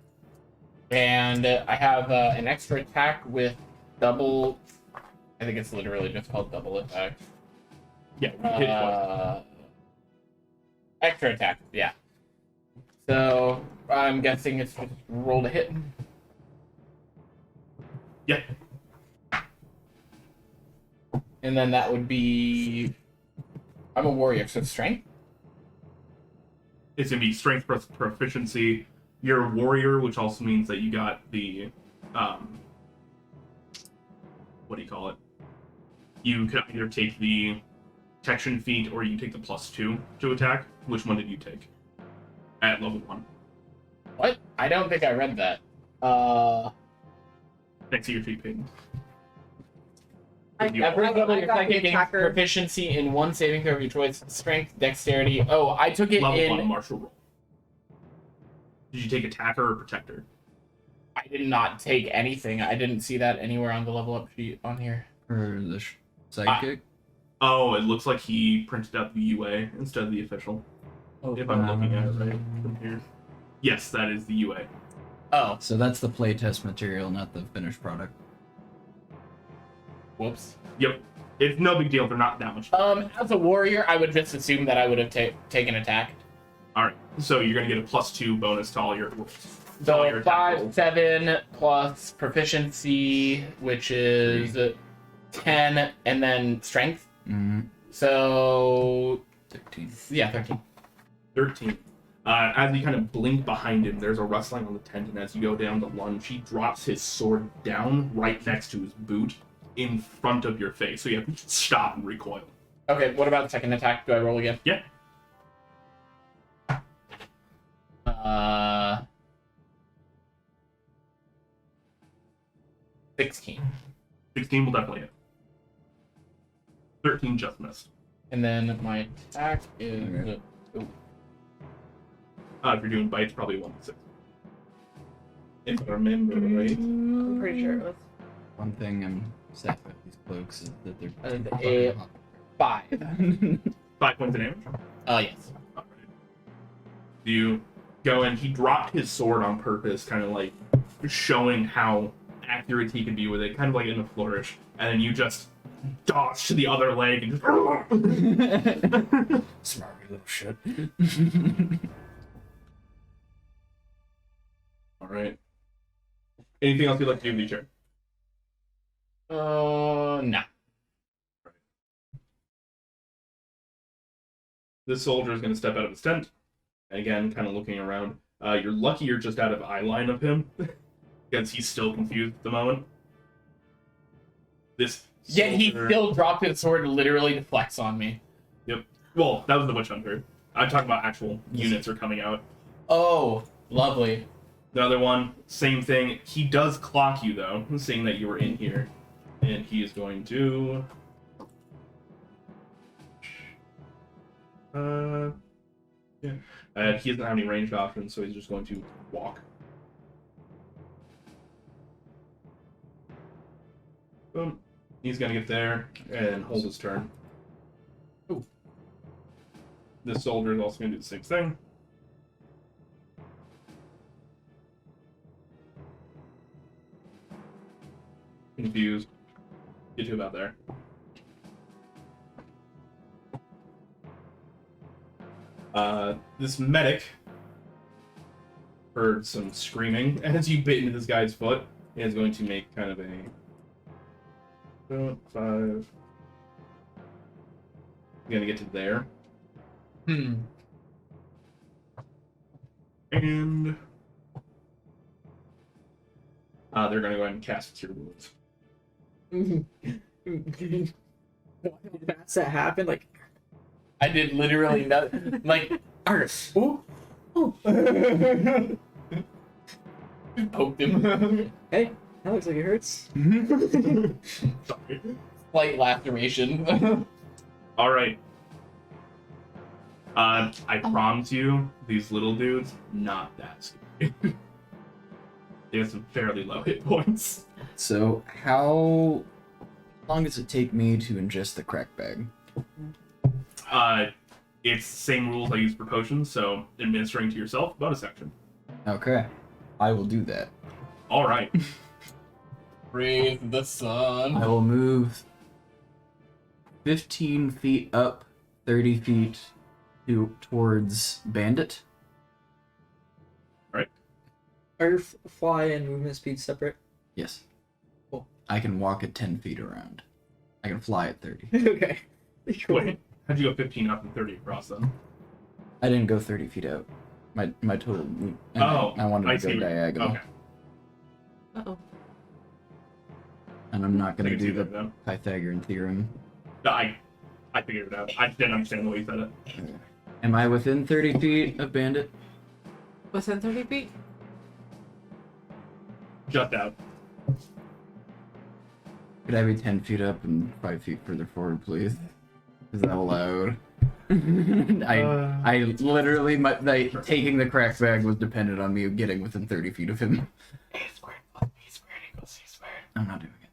And I have an extra attack with double. I think it's literally just called double attack. Yeah, hit twice. Extra attack, yeah. So I'm guessing it's just roll to hit. Yeah. And then that would be. I'm a warrior, so strength. It's gonna be strength plus proficiency. You're a warrior, which also means that you got the what do you call it? You could either take the protection feat or you can take the +2 to attack. Which one did you take? At level 1. What? I don't think I read that. Next to your feat ping. I, You- At first level, I your got the psychic gains attacker. proficiency in one saving throw of your choice: strength, dexterity. Oh, I took it Level 1 in. martial roll. Did you take attacker or protector? I did not take anything. I didn't see that anywhere on the level up sheet on here. Or the sidekick? Oh, it looks like he printed out the UA instead of the official. Oh, If I'm looking at it right from here. Yes, that is the UA. Oh, So that's the playtest material, not the finished product. whoops. Yep. It's no big deal. They're not that much. As a warrior, I would just assume that I would have taken attack. Alright. So you're going to get a +2 bonus to all your. to all So your attack rolls. 5, 7 plus proficiency, which is 10, and then strength. Mm-hmm. So 13. yeah, 13. 13. As you kind of blink behind him, there's a rustling on the tent, and as you go down to lunge, he drops his sword down right next to his boot in front of your face. So you have to stop and recoil. Okay, what about the second attack? Do I roll again? Yeah. 16. 16 will definitely hit. 13 just missed. And then my attack is. Okay. If you're doing bites, probably 1 to 6. If I remember right. I'm pretty sure it was. One thing I'm sad about these cloaks is that they're A 5. 5 points of damage. Yes. Alright. You go in. He dropped his sword on purpose, kind of like showing how accurate he can be with it, kind of like in a flourish. And then you just dodge to the other leg and just. Smart little shit. Alright. Anything else you'd like to do with your turn? No. This soldier is going to step out of his tent. Again, kind of looking around. You're lucky you're just out of eye line of him, because he's still confused at the moment. This Yet he soldier- still dropped his sword literally to flex on me. Yep. Well, that was the witch hunter. I'm talking about actual units are coming out. Oh, lovely. The other one, same thing. He does clock you though, seeing that you were in here, and he is going to. Yeah. He doesn't have any ranged options, so he's just going to walk. Boom. He's gonna get there and hold his turn. Ooh. This soldier is also gonna do the same thing. Confused. Get to about there. This medic heard some screaming as you bit into this guy's foot and is going to make kind of a 5. I'm gonna get to there. And they're gonna go ahead and cast Cure Wounds. That's that happened. Like, I did literally nothing. Like, Argus. Ooh. Poked him. hey, that looks like it hurts. Sorry. Slight laceration. All right. I promise you, these little dudes, not that scary. They have some fairly low hit points. So, how long does it take me to ingest the crack bag? It's the same rules I use for potions, so administering to yourself, about a section. Okay, I will do that. All right. Praise the sun. I will move 15 feet up, 30 feet towards Bandit. Are your fly and movement speed separate? Yes. Cool. I can walk at 10 feet around. I can fly at 30. Okay. Cool. Wait, how'd you go 15 up and 30 across then? I didn't go 30 feet out. My total. And Oh, I wanted I to go see. diagonal. Okay. Uh-oh. And I'm not I going to can see do the that now. Pythagorean theorem. I figured it out. I didn't understand the way you said it. Am I within 30 feet of Bandit? Within 30 feet? Just out. Could I be 10 feet up and 5 feet further forward, please? Is that allowed? I literally, taking the crack bag was dependent on me getting within 30 feet of him. I'm not doing it.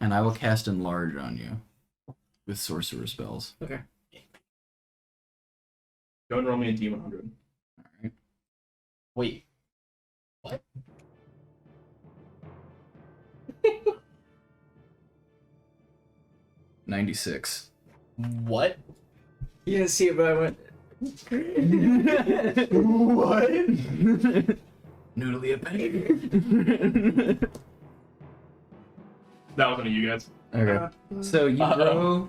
And I will cast Enlarge on you with sorcerer spells. Okay. Go and roll me a D100. Alright. Wait. What? 96. What? You didn't see it, but I went. What? Noodly a penny. That was one of you guys. Okay. So you Uh-oh. grow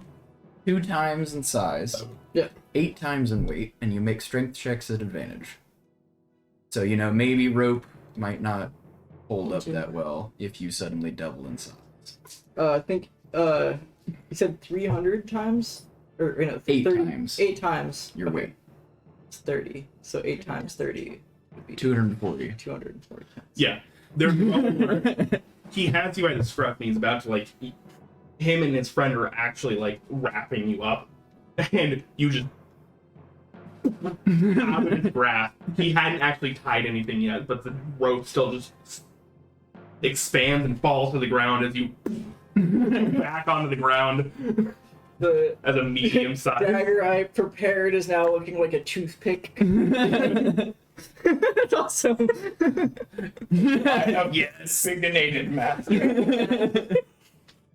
2 times in size, Yeah. 8 times in weight, and you make strength checks at advantage. So, maybe rope might not hold up that well if you suddenly double in size. I think you said 300 times, or 8 30, times 8 times your okay. weight. It's 30. So 8 times 30 would be 240. 240 times. Yeah. There's one where he has you by the scruff and he's about to, him and his friend are actually, wrapping you up. And you just out of his grasp. He hadn't actually tied anything yet, but the rope still just expands and falls to the ground as you back onto the ground The as a medium size. dagger I prepared is now looking like a toothpick. That's awesome. I have Yes. signated master.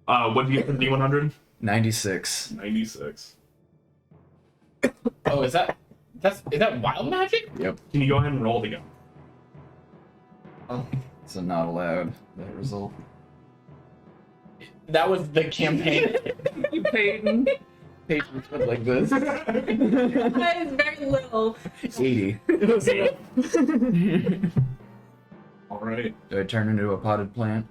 What do you get for D100? 96. 96. Oh, is that wild magic? Yep. Can you go ahead and roll to go? So not allowed. That result. That was the campaign. You Peyton. patience went like this. That is very little. 80. All right. Do I turn into a potted plant?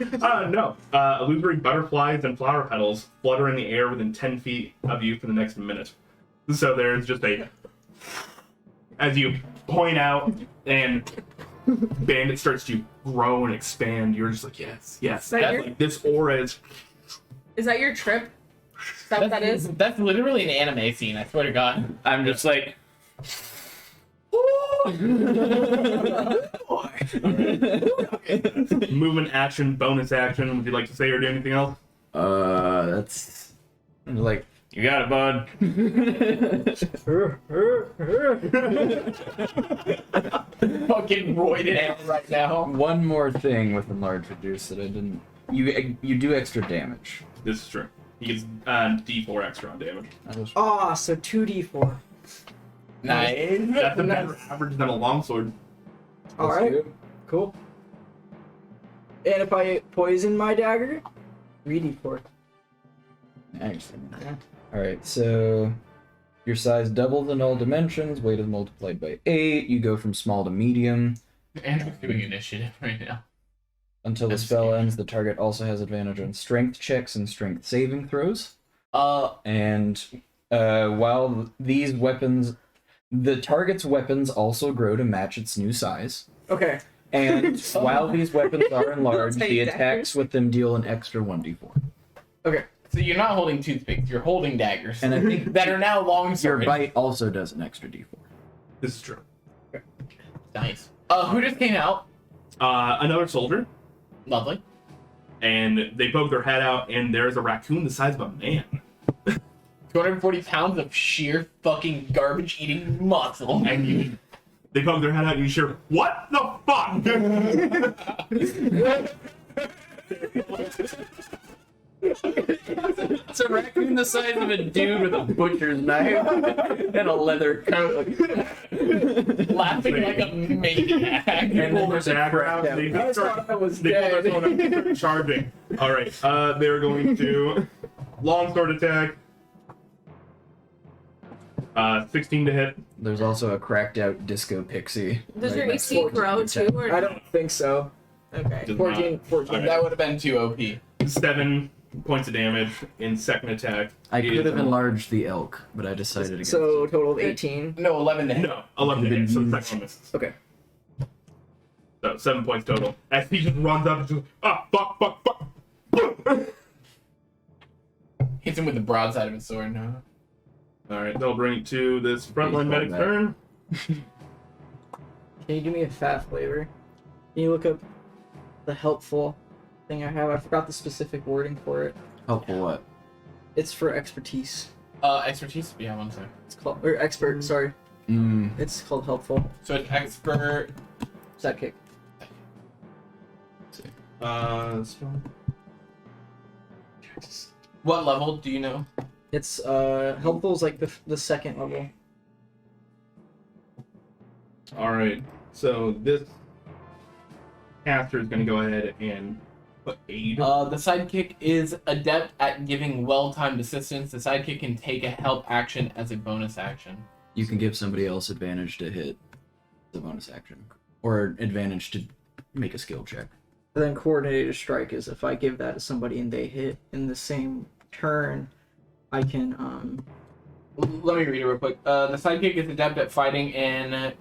No. Illusory butterflies and flower petals flutter in the air within 10 feet of you for the next minute. So there's just a... As you point out and Bandit starts to grow and expand, you're just like, yes, yes. That your- Like, this aura is... Is that your trip? Is that what that is? That's literally an anime scene, I swear to God. I'm just like... Movement, action, bonus action. Would you like to say or do anything else? That's... Like, you got it, bud. Fucking roided out right now. One more thing with enlarge reduce that I didn't... You do extra damage. This is true. He gets D4 extra on damage. Ah, so 2d4. Nice. That's a better average than a longsword. All right, cool. And if I poison my dagger, 3d4. Nice. Yeah. Alright, so your size doubles in all dimensions, weight is multiplied by 8, you go from small to medium. Andrew's doing initiative right now. Until the That's spell scary. ends, the target also has advantage on strength checks and strength saving throws. And while these weapons... The target's weapons also grow to match its new size. Okay. And while these weapons are enlarged, Take the daggers. attacks with them deal an extra 1d4. Okay. So you're not holding toothpicks, you're holding daggers. And I think that are now long your swords. bite also does an extra d4. This is true. Nice. Who just came out? Another soldier, Lovely. and they poke their head out, and there's a raccoon the size of a man. 240 pounds of sheer fucking garbage eating muscle. And they poke their head out, and you hear, "What the fuck?" It's a raccoon the size of a dude with a butcher's knife and a leather coat. Laughing like a maniac. And then pull their there's a dagger crack out. They I start. thought I was They pull their dead. phone out and start charging. All right. They're going to longsword attack. 16 to hit. There's also a cracked out disco pixie. Does right your next AC to it. grow too? Or I don't think so. Okay. Does 14. not. 14. Alright. That would have been too OP. 7 points of damage in second attack. I Is- could have enlarged the elk, but I decided against So it. total of 18. No, 11 to hit. No, 11 to hit, so the second one misses. Okay. So 7 points total. As he just runs up and just, fuck. Hits him with the broadside of his sword. No. Alright, they'll bring it to this frontline medic's turn. Can you do me a fat flavor? Can you look up the helpful thing I have? I forgot the specific wording for it. Helpful what? It's for expertise. Expertise? Yeah, one second. It's called, or expert, sorry. It's called helpful. So it's expert. Sidekick. This one. What level do you know? It's helpful is like the second level. Alright, so this caster is going to go ahead and put aid. The sidekick is adept at giving well-timed assistance. The sidekick can take a help action as a bonus action. You can give somebody else advantage to hit the bonus action. Or advantage to make a skill check. And then coordinated strike is if I give that to somebody and they hit in the same turn, I can Let me read it real quick. The sidekick is adept at fighting in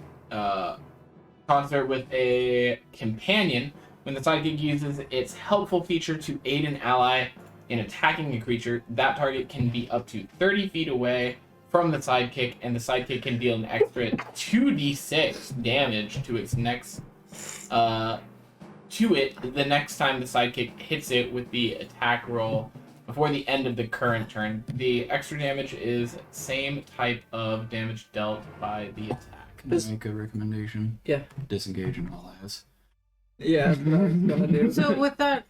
concert with a companion. When the sidekick uses its helpful feature to aid an ally in attacking a creature, that target can be up to 30 feet away from the sidekick, and the sidekick can deal an extra 2d6 damage to its next to it the next time the sidekick hits it with the attack roll before the end of the current turn. The extra damage is same type of damage dealt by the attack. Can I make a recommendation? Yeah. Disengage in all eyes. Yeah, that's what I was gonna do. So with that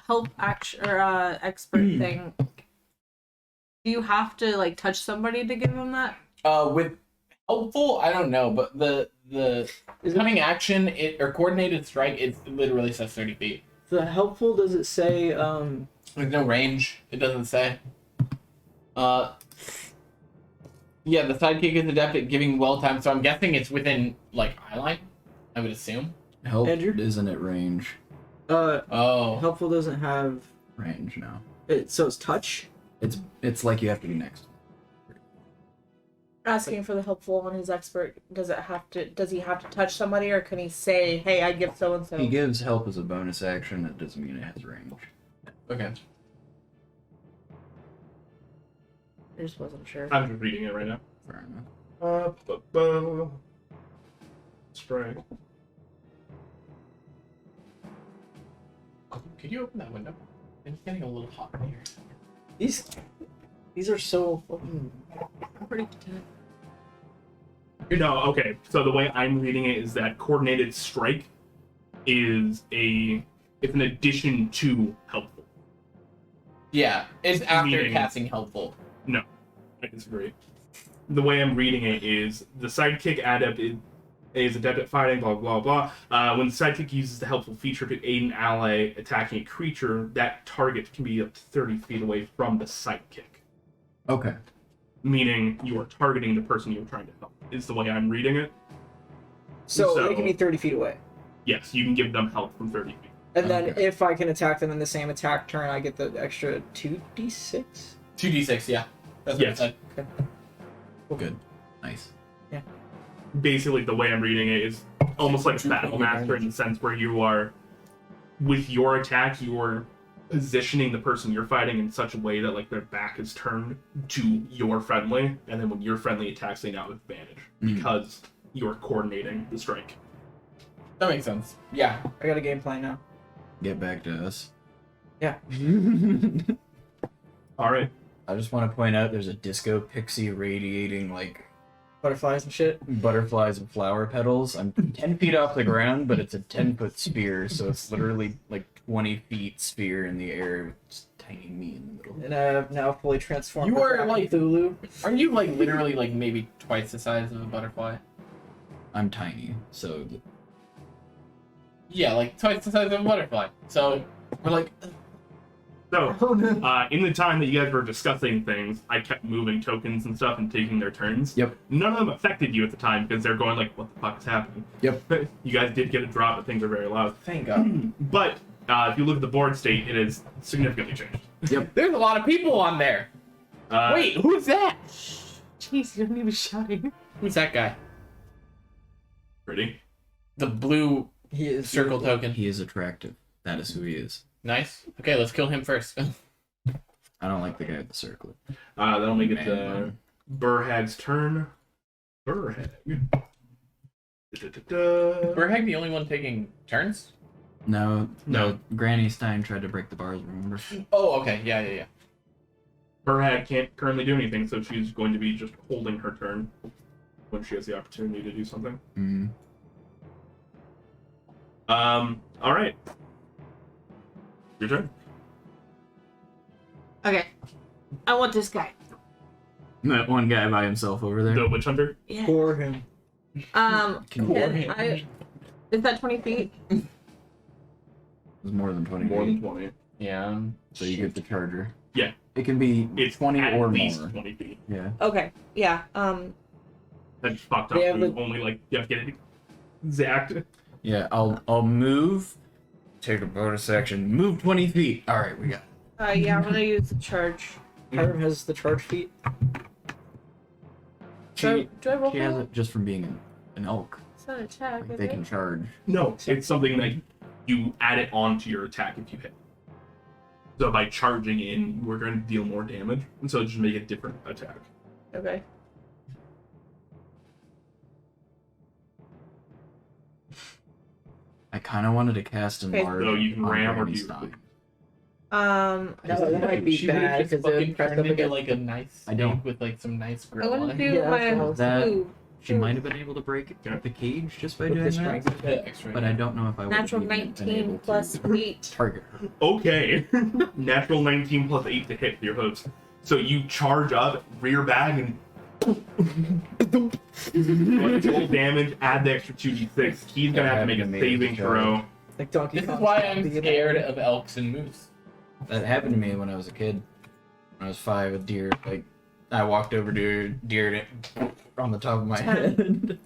help action or expert thing, do you have to like touch somebody to give them that? With helpful, I don't know, but the cunning action or coordinated strike, it literally says 30 feet. The helpful, does it say There's no range. It doesn't say. Yeah, the sidekick is adept at giving well time, so I'm guessing it's within like eyeline. I would assume. Help Andrew? isn't at range. Oh. Helpful doesn't have Range now. so it's touch. It's like you have to be next. Asking for the helpful on his expert. Does he have to touch somebody, or can he say, "Hey, I give so and so"? He gives help as a bonus action. That doesn't mean it has range. Okay. I just wasn't sure. I'm just reading it right now. Fair enough. Spray. Could you open that window? It's getting a little hot in here. These are so fucking. I'm pretty content. No, okay. So the way I'm reading it is that coordinated strike is it's an addition to helpful. Yeah, it's after Meaning- casting helpful. No, I disagree. The way I'm reading it is the sidekick adept is adept at fighting, blah, blah, blah. When the sidekick uses the helpful feature to aid an ally attacking a creature, that target can be up to 30 feet away from the sidekick. Okay. Meaning you are targeting the person you're trying to help, is the way I'm reading it. So So- they can be 30 feet away. Yes, you can give them help from 30 feet. And then Okay. if I can attack them in the same attack turn, I get the extra 2d6. 2d6, yeah. That's what Yes. it said. Good. Nice. Basically, the way I'm reading it is almost like a battle master in the sense where you are, with your attack, you are positioning the person you're fighting in such a way that like their back is turned to your friendly, and then when your friendly attacks, they now have advantage because you're coordinating the strike. That makes sense. Yeah. I got a game plan now. Get back to us. Yeah. All right. I just want to point out there's a disco pixie radiating like Butterflies and shit. butterflies and flower petals. I'm 10 feet off the ground, but it's a 10-foot sphere, so it's literally like 20 feet sphere in the air with just tiny me in the middle. And I've now fully transformed. You are back like Cthulhu. Aren't you like literally like maybe twice the size of a butterfly? I'm tiny, so Yeah, like twice the size of a butterfly. So we're like, So, in the time that you guys were discussing things, I kept moving tokens and stuff and taking their turns. Yep. None of them affected you at the time because they're going like, "What the fuck is happening?" Yep. You guys did get a drop, but things are very loud. thank God. But if you look at the board state, it is significantly changed. There's a lot of people on there. Wait, who's that? Jeez, you don't even shouting. Who's that guy? Pretty. The blue He is circle token. he is attractive. That is who he is. Nice. Okay, let's kill him first. I don't like the guy with the circlet. That'll make it Man. Burhag's turn. Burhag. Burhag the only one taking turns? No, No. Granny Stein tried to break the bars, remember? Oh, okay. Yeah. Burhag can't currently do anything, so she's going to be just holding her turn when she has the opportunity to do something. Mm. All right. Your turn. Okay. I want this guy. That one guy by himself over there. The witch hunter. Yeah. for him. Can you- Is that 20 feet? It was more than 20 More feet. than 20. Yeah. So you get the charger. Yeah. It can be It's 20 at or least more. 20 feet. Yeah. Okay. Yeah. That's fucked up. They have You the- only like you have to get it exact. Yeah, I'll move. Take a bonus action. Move 20 feet. All right, we got it. Yeah, I'm gonna use the charge. Hiram has the charge feet. She, Do I roll she for has that? it just from being an elk. It's not an attack, Like, is they it? can charge. No, it's something that you add it onto your attack if you hit. So by charging in, we're going to deal more damage, and so just make a different attack. Okay. I kind of wanted to cast Okay. enlarge. So you can on ram or Granny do- Stein. No, that might be She would've bad just because they fucking would press turned up into against. like a nice I don't- steak with like some nice I grill want on to it. do Yeah, that's what I my was- That- move. She might have been able to break the cage just by With doing the that. strength. Yeah, extra, But I don't know if I would Natural have been 19 able plus to 8. target her. Okay. Natural 19 plus 8 to hit your host. So you charge up, rear bag, and full damage, add the extra 2d6. He's going to have to make a saving throw. Like Donkey This is Kong. why I'm The- scared of elks and moose. That happened to me when I was a kid. When I was 5, a deer, like, I walked over to a deer and it on the top of my head.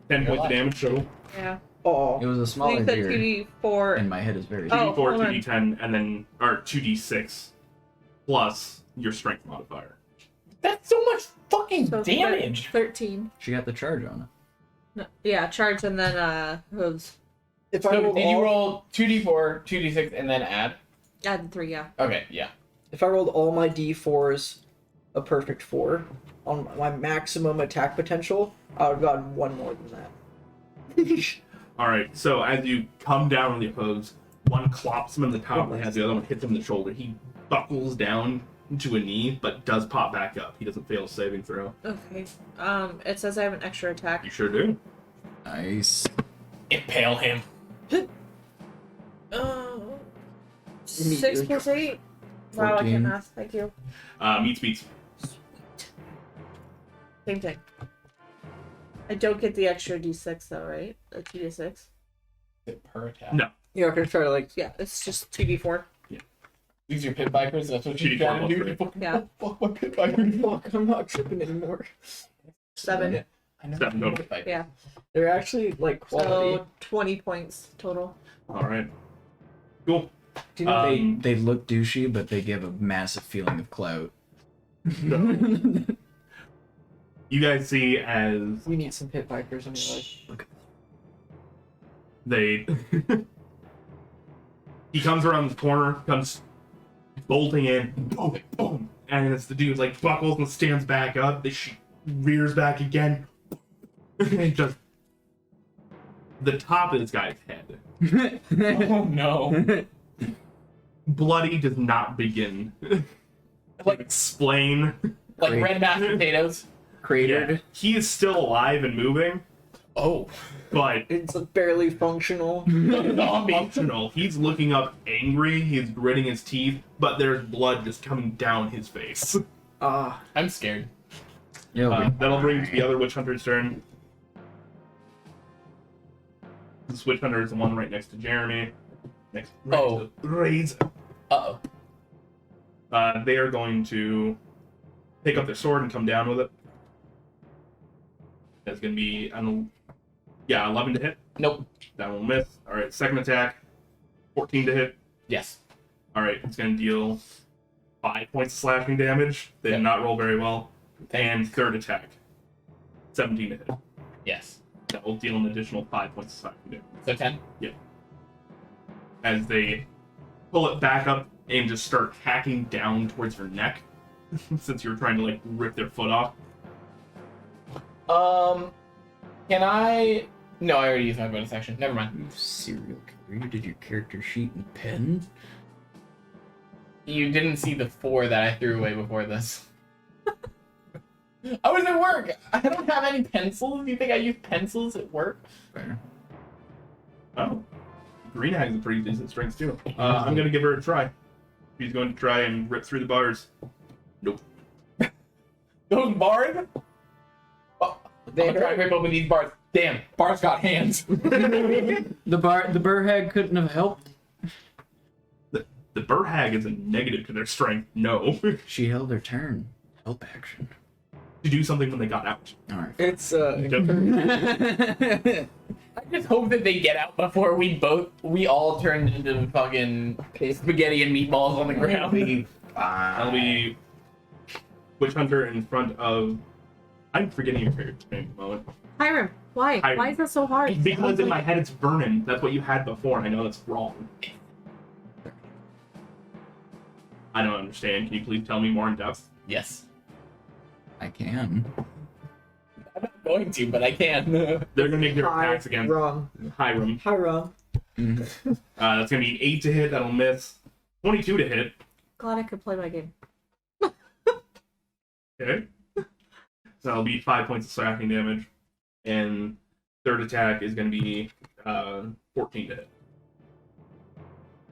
10 points of damage total. Yeah. Oh, It was a So smaller you said deer, 2d4. and my head is very Oh, 2d4, hold on. 2d10, and then, or 2d6 plus your strength modifier. That's so much fucking So damage. 13. She got the charge on it. No, yeah, charge and then hooves. if I So rolled did you all, roll 2d4, 2d6, and then add? Add 3, yeah. Okay, yeah. if I rolled all my d4s a perfect 4 on my maximum attack potential, I would have gotten one more than that. Alright, so as you come down on the opposed, one clops him in the top of the head, the other one hits him in the shoulder. He buckles down to a knee, but does pop back up. He doesn't fail a saving throw. Okay. It says I have an extra attack. You sure do. Nice. Impale him. Uh, Meet 6 your- plus 8. Wow, I 14. can't math. Thank you. Meets beats. Same thing. I don't get the extra d6 though, right? A 2d6. Is it per attack? No. You're not gonna try to like. Yeah, it's just 2d4. These are pit vipers. That's what you're 2d4 trying to do. plus You fucking Yeah. fuck my pit vipers. Fuck, I'm not tripping anymore. 7. Yeah. I never 7 did total. pit vipers. Yeah. They're actually like quality. So 20 points total. Alright. Cool. Do you know They look douchey, but they give a massive feeling of clout. You guys see as we need some pit vipers in your life? they he comes around the corner, comes bolting in, boom, boom, and it's the dude like buckles and stands back up. They rears back again, and just the top of this guy's head, Oh no. bloody, does not begin to Like- explain. Like Great. red mashed potatoes. Cratered. He is still alive and moving, Oh. but It's like, barely functional. Zombie. functional. He's looking up angry. He's gritting his teeth, but there's blood just coming down his face. Ah, I'm scared. Yeah, That'll bring to the other witch hunter's turn. This witch hunter is the one right next to Jeremy. Next Oh. to Razor. Uh-oh. They are going to pick up their sword and come down with it. That's going to be 11 to hit. Nope. That will miss. All right, second attack, 14 to hit. Yes. All right, it's going to deal 5 points of slashing damage. They Yep. did not roll very well. And third attack, 17 to hit. Yes. That will deal an additional 5 points of slashing damage. So 10? As they pull it back up and just start hacking down towards her neck, since you're trying to like rip their foot off. Can I... No, I already used my bonus action. Never mind. You serial killer. You did your character sheet in pen? You didn't see the 4 that I threw away before this. I was at work! I don't have any pencils. Do you think I use pencils at work? Fair. Oh, Green has a pretty decent strength too. I'm gonna give her a try. She's going to try and rip through the bars. Nope. Those bars? Oh, They I'm trying to rip open these bars. Damn, bars got hands. The burr hag couldn't have helped. The Burr Hag is a negative to their strength. No. She held her turn. Help action. To do something when they got out. Alright. it's I just hope that they get out before we all turn into fucking spaghetti and meatballs on the ground. That'll be Witch Hunter in front of. I'm forgetting your character's name at the moment. Hiram, why? Hiram. Why is that so hard? Because in my head it's Vernon. That's what you had before, and I know that's wrong. I don't understand. Can you please tell me more in depth? Yes. I can. I'm not going to, but I can. They're gonna make their attacks against Hiram. Hiram. Hiram. That's gonna be an 8 to hit. That'll miss. 22 to hit. Glad I could play my game. Okay. So that'll be 5 points of slashing damage. And third attack is going to be 14 to hit.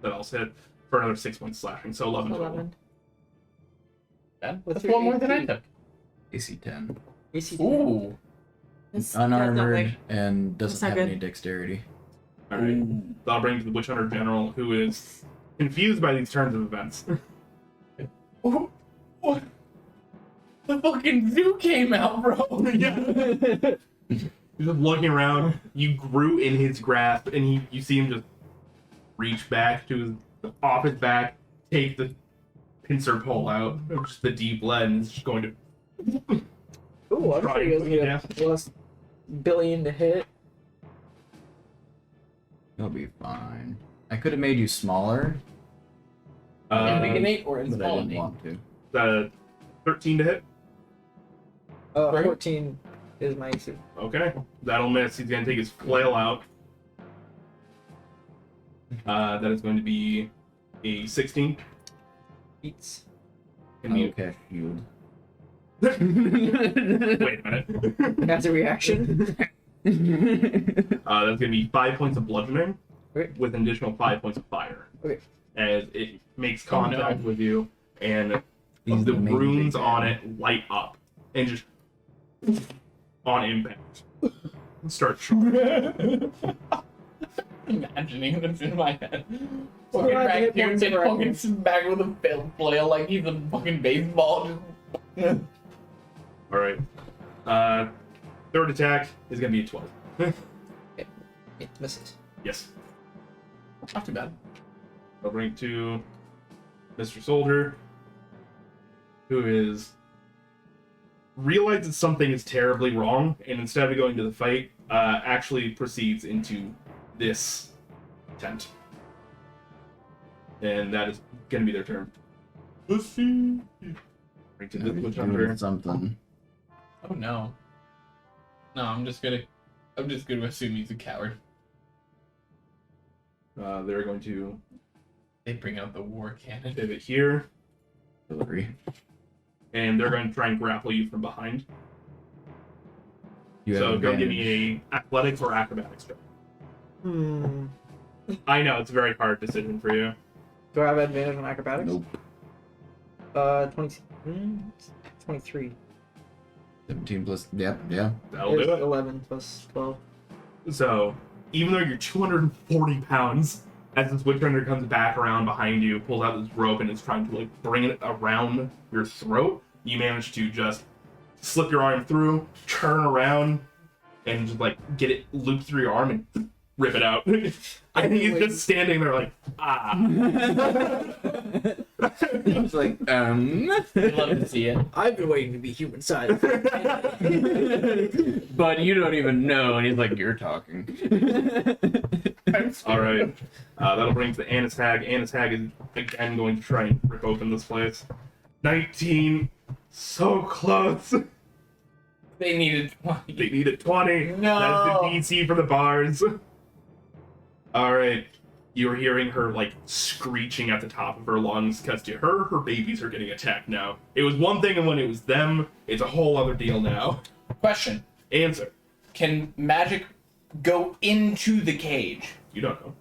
That also hit for another 6 points of slashing, so 11 total. 11. What's That's your one more than I AC? took. AC 10. AC. Ooh. It's Unarmored nothing. and That's doesn't not have good. any dexterity. Alright. That'll bring to the Witch Hunter General, who is confused by these turns of events. What? The fucking zoo came out, bro. He's just looking around. You grew in his grasp, and you see him just reach back to off his back, take the pincer pole out, just the deep lead, and is just going to. Ooh, I'm Try sure you guys and get yeah. a plus billion to hit. You'll be fine. I could have made you smaller, In big and 8 or in but I small didn't and 8? want to. The 13 to hit. Right. 14 is my AC. Okay, that'll miss. He's gonna take his flail out. That is going to be a 16. Beats. Can you Okay, shield. wait a minute? That's a reaction. That's gonna be 5 points of bludgeoning Okay. with an additional 5 points of fire. Okay. As it makes Oh, no. contact with you, and He's the main runes big on man. it light up and just on impact start charging. Imagining this in my head. So Fucking I have to hit raccoon points and of fucking sits back with a flail like he's a fucking baseball. Just... All right. Third attack is gonna be a 12. It misses. Yes. Not too bad. I'll bring it to Mr. Soldier, who is realizes something is terribly wrong, and instead of going to the fight, actually proceeds into this tent. And that is going to be their turn. Pussy. Bring to the He's Witch doing Hunter. something. Oh no. No, I'm just gonna assume he's a coward. They're going to They bring out the war cannon. pivot here, Hillary. and they're going to try and grapple you from behind. You So have go give advantage. me a athletics or acrobatics check. I know, it's a very hard decision for you. Do I have advantage on acrobatics? Nope. 23. 17 plus. Yep, yeah. That'll do There's it. 11 plus 12. So, even though you're 240 pounds, as this Witch Hunter comes back around behind you, pulls out this rope, and is trying to like bring it around your throat, you manage to just slip your arm through, turn around, and just like get it looped through your arm and rip it out. I think he's just standing there like, ah. It's like, I'd love to see it. I've been waiting to be human sized. but you don't even know, and he's like, you're talking. All right, that'll bring to the Annis Hag. Annis Hag is again going to try and rip open this place. 19, so close. They needed 20. They need a 20. No. That's the DC for the bars. All right, you're hearing her like screeching at the top of her lungs because to her babies are getting attacked now. It was one thing, and when it was them, it's a whole other deal now. Question. Answer. Can magic go into the cage? You don't know.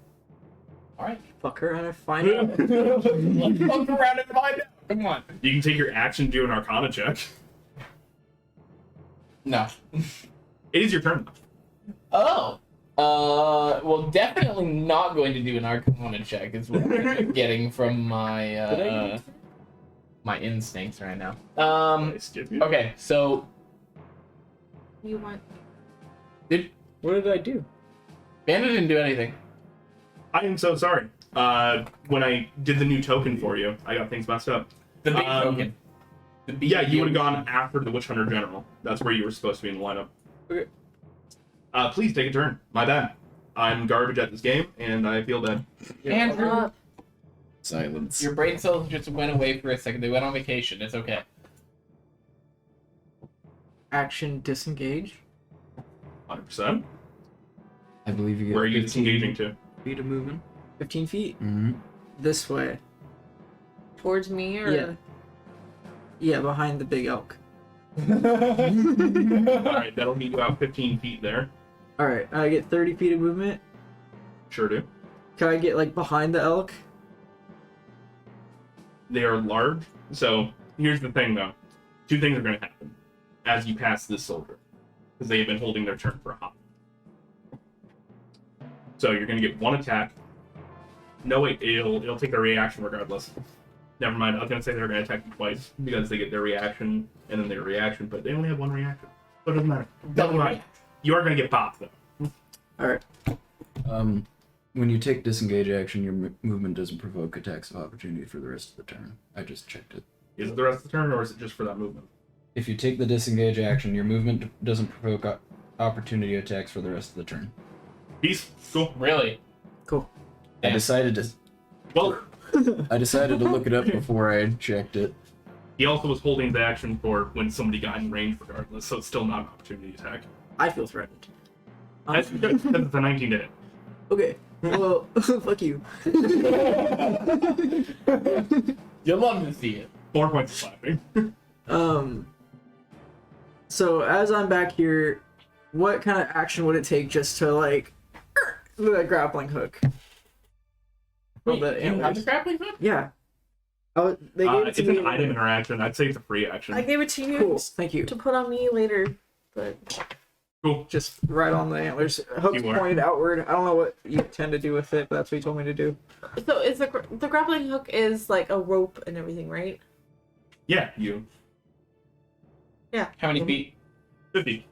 Alright. Fuck around and find out. Let's fuck around and find out. Come on. You can take your action to do an Arcana check. No. It is your turn. Oh. Well, definitely not going to do an Arcana check is what I'm getting from my, my instincts right now. I skip you. Okay, so You want? What did I do? Bandit didn't do anything. I am so sorry. When I did the new token for you, I got things messed up. The big Um, token. The Yeah, you would have gone after the Witch Hunter General. That's where you were supposed to be in the lineup. Okay. Please take a turn. My bad. I'm garbage at this game, and I feel bad. Andrew, Silence. your brain cells just went away for a second. They went on vacation. It's okay. Action disengage. 100%. I believe you get Where are you 15 disengaging to? feet of movement. 15 feet. Mm-hmm. This way. Towards me or? Yeah. Yeah, behind the big elk. Alright, that'll meet you out 15 feet there. Alright, I get 30 feet of movement. Sure do. Can I get, like, behind the elk? They are large. So, here's the thing, though. Two things are going to happen as you pass this soldier. Because they have been holding their turn for a hop. So, you're going to get one attack No, wait. It'll take their reaction regardless. Never mind. I was gonna say they're gonna attack you twice because they get their reaction and then their reaction, but they only have one reaction, so it doesn't matter. Double Right. You are gonna get popped though. All right. When you take disengage action, your movement doesn't provoke attacks of opportunity for the rest of the turn. I just checked it. Is it the rest of the turn, or is it just for that movement? If you take the disengage action, your movement doesn't provoke opportunity attacks for the rest of the turn. Peace. Cool. Really? Cool. I decided to Well, to look it up before I checked it. he also was holding the action for when somebody got in range regardless, so it's still not an opportunity attack. I feel threatened. That's good, because it's a 19 to hit. Okay. Well, fuck you. You'll love to see it. 4 points of slapping. So as I'm back here, what kind of action would it take just to like with that grappling hook? Wait, the you have the antlers. grappling hook? Yeah. Oh, they gave it It's to me. an item interaction. I'd say it's a free action. I gave it to you Cool. Thank you. to put on me later, but Cool. Just right on the antlers. Hook's You are. pointed outward. I don't know what you tend to do with it, but that's what you told me to do. so is the grappling hook is like a rope and everything, right? Yeah, you. How many feet? 50.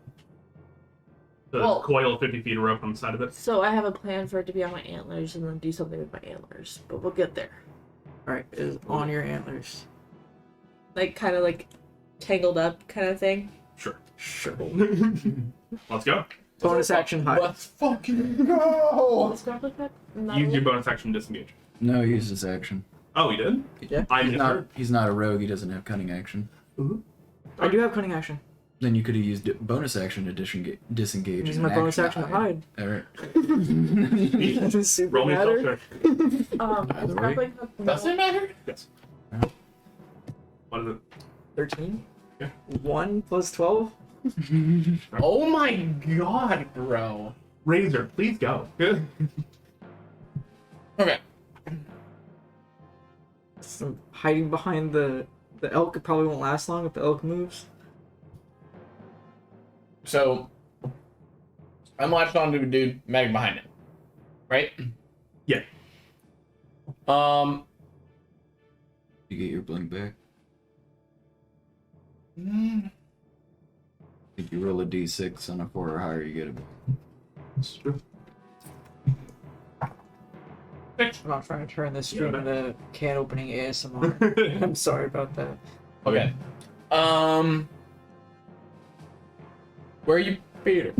The Well- coil of 50 feet of rope on the side of it. So I have a plan for it to be on my antlers and then do something with my antlers, but we'll get there. All right, is on your antlers. Like kind of like tangled up kind of thing. Sure. Sure. Let's go. Bonus action hide. Let's fucking go! What's grappling hook? Not Use a- your bonus action to disengage. No, he used his action. Oh, he did? Yeah. I misheard. He's not a rogue. He doesn't have cunning action. I do have cunning action. Then you could have used bonus action to disengage. Use and my bonus action to hide. hide. All right. Does it super Roll me a matter? self check. Either is way. grappling hook Does it matter? Yes. What is it? 13? Yeah. 1 plus 12? Oh my god, bro. Razor, please go. Good. Okay. So hiding behind the elk, it probably won't last long if the elk moves. So, I'm latched onto a dude, Meg behind him. Right? Yeah. You get your blink back. If you roll a d6 on a 4 or higher, you get it back. I'm not trying to turn this stream into can opening ASMR. I'm sorry about that. Okay. Where are you, Peter?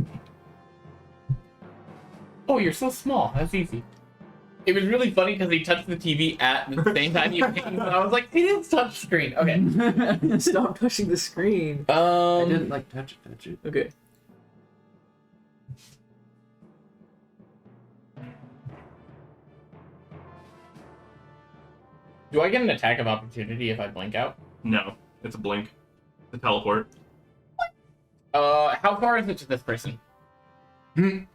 Oh, you're so small. That's easy. It was really funny because he touched the TV at the same time you pinged, and I was like, it is touch screen. Okay. Stop touching the screen. I didn't like touch it. Okay. Do I get an attack of opportunity if I blink out? No, it's a blink. The teleport. How far is it to this person? Which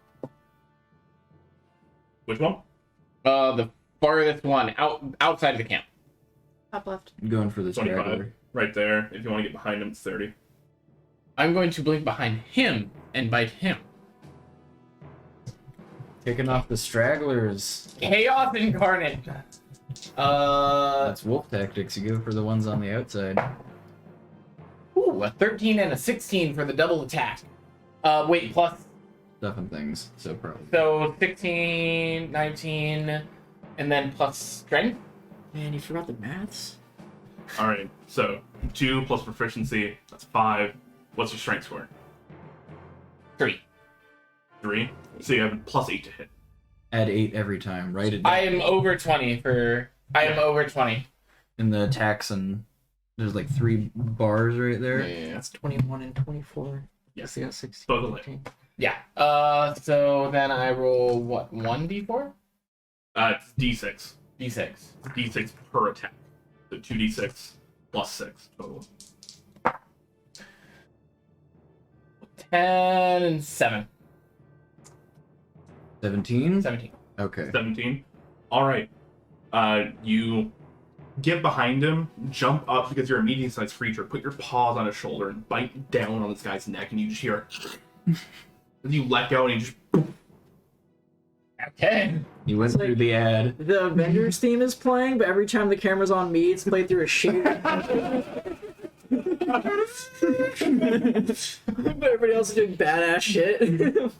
one? The farthest one, outside of the camp. top left. I'm going for the 25. straggler. Right there. If you want to get behind him, it's 30. I'm going to blink behind him and bite him. Kicking off the stragglers. Chaos incarnate. That's wolf tactics. You go for the ones on the outside. Ooh, a 13 and a 16 for the double attack. Wait, plus, Stuff and things. So probably. so 16, 19, and then plus strength? Man, you forgot the maths? Alright, so 2 plus proficiency, that's 5. What's your strength score? 3. 3. So you have plus 8 to hit. Add 8 every time. Write it down. I am over 20 for... I am over 20. In the attacks and there's like 3 bars right there. That's 21 and 24. Yes. I got 16. Both of them. 15. Yeah. So then I roll, what, 1d4? It's D6. D6. D6 per attack. So 2d6 plus 6 total. 10 and 7. 17? 17. Okay. 17. Alright. You get behind him, jump up because you're a medium-sized creature, put your paws on his shoulder and bite down on this guy's neck, and you just hear and you let go and he just Okay. You went It's through like- the ad. The Avengers theme is playing, but every time the camera's on me, it's played through a shade. But everybody else is doing badass shit.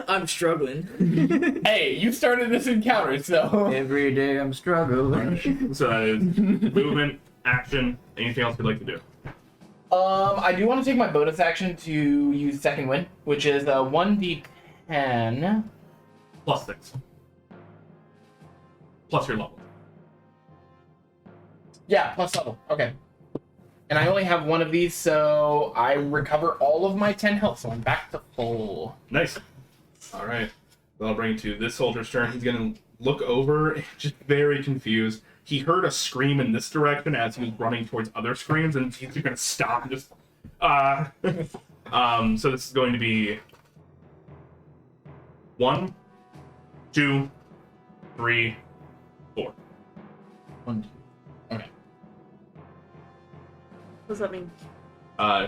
I'm struggling. Hey, you started this encounter, so. Every day I'm struggling. So that is movement, action, anything else you'd like to do. I do want to take my bonus action to use second wind, which is 1d10. +6. Plus your level. Yeah, plus level. Okay. And I only have one of these, so I recover all of my 10 health, so I'm back to full. Nice. All right. That'll bring you to this soldier's turn. He's going to look over, just very confused. He heard a scream in this direction as he was running towards other screams, and he's going to stop and just... So this is going to be 1, 2, 3, 4. 1, 2. Okay. What does that mean?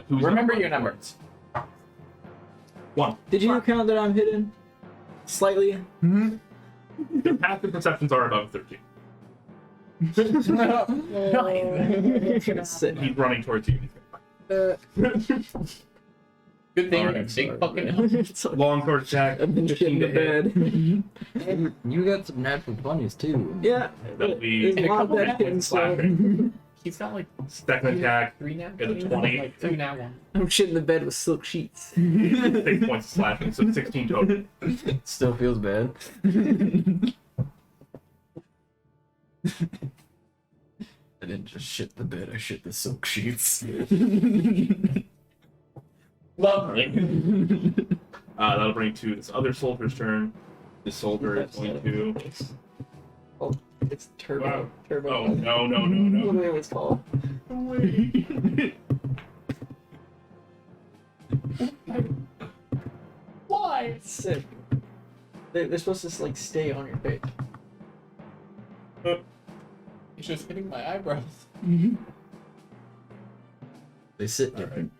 Who's Remember up? your numbers. 1. Did you count that I'm hidden? Slightly? Their passive perceptions are above 13. Nice. He's running towards you. Good thing Alright, you're big sorry. fucking. It's like, Long sword attack. I've been shit 15 in to the hit. bed. You got some natural 20s too. Yeah. That'll be There's a lot of couple that points shit slashing. inside. He's got like Second attack, 3 now. Get a 20. Like 2 now. 1. I'm shit in the bed with silk sheets. 6 points of slashing, so 16 total. Still feels bad. I didn't just shit the bed, I shit the silk sheets. Lovely. That'll bring to this other soldier's turn. This soldier is going to... Oh, it's turbo. Wow. Turbo. Oh, no. Whatever it's called. Why? It's sick. They're supposed to like stay on your face. It's just hitting my eyebrows. They sit Alright. different.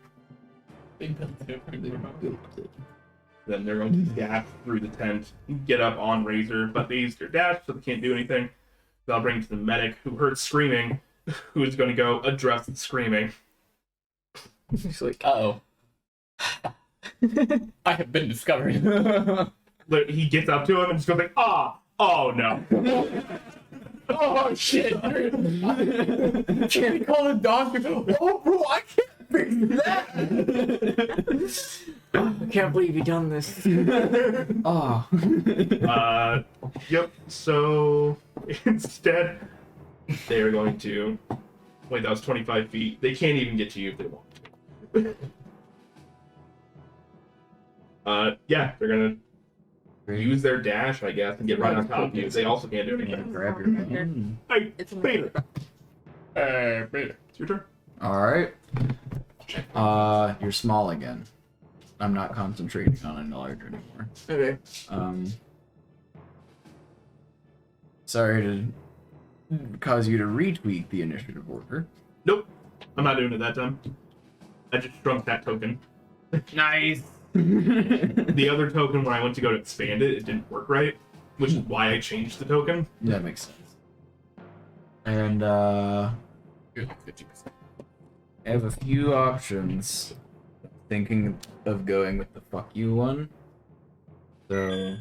They built it. They built it. Then they're going to dash through the tent, get up on Razor, but they used their dash, so they can't do anything. That'll bring to the medic, who heard screaming, who is going to go address the screaming. It's like, Uh-oh. I have been discovered. But he gets up to him and just goes like, oh no. Oh shit! Can we call the doctor? Oh bro, I can't fix that! I can't believe you done this. Oh. Yep, so instead, they're going to... Wait, that was 25 feet. They can't even get to you if they want to. Yeah, they're gonna use their dash, I guess, and get right on top of you. They also can't do anything. Grab your hand. Hey, It's in Beta. the Beta, it's your turn. Alright. You're small again. I'm not concentrating on a large anymore. Okay. Sorry to cause you to retweak the initiative order. Nope, I'm not doing it that time. I just shrunk that token. Nice. The other token, when I went to go to expand it, it didn't work right, which is why I changed the token. That makes sense. And You're like 50%. I have a few options. Thinking of going with the fuck you one. So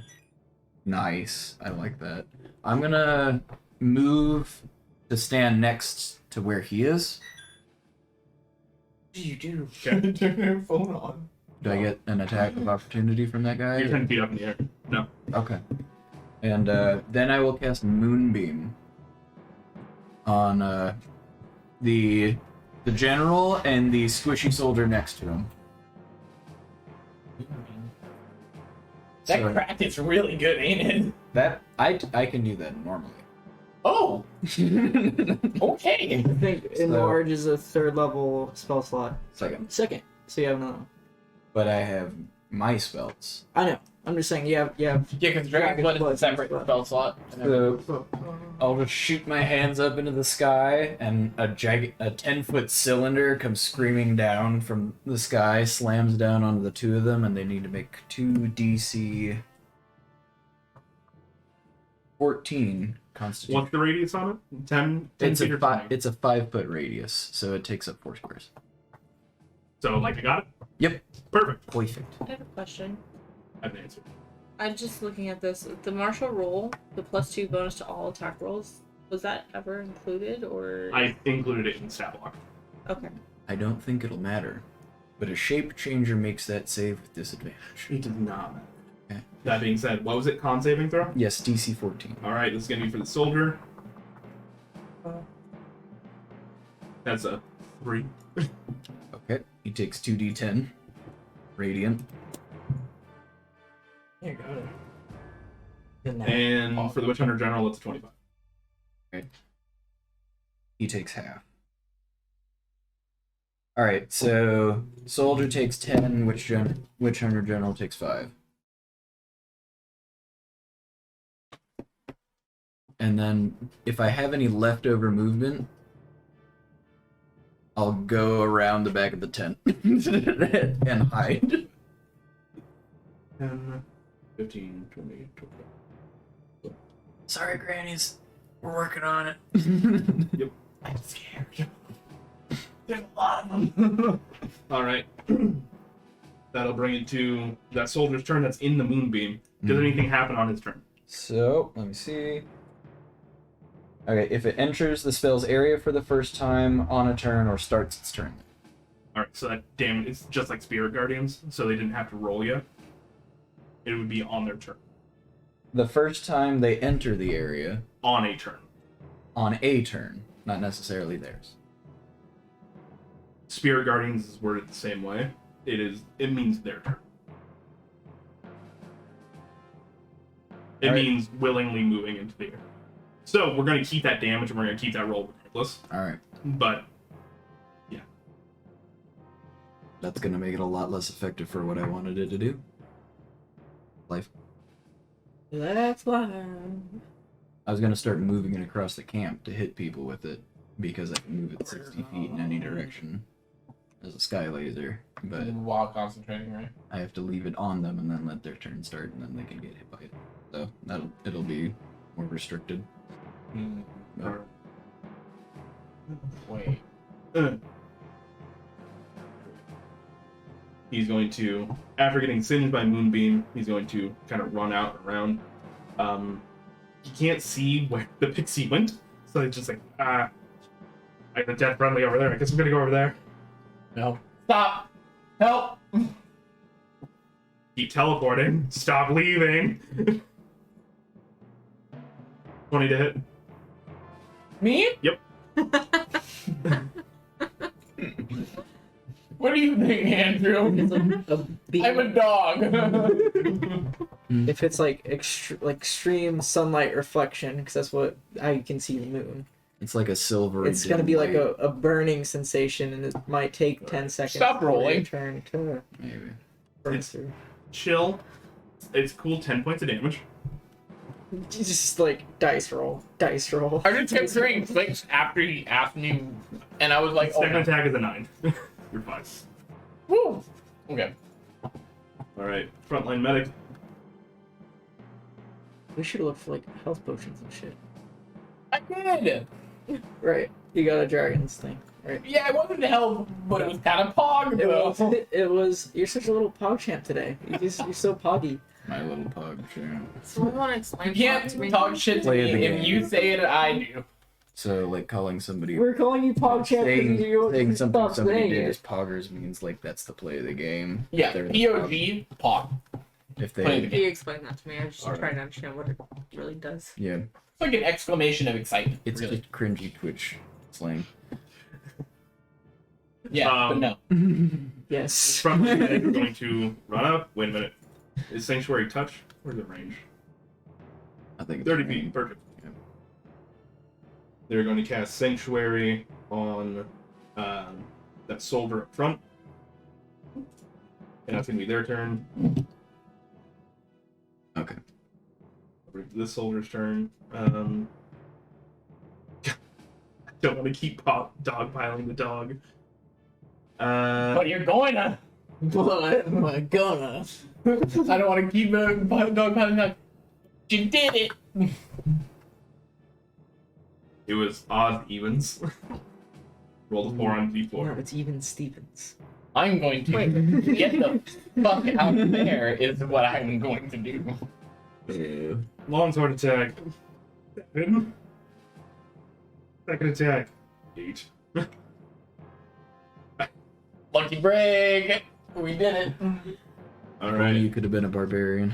nice. I like that. I'm gonna move to stand next to where he is. What do you do? Okay. Turn your phone on. Do I get an attack of opportunity from that guy? You're 10 feet up in the air. No. Okay. And then I will cast Moonbeam on the general and the squishy soldier next to him. That So- crack is really good, ain't it? That I can do that normally. Oh, okay. I think enlarge is a third level spell slot. Second. Second. So you have another one. But I have my spells. I know. I'm just saying you have Yeah, because Dragon's Blood is a separate spell slot. So I'll just shoot my hands up into the sky, and a 10-foot cylinder comes screaming down from the sky, slams down onto the two of them, and they need to make 2 DC 14 constitution. What's the radius on it? 10 It's feet a or 20? it's a 5-foot radius, so it takes up 4 squares. So, like, I got it? Yep. Perfect. Perfect. I have a question. I have an answer. I'm just looking at this. The martial roll, the +2 bonus to all attack rolls, was that ever included or? I included it in stat block. Okay. I don't think it'll matter, but a shape changer makes that save with disadvantage. It does not. Okay. That being said, what was it? Con saving throw? Yes, DC 14. Alright, this is going to be for the soldier. That's a 3. Okay. He takes 2d10 radiant. There you go. Good night. And for the Witch Hunter General, it's a 25. He takes half. Alright, so soldier takes 10, Witch Hunter General takes 5. And then if I have any leftover movement, I'll go around the back of the tent and hide. 10, 15, 20, 25. Sorry, grannies. We're working on it. Yep. I'm scared. There's a lot of them. Alright. That'll bring it to that soldier's turn that's in the moonbeam. Does anything happen on his turn? So, let me see. Okay, if it enters the spell's area for the first time on a turn or starts its turn. Alright, so that damn it's just like Spirit Guardians, so they didn't have to roll yet. It would be on their turn. The first time they enter the area On a turn. on a turn, not necessarily theirs. Spirit Guardians is worded the same way. It means their turn. It Alright. means willingly moving into the air. So we're gonna keep that damage and we're gonna keep that roll regardless. Alright, But that's gonna make it a lot less effective for what I wanted it to do. Life. Let's live. I was gonna start moving it across the camp to hit people with it, because I can move it 60 feet in any direction as a sky laser, but While concentrating, right? I have to leave it on them and then let their turn start, and then they can get hit by it. So it'll be more restricted. But Wait. he's going to, after getting singed by Moonbeam, he's going to kind of run out around. He can't see where the pixie went, so he's just like, I got a death friendly over there. I guess I'm gonna go over there. No. Stop! Help! Keep teleporting. Stop leaving. 20 to hit. Me? Yep. What do you think, Andrew? It's like a beam. I'm a dog. If it's like extreme sunlight reflection, because that's what how you can see the moon. it's like a silvery. It's gonna dim be like light, a burning sensation, and it might take 10 seconds. Stop before your rolling. Turn to maybe. burn It's- through. Chill. It's cool. 10 points of damage. Just like dice roll. I just kept hearing clicks after he asked me, and I was like, oh, Second attack is a 9. You're fine. woo! Okay. Alright. Frontline medic. We should look for like health potions and shit. I did! Right. You got a dragon's thing. Right. Yeah, it wasn't hell, but it was kind of pog, though. It was. You're such a little pog champ today. You're so poggy. My little pug. Sure. Someone want to explain You pog to me? can't talk shit to Play me the if game. you say it, I do. So like calling somebody. We're calling you pog champ saying because you saying something stop somebody saying did it. as poggers means like that's the play of the game. Yeah, They're the POG, pog. If Play the they, Can you explain that to me? I'm just Alright. trying to understand what it really does. yeah, It's like an exclamation of excitement. it's really. just cringy Twitch slang. Yeah, but no. Yes. Frontline medic is going to run up. Wait a minute. Is Sanctuary touch? Where's the range? I think it's 30 fine. feet. Perfect. Yeah. They're going to cast Sanctuary on that soldier up front. And that's going to be their turn. Okay. This soldier's turn. I don't want to keep dogpiling the dog. But you're going to. But am I gonna? I don't want to keep dog piling dog. You did it. It was odd evens. Roll the 4 on No, D4. it's even Stevens. I'm going to get the fuck out of there is what I'm going to do. Longsword attack. 7. Second attack. 8. Lucky break! We did it. Alright. You could have been a barbarian.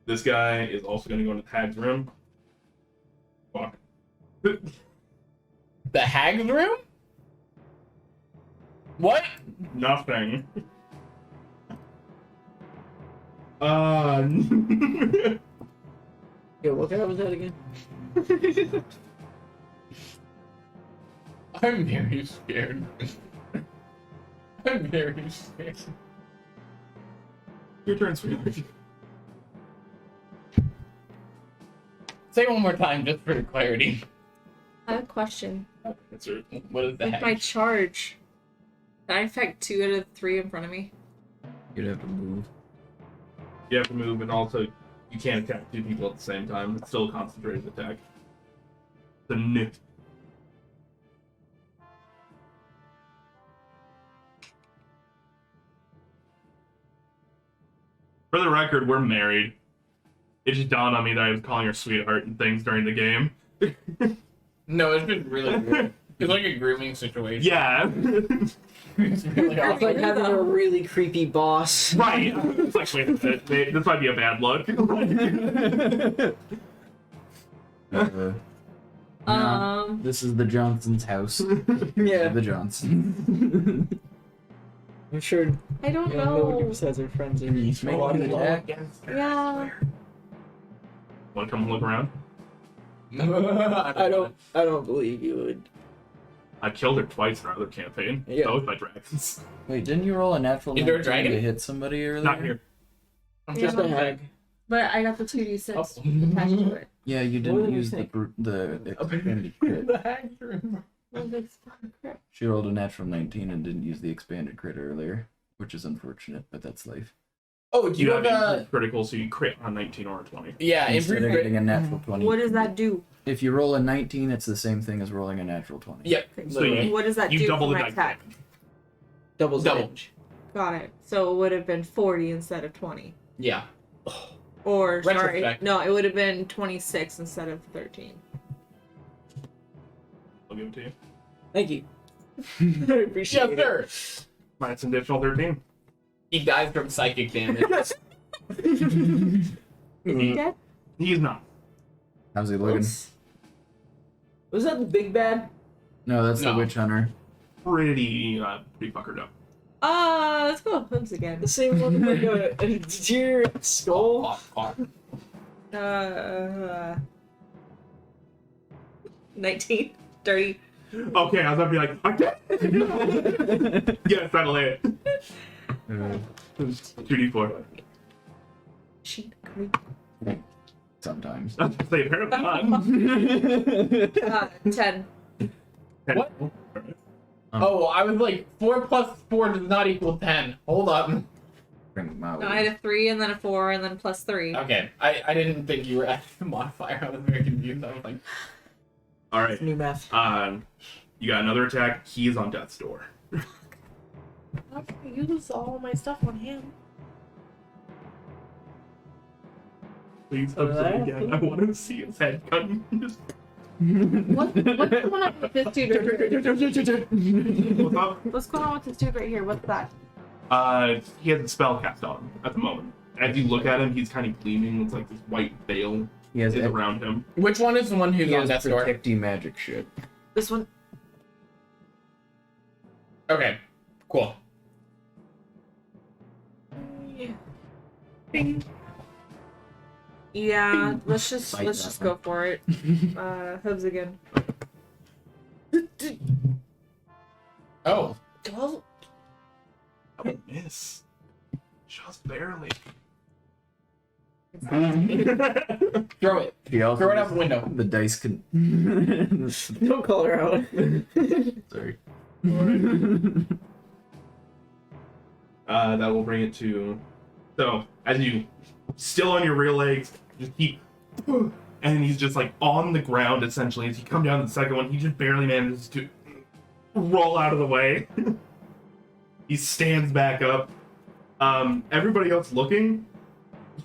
This guy is also going to go into Hag's room. Fuck. The hag's room? What? Nothing. Yeah, what guy was that again? I'm very scared. I'm very scared. Your turn, sweetheart. Say it one more time just for clarity. I have a question. That's it. What is the With hag? my charge, can I affect 2 out of 3 in front of me? You'd have to move. You have to move, and also you can't attack 2 people at the same time. It's still a concentrated attack. The nip. For the record, we're married. It just dawned on me that I was calling her sweetheart and things during the game. No, it's been really weird. It's like a grooming situation. Yeah. It's really It's awkward. like having a really creepy boss. Right. It's like, wait a minute. This might be a bad look. This is the Johnson's house. Yeah, The Johnsons. I'm sure I don't nobody know. besides our friends are Make an attack. Yeah. Want to come look around? I don't believe you would. I killed her twice in our other campaign. Yeah. Both by dragons. Wait, didn't you roll a natural Is there a 19 dragon? to hit somebody earlier? Not here. I'm Yeah. Just a hag. But I got the 2d6 Oh. attached to it. Yeah, you What didn't did you use think? the expanded crit. The hag's room. She rolled a natural 19 and didn't use the expanded crit earlier, which is unfortunate, but that's life. Oh, do You you have have a... improved critical, so you crit on 19 or a 20. Yeah, Instead improved of crit. getting a natural 20. What does that do? If you roll a 19, it's the same thing as rolling a natural 20. Yep. So you- What does that You do double for the my dice attack? damage. Double Double. damage. Got it. So it would have been 40 instead of 20. Yeah. Or, sorry, Retrospect. no, it would have been 26 instead of 13. I'll give it to you. Thank you. I appreciate Yes, it. sir. Minus an additional 13. He dies from psychic damage. Is he dead? He's not. How's he looking? Was that the big bad? No, that's No. the witch hunter. Pretty fuckered up. Let's go hooves again. The same one with like a deer skull? 19. Dirty. Okay, I was about to be like, okay. Yes, that'll hit. 2d4. She agreed. Sometimes. I was about to say, apparently not. 10. What? Oh, I was like, 4 plus 4 does not equal 10. Hold up. Bring him out. No, I had a 3 and then a 4 and then plus 3. Okay, I didn't think you were adding a modifier. I was very confused. I was like, All right. New math. You got another attack. He is on death's door. I'm gonna use all my stuff on him. Please upset again. I want to see his head cut. What's going on with this dude right here? What's up? What's going on with this dude right here? What's that? He has a spell cast on him at the moment. As you look at him, he's kind of gleaming. It's like this white veil He has is around him. which one is the one who's he on has death's door? protecty magic shit. This one? Okay, cool. Yeah. Bing. Yeah, let's just Fight that go one. for it. Hooves again. Oh, Oh, I would miss. Just barely. throw it. He also Throw it out the window. The dice can. Don't call her out. Sorry. That will bring it to. So as you still on your rear legs, just keep, and he's just like on the ground essentially. As you come down to the second one, he just barely manages to roll out of the way. He stands back up. Everybody else looking,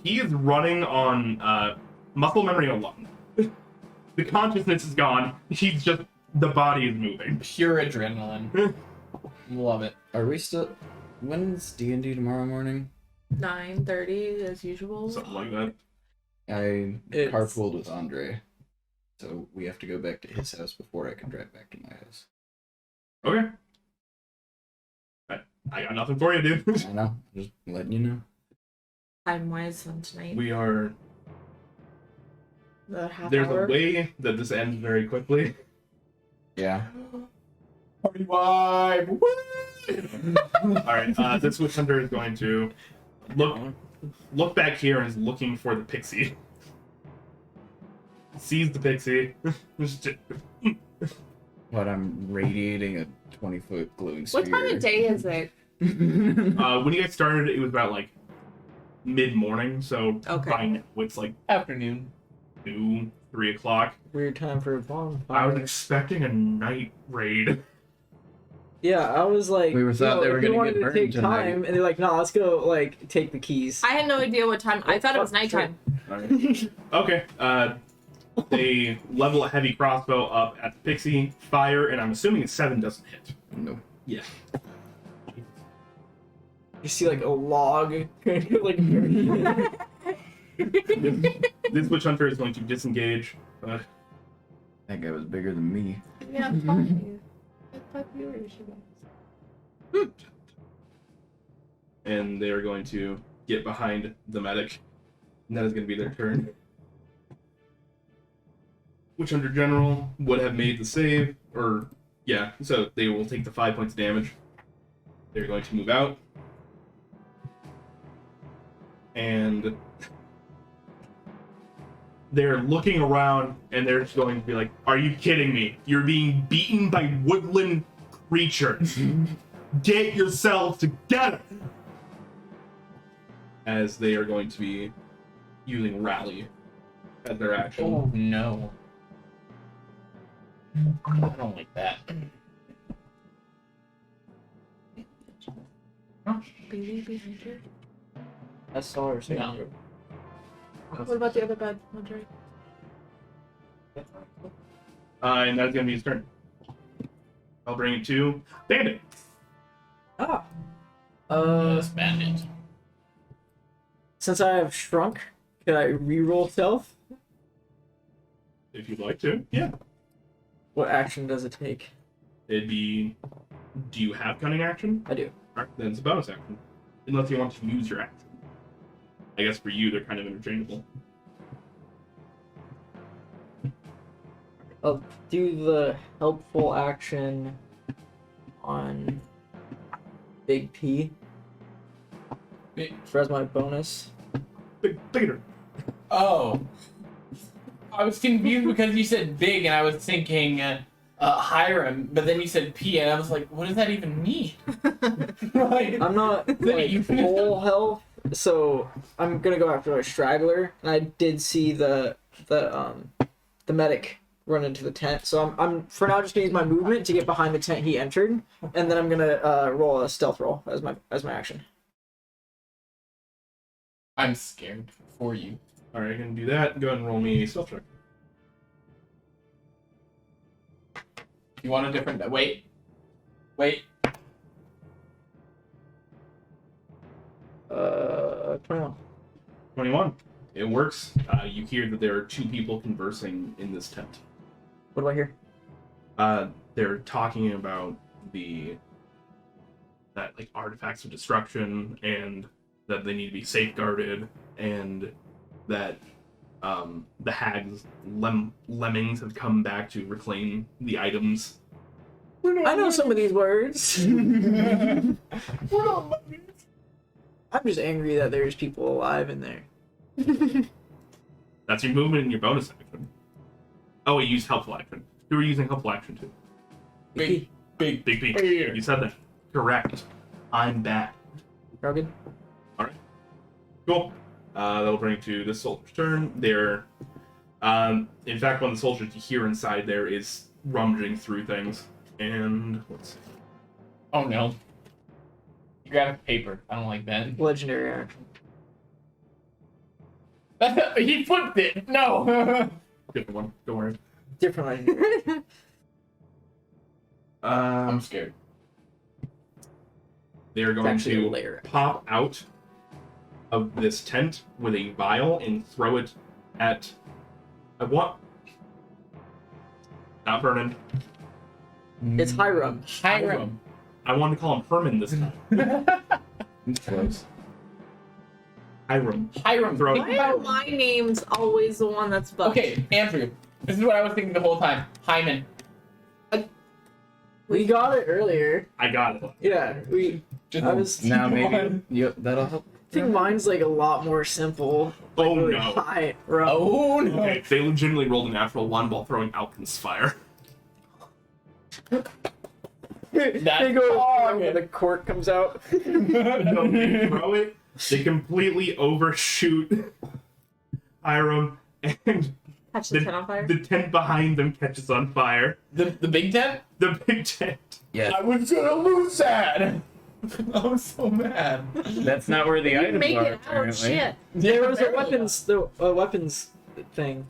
he is running on muscle memory alone. The consciousness is gone. He's just the body is moving. Pure adrenaline. Love it. Are we still? When's D&D tomorrow morning? 9:30 as usual. Something like that. I It's- carpooled with Andre, so we have to go back to his house before I can drive back to my house. Okay. I got nothing for you, dude. I know, just letting you know. Time wise on tonight. We are. The half There's hour. a way that this ends very quickly. Yeah. Party vibe. All right. This witch hunter is going to look back here and is looking for the pixie. Sees the pixie. What, I'm radiating a 20-foot glowing sphere. What time of day is it? When you guys started, it was about like mid-morning, so Okay. by now it's like Afternoon. 2, 3 o'clock. Weird time for a bonfire. I was expecting a night raid. Yeah, I was like, We were thought they were if you gonna wanted get to burned take tonight. time, and they're like, no, let's go like take the keys. I had no idea what time. I thought it was Sure. nighttime. Okay. They level a heavy crossbow up at the pixie, fire, and I'm assuming a 7 doesn't hit. No. Yeah. You see like a log, like This witch hunter is going to disengage. That guy was bigger than me. Yeah, I'm fine. Fuck viewers, you guys. And they are going to get behind the medic. And that is going to be their turn. Witch hunter general would have made the save, or yeah, so they will take the 5 points of damage. They're going to move out. And they're looking around and they're just going to be like, are you kidding me? You're being beaten by woodland creatures. Get yourselves together! As they are going to be using rally as their action. Oh no. I don't like that. Baby behind you. I saw her saying. No. What about the other bed, Andre? And that's going to be his turn. I'll bring it to Bandit. Ah. Yes, bandit. Since I have shrunk, can I reroll stealth? If you'd like to. Yeah. What action does it take? It'd be... Do you have cunning action? I do. Alright, then it's a bonus action. Unless you want to use your action. I guess for you, they're kind of interchangeable. I'll do the helpful action on Big P. As my bonus. Bigger. Oh. I was confused because you said big and I was thinking Hiram, but then you said P and I was like, what does that even mean? Like, I'm not like full health, so I'm gonna go after a straggler. And I did see the medic run into the tent, so I'm for now just gonna use my movement to get behind the tent he entered, and then I'm gonna roll a stealth roll as my action. I'm scared for you. Alright, I'm going to do that. Go ahead and roll me a stealth check. You want a different... Wait. 21. 21. It works. You hear that there are 2 people conversing in this tent. What do I hear? They're talking about that like artifacts of destruction, and that they need to be safeguarded, and that the hags lemmings have come back to reclaim the items. I know some of these words. I'm just angry that there's people alive in there. That's your movement and your bonus action. Oh, you used helpful action. Who are you using helpful action to? Big. Big B. You said that. Correct. I'm back. We're all good. Cool. That'll bring to this soldier's turn. They're, in fact, one of the soldiers you hear inside there is rummaging through things. And let's see. Oh no. You grab a paper. I don't like that. Legendary action. He flipped it. No. Different one. Don't worry. Different legendary. I'm scared. They're going actually a to layer. pop out of this tent with a vial and throw it at. What? Not Vernon. It's Hiram. Hiram. I wanted to call him Herman this time. Close. Hiram. Hiram. Throw Why are my name's always the one that's bugged? Okay, Andrew. This is what I was thinking the whole time. Hyman. We got it earlier. I got it. Yeah, Just I was. Now I maybe yep, that'll help. think mine's like a lot more simple. Like, Oh, really no. high, rough. Oh no. Okay, they legitimately rolled a natural 1 while throwing Alchemist's Fire. They That's go all when the cork comes out. No, they throw it, they completely overshoot Hiram, and Catch the tent on fire. the tent behind them catches on fire. The big tent? The big tent. Yeah, I was gonna lose that. I'm so mad. that's not where the You items make are. it out. Apparently. Shit. There was a Barely. weapons thing,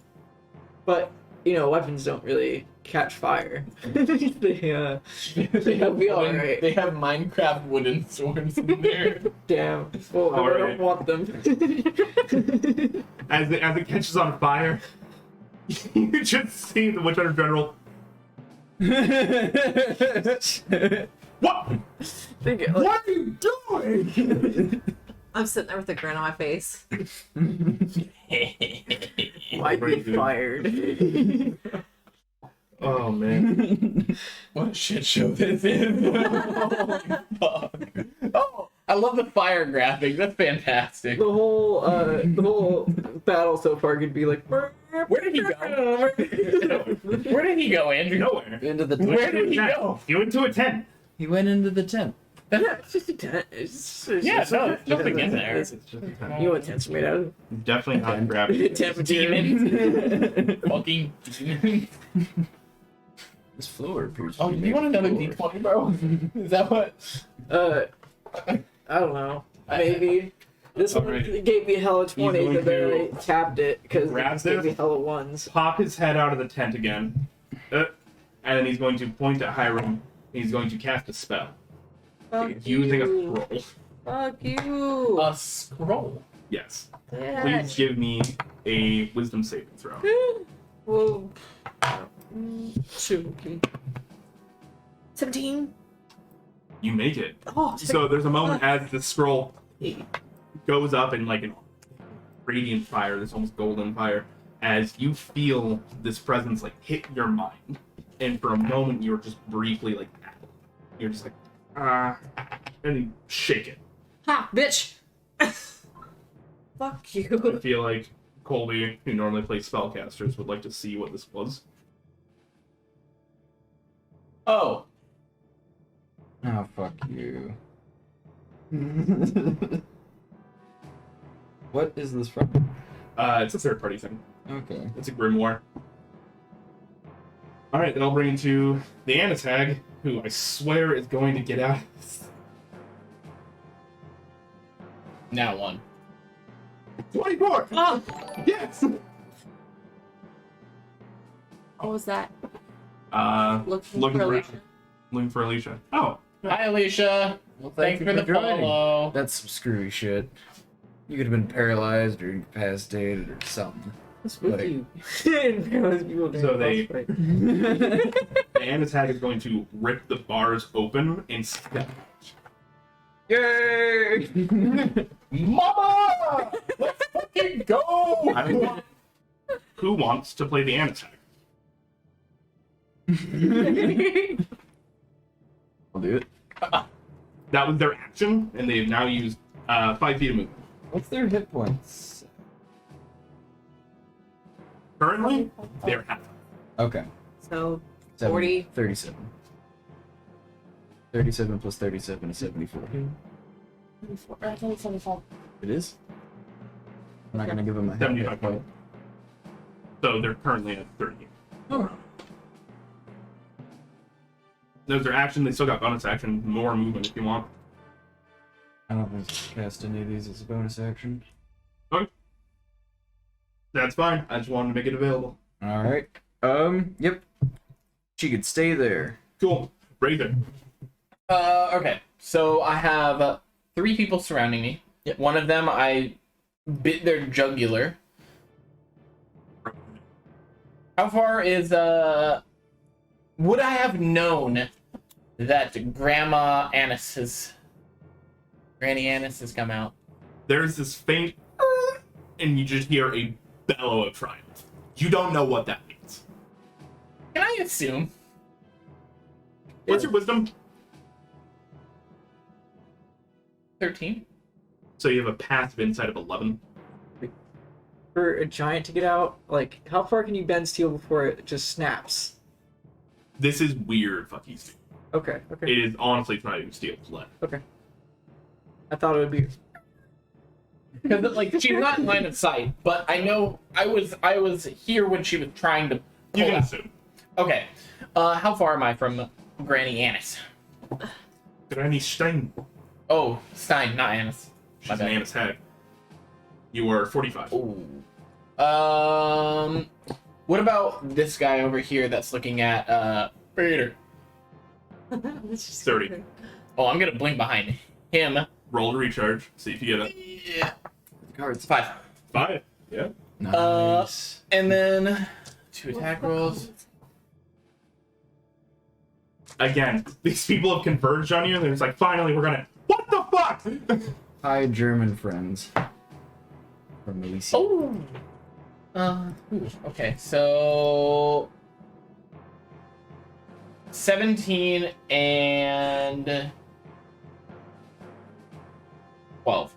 but weapons don't really catch fire. they help me all right. They have Minecraft wooden swords in there. Damn. Well, All I right. don't want them. As it catches on fire, you just see the Witch Hunter General. What? Think it, What are you doing? I'm sitting there with a grin on my face. might be fired. Oh man. What a shit show this is. Holy fuck. Oh, I love the fire graphic. That's fantastic. The whole battle so far could be like. Where did he go? Where did he go, Andrew? Nowhere. Into the Where did he go? You went to a tent. He went into the tent. Yeah, it's just a tent. It's Yeah, just no, there's nothing in there. It's just a tent. You know what tents are made out of? Definitely not gravity. Temperature. Demons. Fucking demons. This floor appears. Oh, you want another D20, bro? Is that what? I don't know. Maybe. This one Alright. gave me hella 20s, going but then I to tapped it because grab it gave me this. hella 1s. Pop his head out of the tent again. And then he's going to point at Hiram. He's going to cast a spell. Fuck Using a you. scroll. Fuck you. A scroll. Yes. Yeah. Please give me a wisdom saving throw. Whoa. Shoot. 17. You make it. Oh, So there's a moment as the scroll goes up in like a radiant fire, this almost golden fire, as you feel this presence like hit your mind. And for a moment you're just briefly like, you're just like, and you shake it. Ha, bitch. Fuck I you. feel like Colby, who normally plays spellcasters, would like to see what this was. Oh. Oh, fuck you. What is this from? It's a third party thing. Okay. It's a grimoire. Alright, then I'll bring into the Anatag, who I swear is going to get out. Now one. 24! Oh, Yes! what was that? Looking Looking for for- Alicia. Looking for Alicia. Oh. Hi, Alicia. Well, Thanks for the follow. That's some screwy shit. You could have been paralyzed or incapacitated or something. What's with Like- you? People doing So they- boss fight. The Anatag is going to rip the bars open and step. Yay! Mama! Let's fucking go! I mean, who wants to play the Anatag? I'll do it. That was their action, and they've now used 5 feet of movement. What's their hit points? Currently, they're half. Okay. So, 70, 40. 37. 37 plus 37 is 74. I thought it was 75. It is? I'm not gonna give him a 75 hit point. So they're currently at 30. Oh. Those are action. They still got bonus action, more movement if you want. I don't think I cast any of these as a bonus action. That's fine. I just wanted to make it available. Alright. Yep. She could stay there. Cool. Razor. Okay. So I have 3 people surrounding me. Yep. One of them, I bit their jugular. How far is, would I have known that Granny Annis has come out? There's this faint, and you just hear a bellow of triumph. You don't know what that means. Can I assume? What's your wisdom? 13? So you have a passive insight of 11. For a giant to get out, like, how far can you bend steel before it just snaps? This is weird fucking steel. Okay, okay, It is honestly not even steel, it's lead. okay. I thought it would be. Because like she's not in line of sight, but I know I was here when she was trying to You pull can out. assume. Okay. How far am I from Granny Annis? Granny Stein. Oh, Stein, not Annis. She's an Annis hag. You are 45. Ooh. What about this guy over here that's looking at Peter? 30. Oh, I'm gonna blink behind him. Roll to recharge. See if you get it. Yeah. Cards. 5. 5. Yeah. Nice. And then 2 attack rolls. Again, these people have converged on you, and they're just like, finally, we're gonna. What the fuck? Hi, German friends. From Elysium. Oh. Okay, so 17 and 12.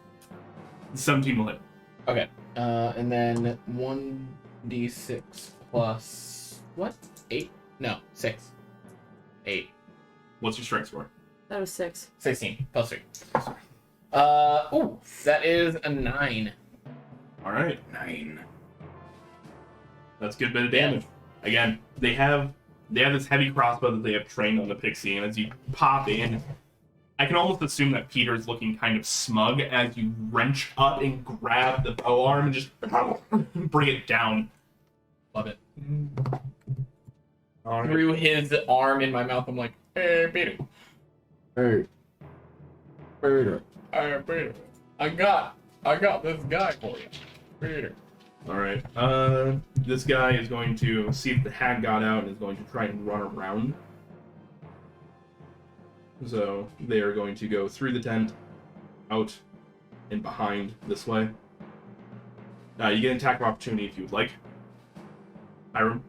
17 will hit. Okay. And then 1d6 plus what? 8? No, 6. 8. What's your strength score? That was 6. 16 plus 3. That is a 9. All right. 9. That's a good bit of damage. Again, they have this heavy crossbow that they have trained on the pixie, and as you pop in, I can almost assume that Peter's looking kind of smug as you wrench up and grab the bow arm and just bring it down. Love it. All right. Through his arm in my mouth, I'm like, hey, Peter. Hey. Peter. Hey, Peter. I got this guy for you. Peter. All right. This guy is going to see if the hag got out and is going to try and run around. So they are going to go through the tent, out, and behind this way. You get an attack of opportunity if you would like. Hiram,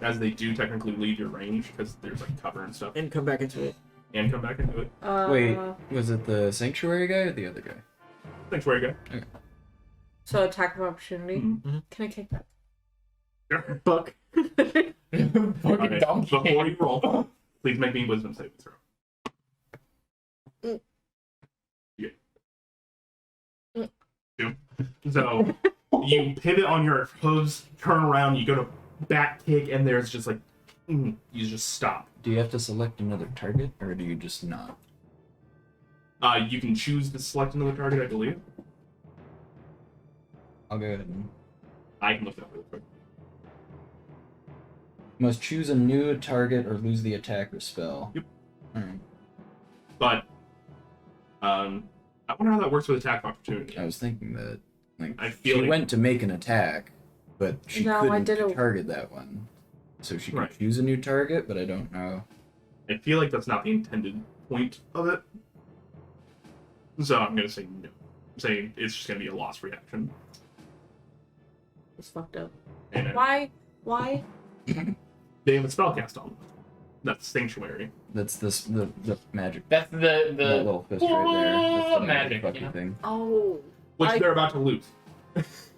as they do technically leave your range because there's like cover and stuff, And come back into it. and come back into it. Wait, was it the sanctuary guy or the other guy? Thanks, where you go. So attack of opportunity. Mhm. Can I take that? Buck. Fucking Okay, donkey. before you roll, please make me a wisdom saving throw. Two. So you pivot on your hooves, turn around, you go to back kick, and there's just like you just stop. Do you have to select another target, or do you just not? You can choose to select another target, I believe. I'll go ahead and... I can look that up real quick. Must choose a new target or lose the attack or spell. Yep. Alright. But I wonder how that works with attack opportunity. I was thinking that, like, I feel she like- went to make an attack, but she No, I couldn't did a- target that one. So she could Right. choose a new target, but I don't know. I feel like that's not the intended point of it. So I'm gonna say no. I'm saying it's just gonna be a lost reaction. It's fucked up. And Why? Why? they have a spellcast on them. That's Sanctuary. That's the magic. That's That the little fist right there. That's the magic, fucking you know? thing. Oh. Which they're about to lose. Because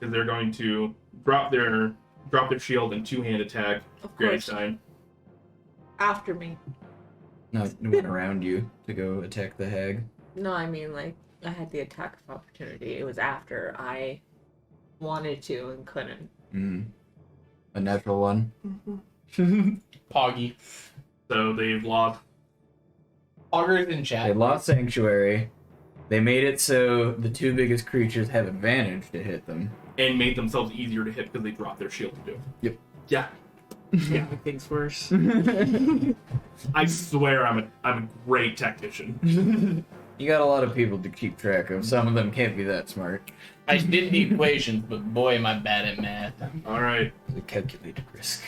they're going to drop their shield and two-hand attack Of Granny course. Stein. After me. No, it went around you to go attack the hag. No, I mean, like, I had the attack of opportunity. It was after I wanted to and couldn't. A natural one. Poggy. So they've lost. Poggers in chat. They lost Sanctuary. They made it so the two biggest creatures have advantage to hit them. And made themselves easier to hit because they dropped their shield to do. Yep. Yeah. Yeah, things worse. I swear I'm a great tactician. You got a lot of people to keep track of. Some of them can't be that smart. I did the equations, but boy, am I bad at math. All right. It's a calculated risk.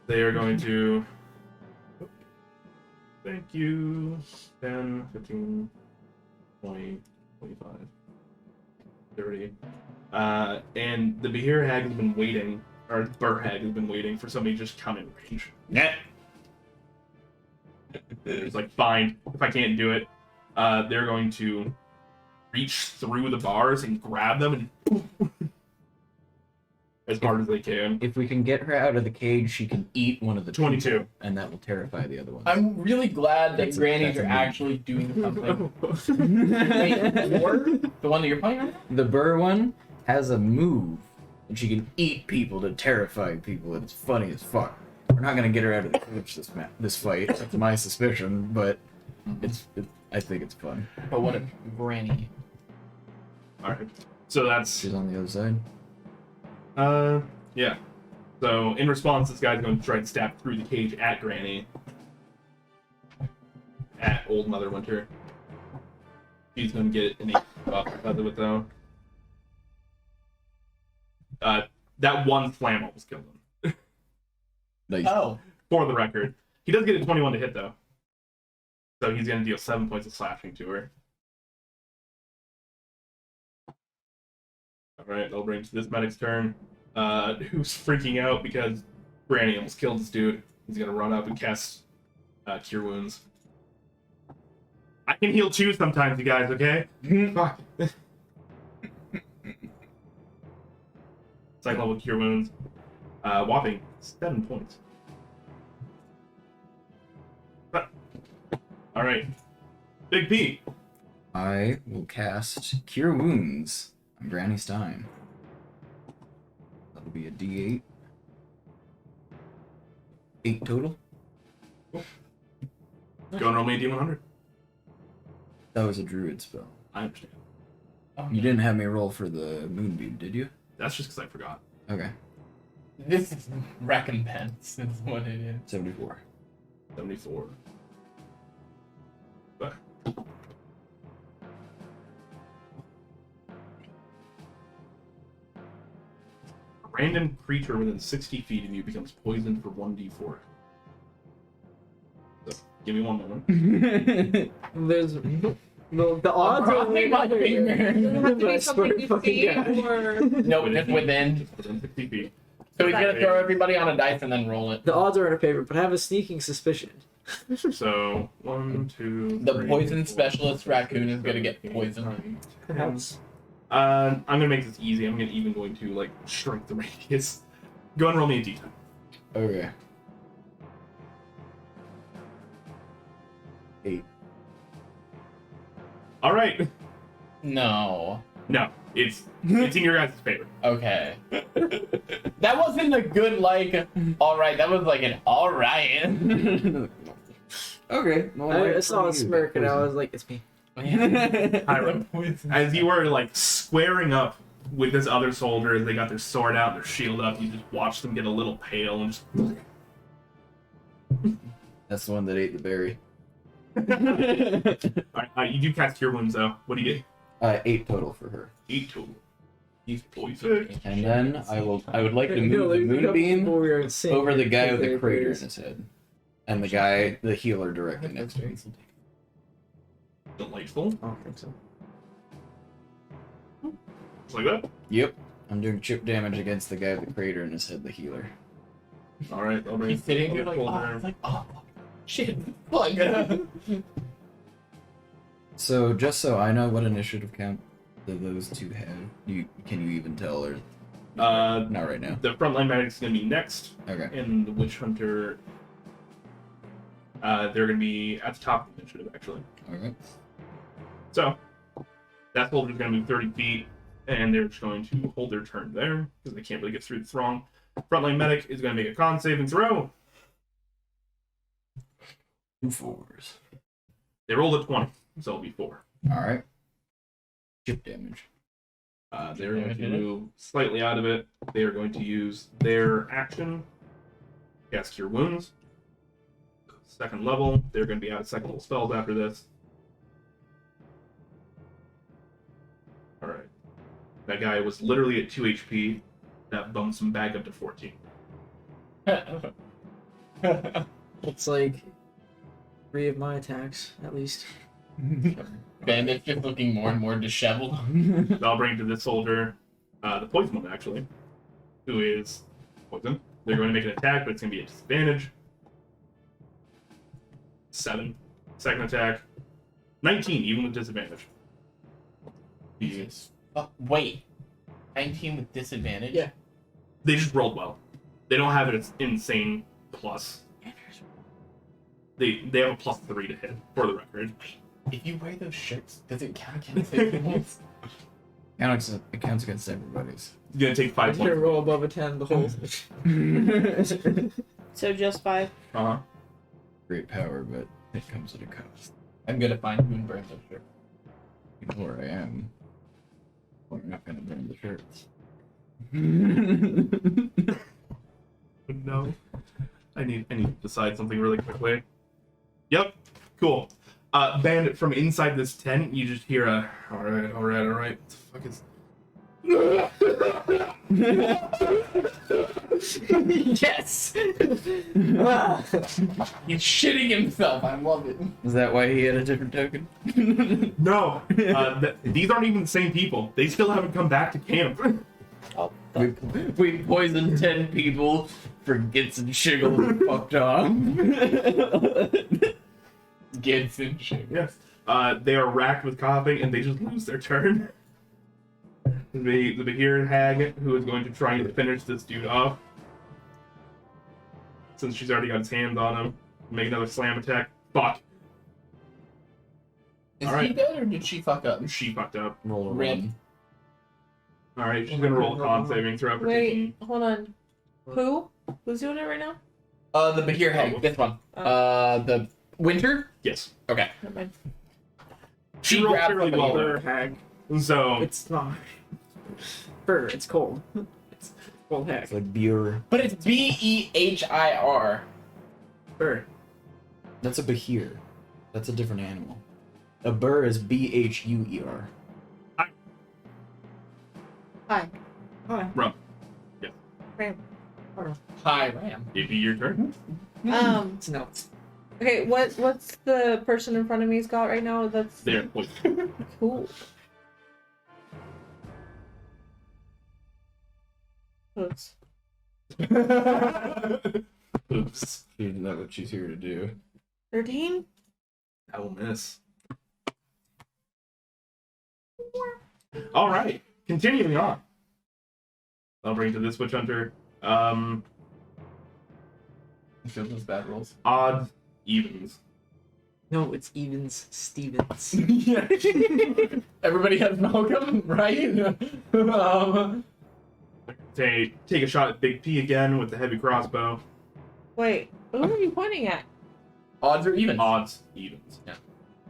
They are going to. Thank you. 10, 15, 20, 25, 30. And the Behir Hag has been waiting, or Burr Hag has been waiting for somebody to just come in range. Yeah. It's like, fine, if I can't do it, they're going to reach through the bars and grab them and as hard as they can. If we can get her out of the cage, she can eat one of the 22. people, and that will terrify the other ones. I'm really glad that That's a- grannies that's are a move. actually doing something. Wait, or the one that you're playing right now? The Burr one has a move, and she can eat people to terrify people, and it's funny as fuck. We're not gonna get her out of the cage this fight. That's my suspicion, but I think it's fun. But what if granny? Alright. So that's. She's on the other side. Yeah. So, in response, this guy's going to try and stab through the cage at Granny. At Old Mother Winter. She's going to get an 8 buff because of it, though. That one slam almost killed him. Nice. Oh. For the record. He does get a 21 to hit, though. So he's going to deal 7 points of slashing to her. Alright, that'll bring to this medic's turn. Who's freaking out because Granny almost killed this dude. He's gonna run up and cast Cure Wounds. I can heal too sometimes, you guys, okay? Fuck. Second level Cure Wounds. Whopping 7 points. Alright. Big P. I will cast Cure Wounds on Granny Stein. That'll be a D8. 8 total. Go and roll me a D100. That was a druid spell. I understand. You didn't have me roll for the moonbeam, did you? That's just because I forgot. Okay. This is recompense, is what it is. 74. 74. But a random creature within 60 feet of you becomes poisoned for 1d4. So, give me one moment. There's the odds are crossing my finger. Does it have to I be swear something to you fucking see, God. or... No, just within. Within 60 feet. So he's gonna throw everybody on a dice and then roll it. The odds are in our favor, but I have a sneaking suspicion. So, 1, 2, The 3, poison 4, specialist raccoon is gonna 7, get 8, poisoned. 9, 10. Perhaps. I'm gonna make this easy. I'm even going to like shrink the radius. Go and roll me a d10. Okay. 8. All right. No. No, it's in your guys' favor. Okay. That wasn't a good, like, alright. That was like an alright. Okay. I saw a smirk and I was like, it's me. Hiram, as you were like squaring up with this other soldier, as they got their sword out, their shield up, you just watch them get a little pale and just. That's the one that ate the berry. Alright, you do cast Cure Wounds though. What do you get? 8 total for her. 8 total. He's poisoned. And then I would like to No, move the there's a couple moonbeam people we were in sync over the guy with because the they're crater in bears. his head. And the guy, the healer directly next to him. Delightful. I don't think so. Just like that. Yep. I'm doing chip damage against the guy with the crater in his head, the healer. Alright, I'll bring He's sitting here like, oh, it's like, oh, shit, fuck. So, just so I know what initiative count do those two have, can you even tell, or not right now? The frontline medic's gonna be next, Okay. and the Witch Hunter. They're gonna be at the top of the initiative, actually. Okay. So that soldier's going to move 30 feet, and they're just going to hold their turn there because they can't really get through the throng. Frontline medic is going to make a con save and throw. 2 4s. They rolled a 20, so it'll be 4. Alright. Chip damage. They're going to move slightly out of it. They are going to use their action, cast Cure Wounds. Second level. They're going to be out of second level spells after this. Alright. That guy was literally at 2 HP. That bumps him back up to 14. It's like 3 of my attacks, at least. Bandit's just looking more and more disheveled. I'll bring to this soldier, the poison one actually, who is poison. They're going to make an attack, but it's going to be a disadvantage. 7. Second attack. 19, even with disadvantage. Jesus. Wait. 19 with disadvantage? Yeah. They just rolled well. They don't have an insane plus. They have a +3 to hit, for the record. If you wear those shirts, does it count against it? It counts against everybody's. It's going to take 5 I'm gonna points. roll above a 10 the whole. So just 5. Uh-huh. Great power, but it comes at a cost. I'm gonna find who and burn those shirts. You know where I am. We're not gonna burn the shirts. No. I need to decide something really quickly. Yep. Cool. Bandit, from inside this tent, you just hear a alright. What the fuck is Yes. He's shitting himself. I love it. Is that why he had a different token? No. These aren't even the same people. They still haven't come back to camp. Oh, We poisoned 10 people for Gits and Shiggle and fucked off. Gets and shit. Yes. They are racked with coughing and they just lose their turn. The Bahir hag, who is going to try and finish this dude off. Since she's already got his hands on him. Make another slam attack. Fuck. Is Alright. he dead or did she fuck up? She fucked up. Roll a Rip. 1. Alright, she's gonna roll a con saving throw for taking. Wait, hold on. Who? Who's doing it right now? The Bahir Hag. This one. The Winter? Yes. Okay. Never mind. She rolled grabbed fairly somebody. well. Fur hag. So It's not. Fur. It's cold. It's cold hag. It's like beer. But it's Behir. Fur. That's a Bahir. That's a different animal. A burr is Bhuer. Hi. Hi. Rum. Ram. Hi, Ram. It'd be your turn. It's no. Okay, what's the person in front of me's got right now? That's There. Wait. cool. Oops. Oops. She's not what she's here to do. 13? I will miss. Alright. Continuing on. I'll bring to this witch hunter. Shows those bad rolls. Odds, evens. No, it's Evans Stevens. Yeah. Everybody has Malcolm, right? Take a shot at Big P again with the heavy crossbow. Wait, who are you pointing at? Odds or even? Odds, evens.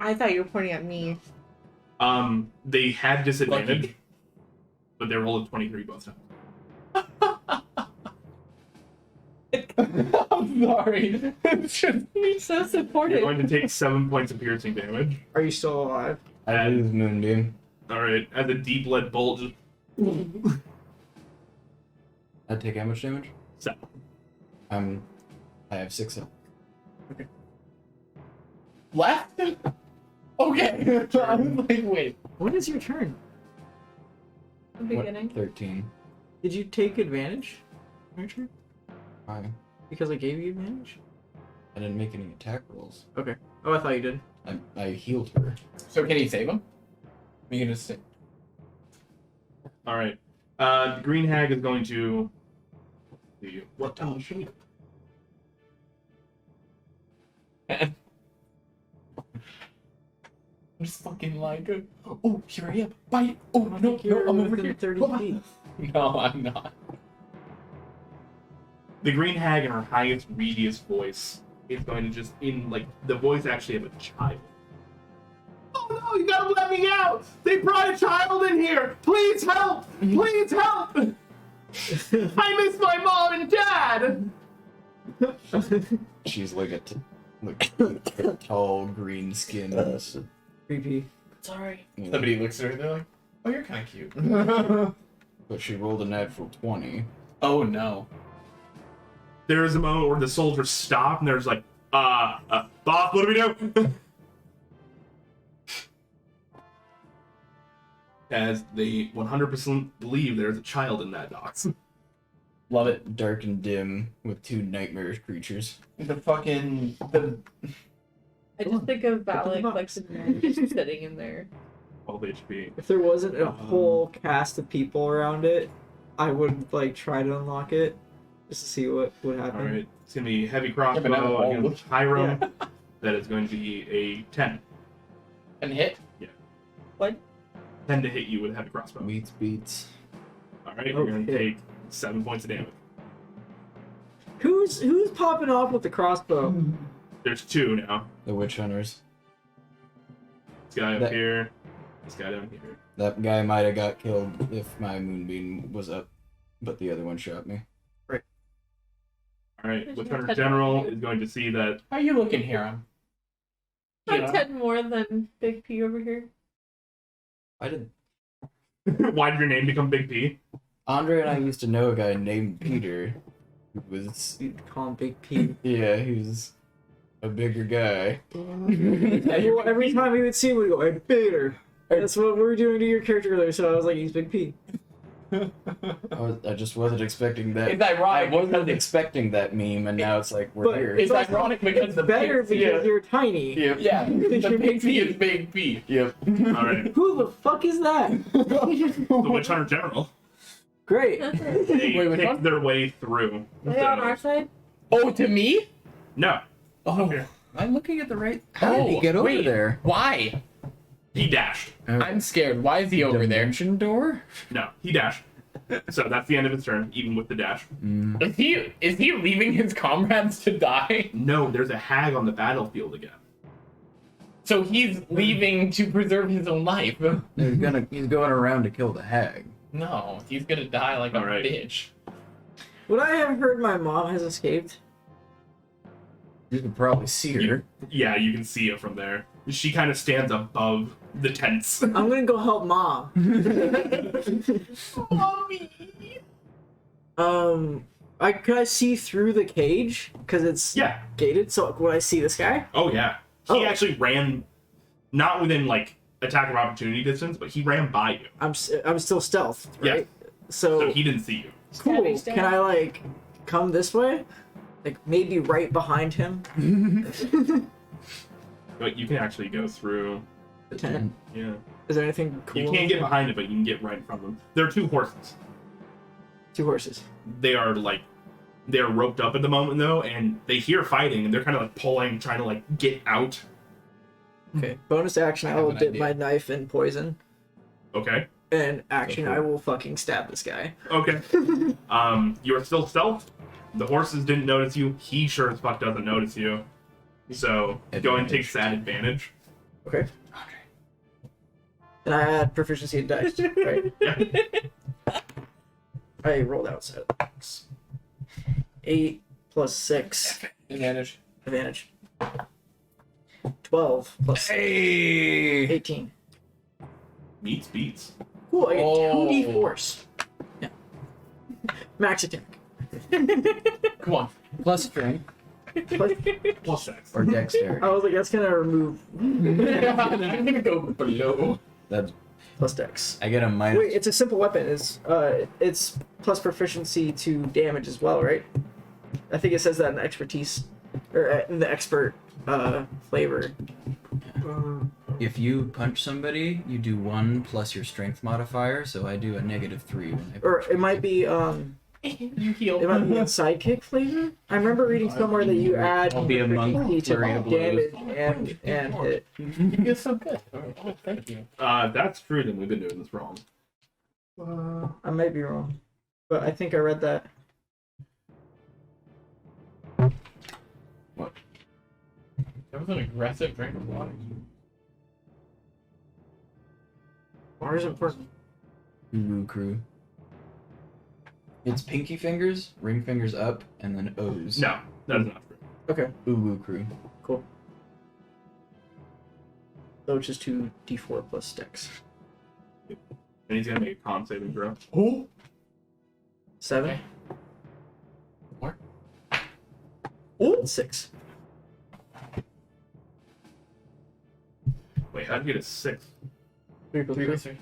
I thought you were pointing at me. They had disadvantage, Lucky. but they rolled a 23 both times. I'm sorry. You're so You're supportive. going to take 7 points of piercing damage. Are you still alive? I lose Moonbeam. Alright, as a deep lead bolt just I'd take how much damage? 7. I have 6 health. Left? Okay. I was like, wait. When is your turn? The beginning. 13. Did you take advantage? Richard? Why? Because I gave you advantage? I didn't make any attack rolls. Oh, I thought you did. I healed her. So can he save him? We can just say. Alright. The green hag is going to. What the shoot? Just fucking like, oh, here I am. Bite. Oh, no, You're I'm over within here. 30 Bye-bye. feet. No, I'm not. The green hag in her highest, reediest voice is going to just, in like, the voice actually of a child. Oh no, you gotta let me out! They brought a child in here! Please help! Please help! I miss my mom and dad! She's like a tall green skin. Creepy. Sorry. Somebody looks at her, they're like, oh, you're kind of cute. But she rolled a natural 20. Oh, no. There is a moment where the soldiers stop and there's like, boss, what do we do? As they 100% believe there's a child in that box. Love it. Dark and dim with 2 nightmarish creatures. The fucking, the I just think of Valak like just sitting in there. 12 HP. If there wasn't a whole cast of people around it, I would like try to unlock it just to see what would happen. Alright, it's gonna be heavy but now crossbow all against Hiram. That is going to be a 10. and hit. 10 to hit you with heavy crossbow. Beats. Alright, you're gonna Okay. take 7 points of damage. Who's popping off with the crossbow? There's 2 now. The witch hunters. This guy up That- here, this guy down here. That guy might have got killed if my moonbeam was up, but the other one shot me. Alright, There's Witchhunter no General touch. is going to see that. How are you looking, Hiram? I'm Yeah. 10 more than Big P over here. I did. Why did your name become Big P? Andre and I used to know a guy named Peter who was, You'd call him Big P. yeah, he was a bigger guy. Every time we would see him, we'd go, "Hey, Peter." That's what we were doing to your character earlier, so I was like, "He's Big P." I just wasn't expecting that. It's ironic. I wasn't expecting that meme, and now it's like, we're But here. It's ironic because the Better big, because you're tiny. Yep. yeah, the big P is Big P. Yep. Alright, Who the fuck is that? the Witchhunter General. Great. They Wait, which pick one? their way through. Are they on our side? Oh, to me? No, Oh, here. I'm looking at the right. How did he Oh, get over wait. there? Why? He dashed. I'm scared. Why is he over there? Dimension door? No, he dashed. So that's the end of his turn, even with the dash. Is he leaving his comrades to die? No, there's a hag on the battlefield again. So he's leaving to preserve his own life. He's going around to kill the hag. No, he's gonna die like a Alright. bitch. Would I have heard my mom has escaped? You could probably see her. Yeah, you can see it from there. She kind of stands above the tents. I'm gonna go help mom. Mommy! Could I see through the cage? Because it's Yeah. gated, so would I see this guy? Oh, yeah. He Oh. actually ran, not within, like, attack of opportunity distance, but he ran by you. I'm still stealth, Yeah. right? So, So he didn't see you. cool. Stabby stab. Can I, like, come this way? Like, maybe right behind him? But you can actually go through. The tent? Yeah. Is there anything cool? You can't get behind it, but you can get right in front of them. There are 2 horses. 2 horses. They're roped up at the moment, though, and they hear fighting, and they're kind of, like, pulling, trying to, like, get out. Okay. Bonus action, I have will an dip idea. my knife in poison. Okay. And action, Go for I it. will fucking stab this guy. Okay. You're still stealth. The horses didn't notice you. He sure as fuck doesn't notice you. So, go and take that advantage. Okay. And I had proficiency in dice, right? Yeah. I rolled outside of the box. 8 plus 6. Advantage. Advantage. 12 plus Hey! 18. Meets beats. Cool, I get Oh. 2d4s. Yeah. Max attack. Come on. Plus strength Plus, Plus sex. or dexterity. I was like, that's gonna remove I'm gonna go below. That's plus dex. I get a minus. Wait, it's a simple weapon. It's plus proficiency to damage as well, right? I think it says that in the expertise, or in the expert flavor. If you punch somebody, you do 1 plus your strength modifier. So I do a -3 when I punch. Or it might be You heal. It might be a sidekick flavor. I remember reading somewhere that you add I'll be a monk, frequency to flurry of blows. damage and hit. You feel so good. Oh, thank you. That's true, then we've been doing this wrong. I might be wrong, but I think I read that. That was an aggressive drink of water. Water's important. Woo crew. It's pinky fingers, ring fingers up, and then O's. No, that's not true. Okay, Woo crew. cool. So it's just 2d4 plus dex. And he's gonna make a con saving throw. Oh. 7. Okay. What? Oh, 6. Wait, how'd you get a 6? 3 plus 3 3. plus 3.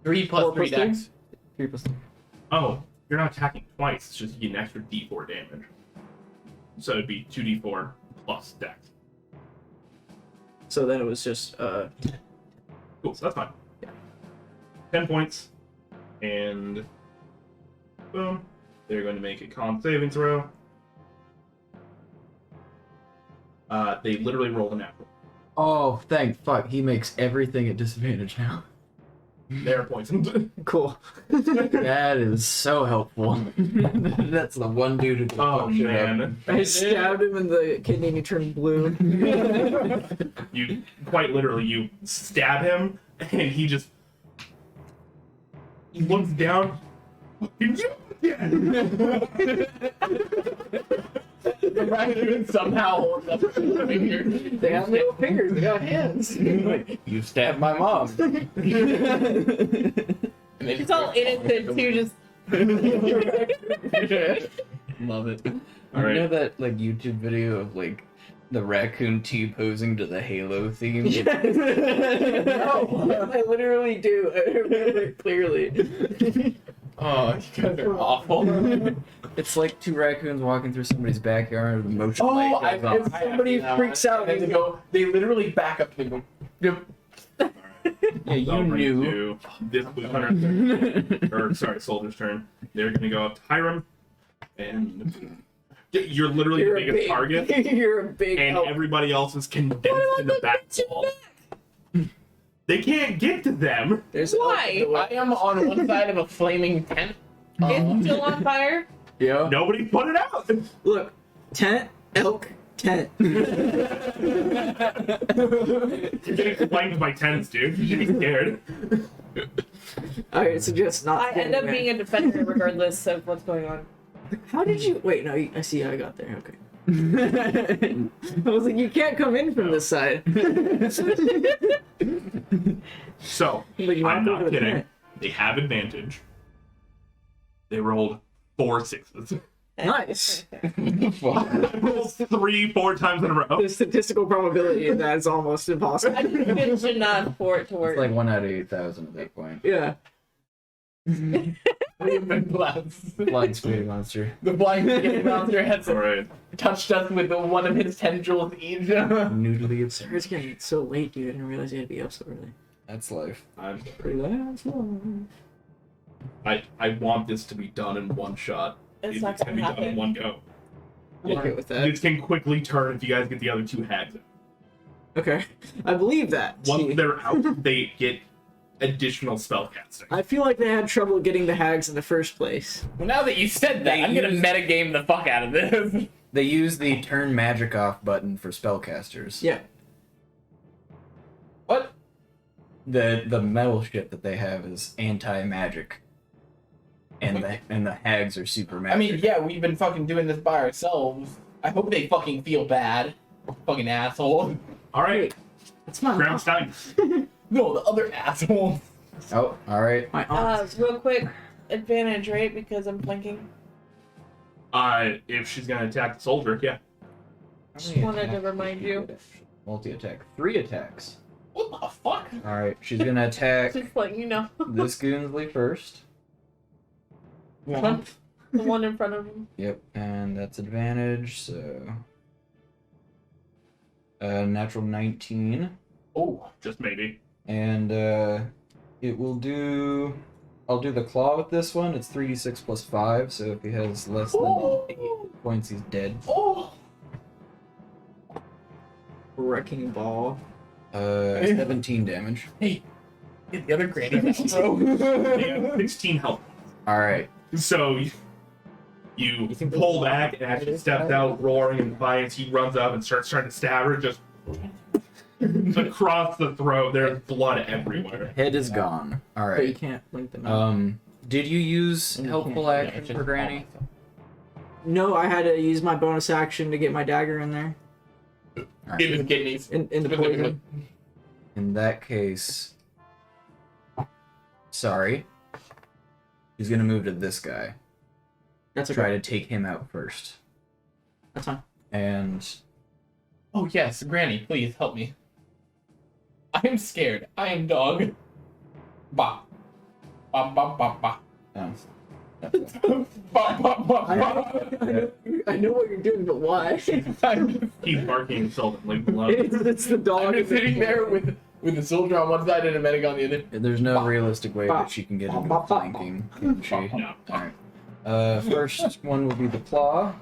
3 plus 4 3 plus 3? dex. 3 plus 3. Oh, you're not attacking twice, it's just you get an extra d4 damage. So it'd be 2d4 plus dex. So then it was just Cool, so that's fine. Yeah. 10 points. And boom. They're going to make a con saving throw. They literally rolled a natural. Oh, thank fuck. He makes everything at disadvantage now. They're poisoned. cool. That is so helpful. That's the one dude who can Oh fuck shit up. man. I stabbed him in the kidney and he turned blue. You quite literally you stab him and he just looks down. The raccoon somehow holds up his finger. They have little fingers, they got hands. You stabbed my mom. It's all innocent too, just Love it. All right. You know that like YouTube video of like the raccoon T-posing to the Halo theme? No, I literally do. I remember it clearly. Oh, you guys are awful. It's like two raccoons walking through somebody's backyard with a motion Oh, light goes If off. somebody freaks out, and they go. They literally back up and they go. Yeah, you I'll bring knew. to this blue hunter's turn. Or sorry, soldier's turn. They're gonna go up to Hiram, and you're literally You're the a biggest big, target, You're a big and help. everybody else is condensed in the back wall. They can't get to them. There's an elk Why? in the way. I am on one side of a flaming tent. it's still on fire. Yeah. Nobody put it out. Look, tent, elk, tent. You're getting flanked by tents, dude. You should be scared. I suggest not. I end up being a defender regardless of what's going on. How did you? Wait, no. I see how I got there. Okay. I was like, you can't come in from this side. So, But you I'm wanna go not to the kidding. tent. They have advantage. They rolled 4 6s. Nice. Rolled 3-4 times in a row. The statistical probability of that is almost impossible. I just good enough for it to work. It's like 1 out of 8,000 at that point. Yeah. Flying spaghetti monster. The blind spaghetti monster has Alright. touched us with one of his tendrils each. Noodly obsessed. Sorry, it's getting so late, dude. I didn't realize you had to be up so early. That's life. I'm Pretty late. I want this to be done in one shot. It's not gonna be gonna done in happen. one go. I'm okay with that. This can quickly turn if you guys get the other 2 hags out. Okay. I believe that. Once See, they're out, they get additional spell casting. I feel like they had trouble getting the hags in the first place. Well, now that you said that, I'm gonna metagame the fuck out of this. They use the turn magic off button for spellcasters. Yeah. What? The metal shit that they have is anti-magic. And the hags are super magic. I mean, yeah, we've been fucking doing this by ourselves. I hope they fucking feel bad. Fucking asshole. Alright, That's my Graham Stein. No, the other asshole. Oh, alright. my aunt. Real quick, advantage, right? Because I'm flanking. If she's gonna attack the soldier, yeah. Just wanted to remind you. Multi-attack. 3 attacks. What the fuck? Alright, she's gonna attack Just letting you know. this Goonsley first. The one in front of him. Yep, and that's advantage, so... natural 19. Oh, just maybe. And, it will do I'll do the claw with this one. It's 3d6 plus 5, so if he has less than 8 points, he's dead. Oh. Wrecking ball. 17 damage. Hey, get the other granny now, bro. They have 16 health. Alright. So you pull back, and as she steps out, roaring in defiance, he runs up and starts trying to stab her, just across the throat. There's blood everywhere. Head is gone. But you Alright. can't blink them out. Did you use And you helpful can't- action for Granny? No, I had to use my bonus action to get my dagger in there. In his kidneys. In the poison. In that case, sorry. He's gonna move to this guy. That's Try okay. to take him out first. That's fine. And Oh yes, Granny, please help me. I am scared. I am dog. Ba. Ba ba ba ba. oh. Ba ba ba ba. I know what you're doing, but why? He's barking insultingly. Blood. it's the dog. I'm sitting there with a soldier on one side and a medic on the other. There's no realistic way that she can get into the flanking, can she? No. Alright. First one will be the claw.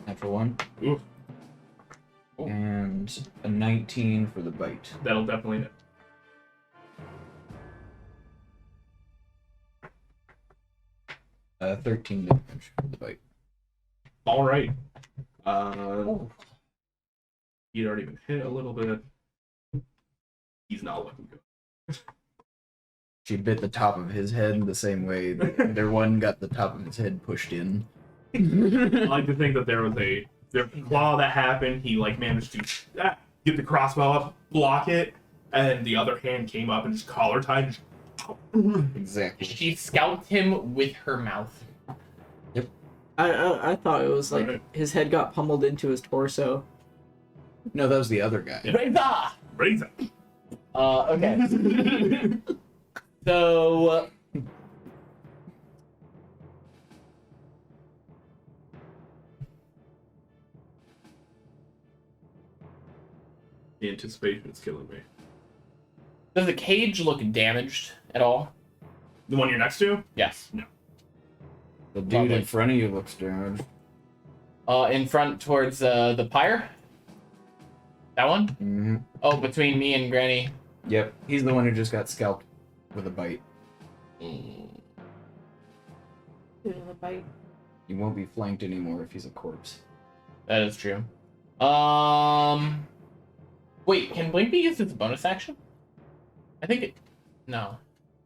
Natural 1. Oof, And a 19 for the bite. that'll definitely hit. 13 damage for the bite. All right. He'd already been hit a little bit. He's not looking good. She bit the top of his head the same way the other one got the top of his head pushed in. I like to think that there was a claw that happened. He managed to get the crossbow up, block it, and the other hand came up and just collar tied. Exactly. She scalped him with her mouth. I thought it was like Right. his head got pummeled into his torso. No, that was the other guy. Yeah. Reza! Raise it. Okay. So. The anticipation is killing me. Does the cage look damaged at all? The one you're next to? Yes. The dude Lovely. in front of you looks damaged. In front towards the pyre? That one? Mm-hmm. Oh, between me and Granny. Yep, he's the one who just got scalped with a bite. He won't be flanked anymore if he's a corpse. That is true. Wait, can Blink be used as a bonus action? I think it. No.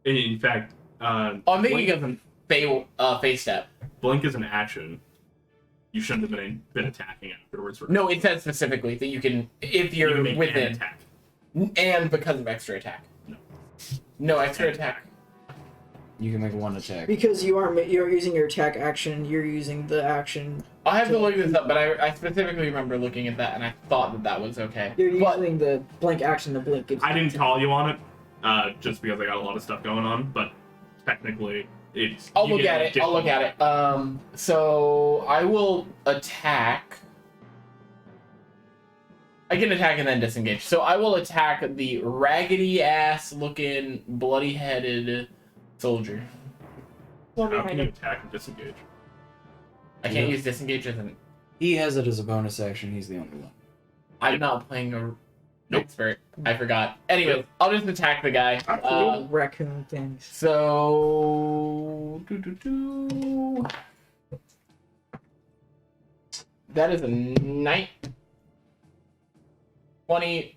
In fact, Oh, I'm thinking Blink, of face step. Blink is an action. You shouldn't have been attacking afterwards. No, it says specifically that you can, if You you're can make an within, attack. and because of extra attack. No. No extra attack. You can make one attack. Because you're using your attack action, you're using the action. I'll have to look this up, but I specifically remember looking at that, and I thought that was okay. You're But using the blank action. The blink gives. I didn't call you on it, just because I got a lot of stuff going on, but technically, it's. I'll you look get at it. I'll look at additional- it. So I will attack. I can attack and then disengage. So I will attack the raggedy ass looking, bloody headed soldier. How can you attack and disengage? I can't Yeah. use disengage as an. He has it as a bonus action, he's the only one. I'm not playing a Nope. expert. I forgot. Anyway, I'll just attack the guy. Little raccoon things. So that is a 28.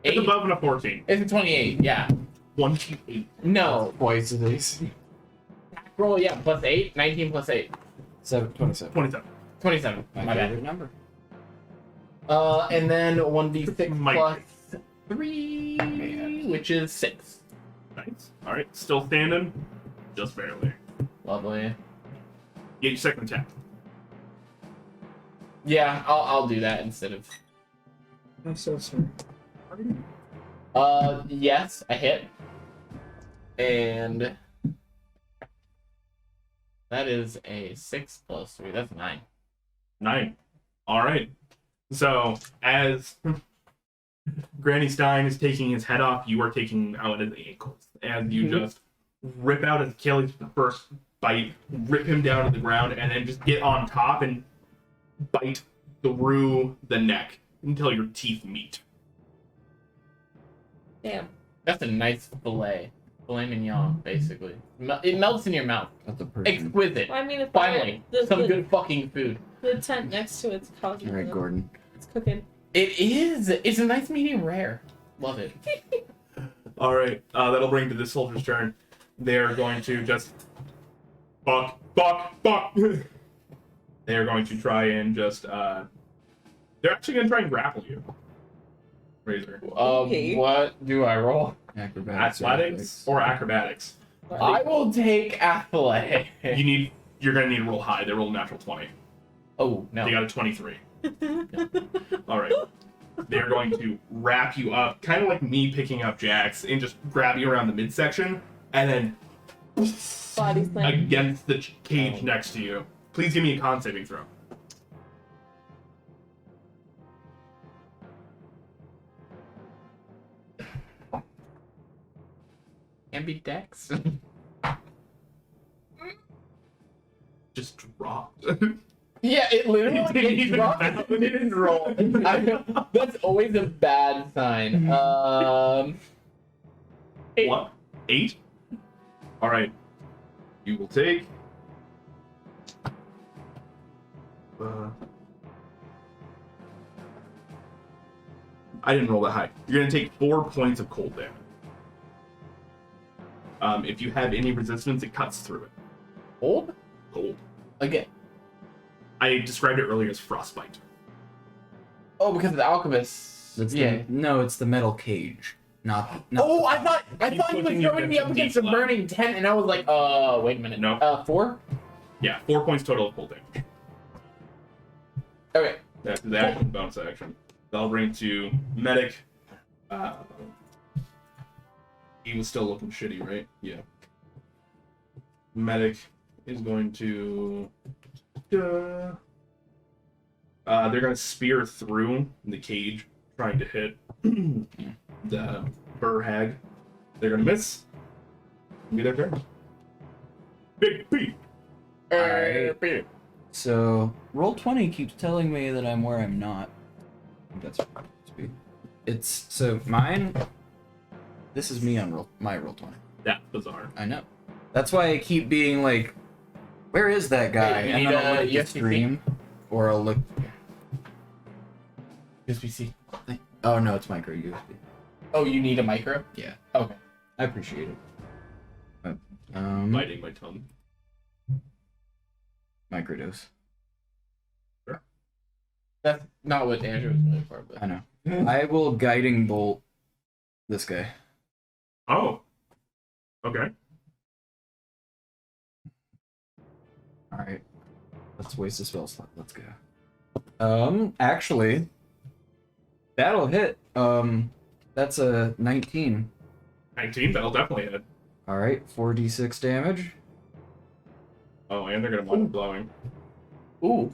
It's above a 14. It's a 28. Yeah. 28. No. Twice of these. Roll. Yeah. Plus 8. 19 plus 8. 27. 27. 27. My My bad. favorite number. And then 1d6 Mike. plus 3, which is 6. Nice. Alright, still standing. Just barely. Lovely. Get your second attack. Yeah, I'll do that instead of. I'm so sorry. Yes, I hit. And that is a 6 plus 3. That's 9. 9. Alright. So, as Granny Stein is taking his head off. You are taking out his ankles as you just rip out his Achilles with the first bite, rip him down to the ground, and then just get on top and bite through the neck until your teeth meet. Damn. That's a nice filet mignon, basically. It melts in your mouth. That's a person. Exquisite. Well, I mean, if Finally, some good fucking food. the tent next to it's causing All right, Gordon. It's cooking. It is. It's a nice medium rare. Love it. All right, that'll bring to the soldier's turn. They're going to just fuck. They are going to try and just they're actually going to try and grapple you, Razor. Okay. What do I roll? Acrobatics. Athletics or acrobatics? I will take athletics. You're going to need to roll high. They rolled a natural 20. Oh no. They got a 23. All right. They're going to wrap you up, kind of like me picking up Jax, and just grab you around the midsection, and then Body slam. against the cage next to you. Please give me a con saving throw. Can be Dex. Just dropped. Yeah, it literally It didn't even dropped. bounce. It didn't roll. That's always a bad sign. 8. What? 8? All right. You will take. I didn't roll that high. You're going to take 4 points of cold damage. If you have any resistance, it cuts through it. Hold Cold. again. I described it earlier as frostbite. Oh, because of the alchemist. That's Yeah. No, it's the metal cage. Not Oh, I thought He's he was pushing you throwing me up against against a the deep burning tent, and I was like, wait a minute. No. 4? Yeah, 4 points total of cold damage. Okay. That's his action, bonus action. That'll bring to medic. He was still looking shitty, right? Yeah. Medic is going to. They're going to spear through the cage, trying to hit the Burr Hag. They're going to miss. Be their turn. Big P. Alright. So, roll 20 keeps telling me that I'm where I'm not. That's speed. It's so mine. This is me on my roll 20. That's bizarre. I know. That's why I keep being like, where is that guy? Hey, you And need then I'll a look at the USBC? stream, or I'll look. USB-C. Oh no, it's micro USB. Oh, you need a micro? Yeah. Okay. I appreciate it. Biting my tongue. Microdose. That's not what Andrew was really for, but I know. I will guiding bolt this guy. Oh. Okay. Alright. Let's waste a spell slot. Let's go. Actually, that'll hit. That's a 19. 19, that'll definitely hit. Alright, 4d6 damage. Oh, and they're going to wind up blowing. ooh.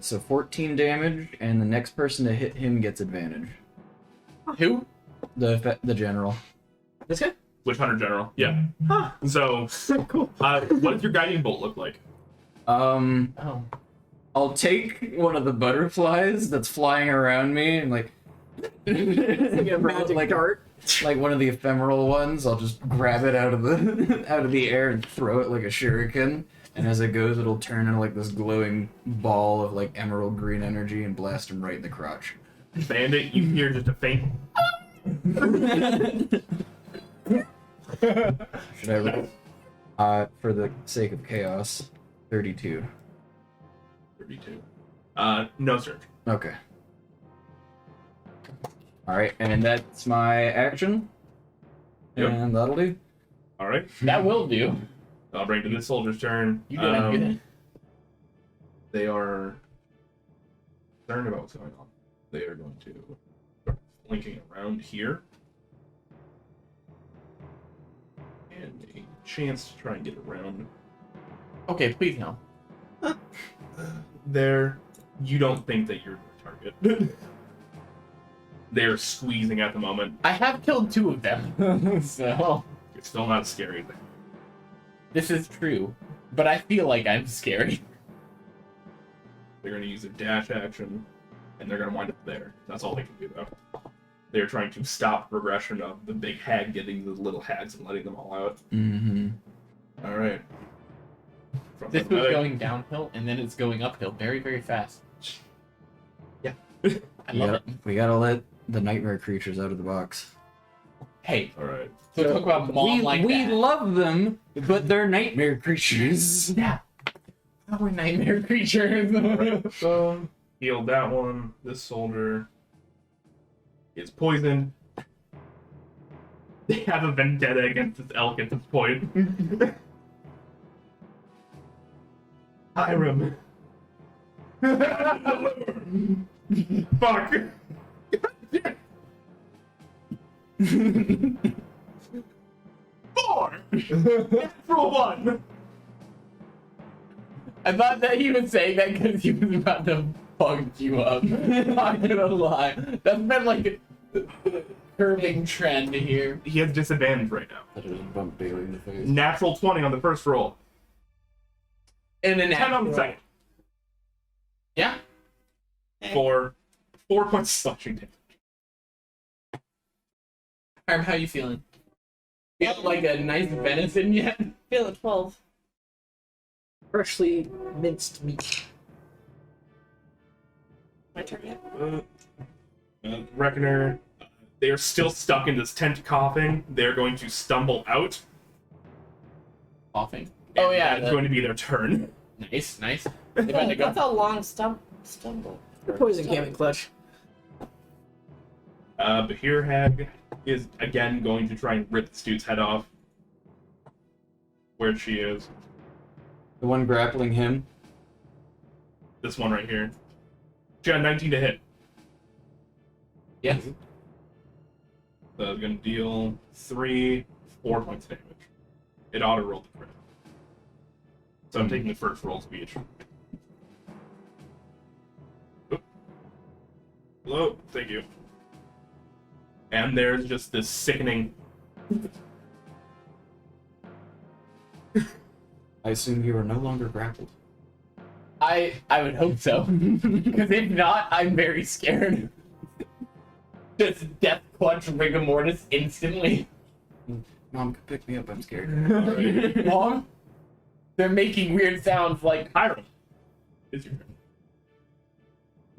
So 14 damage, and the next person to hit him gets advantage. Who? The general. This guy? Witch Hunter General. Yeah. So, Cool. what does your guiding bolt look like? Um, Oh. I'll take one of the butterflies that's flying around me and like Like a magic dart. like one of the ephemeral ones. I'll just grab it out of the out of the air and throw it like a shuriken. And as it goes, it'll turn into like this glowing ball of like emerald green energy and blast him right in the crotch. Bandit, you hear just a faint. Should I roll? For the sake of chaos, 32. 32. No surge. Okay. Alright, and that's my action. Yep. And that'll do. All right. That will do. I'll bring to this soldier's turn. You doing good? They are concerned about what's going on. They are going to start flanking around here. And a chance to try and get around Okay, please no. there. You don't think that you're the target. They're squeezing at the moment. I have killed 2 of them, so It's still not scary. this is true. But I feel like I'm scary. They're going to use their dash action, and they're going to wind up there. That's all they can do, though. They're trying to stop progression of the big hag getting the little hags and letting them all out. Mm-hmm. All right. This was going downhill, and then it's going uphill very, very fast. Yeah. I love it. We gotta let the nightmare creatures out of the box. Hey, All right. so talk about mom like we that. love them, but they're nightmare creatures. Yeah. Our nightmare creatures. So, healed that one. This soldier is poisoned. They have a vendetta against this elk at this point. Hiram. Fuck. 4. Natural 1. I thought that he was saying that because he was about to bug you up. Not gonna lie. That's been like a curving trend here. He has disadvantage right now. I just bumped Bailey in the face. Natural 20 on the first roll. And an 10 on the second. Yeah. For 4 points of slashing damage. Harm, how you feeling? You have like a nice venison yet? Feel it 12. Freshly minced meat. My turn yet? Reckoner, they are still stuck in this tent coughing. They're going to stumble out. Coughing. And Oh yeah. That's going to be their turn. Nice, nice. They about to go. That's a long stumble. The poison came in clutch. Bahir Hag is again going to try and rip this dude's head off. Where she is. The one grappling him. This one right here. She got 19 to hit. Yes. So it's going to deal 4 points of damage. It auto-rolled the crit. So I'm taking the first roll speech. Oop. Hello, thank you. And there's just this sickening... I assume you are no longer grappled. I would hope so. Because if not, I'm very scared. Just death clutch rigor mortis instantly. Mom, come pick me up. I'm scared. Alright. Mom? They're making weird sounds like Hiram. It's your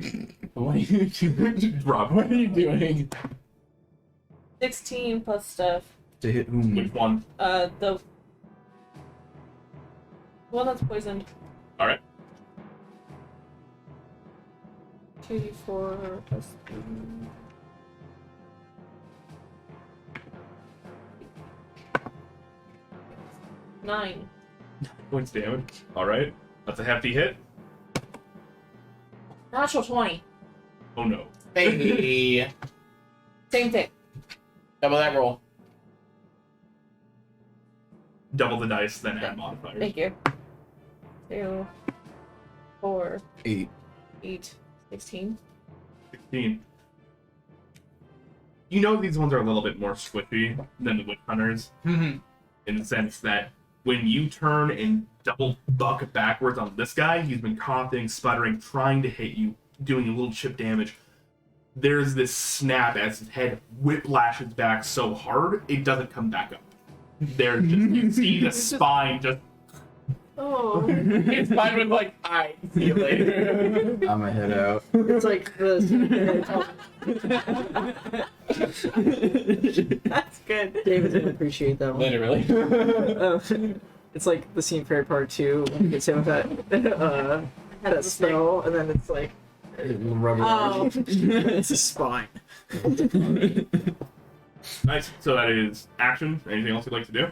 turn. what are you doing? Drop. What are you doing? 16 plus stuff. To hit whom? Which one? The one that's poisoned. Alright. 2d4 plus 9. Points damage. Alright. That's a hefty hit. Natural 20. Oh no. Hey. Same thing. Double that roll. Double the dice, then add modifiers. Thank you. 2, 4, 8. 8, 16. 16. You know these ones are a little bit more squishy than the witch hunters, in the sense that when you turn and double buck backwards on this guy, he's been coughing, sputtering, trying to hit you, doing a little chip damage. There's this snap as his head whiplashes back so hard, it doesn't come back up. There, just you see the spine just. Oh. It's fine with like, alright, see you later. I'm gonna head out. It's like the. That's good. David's gonna appreciate that one. Literally. It's like the scene Fairy Part 2 when he gets hit with that spell, and then it's like. Rubber. Oh. It's a spine. Nice. So that is action. Anything else you'd like to do?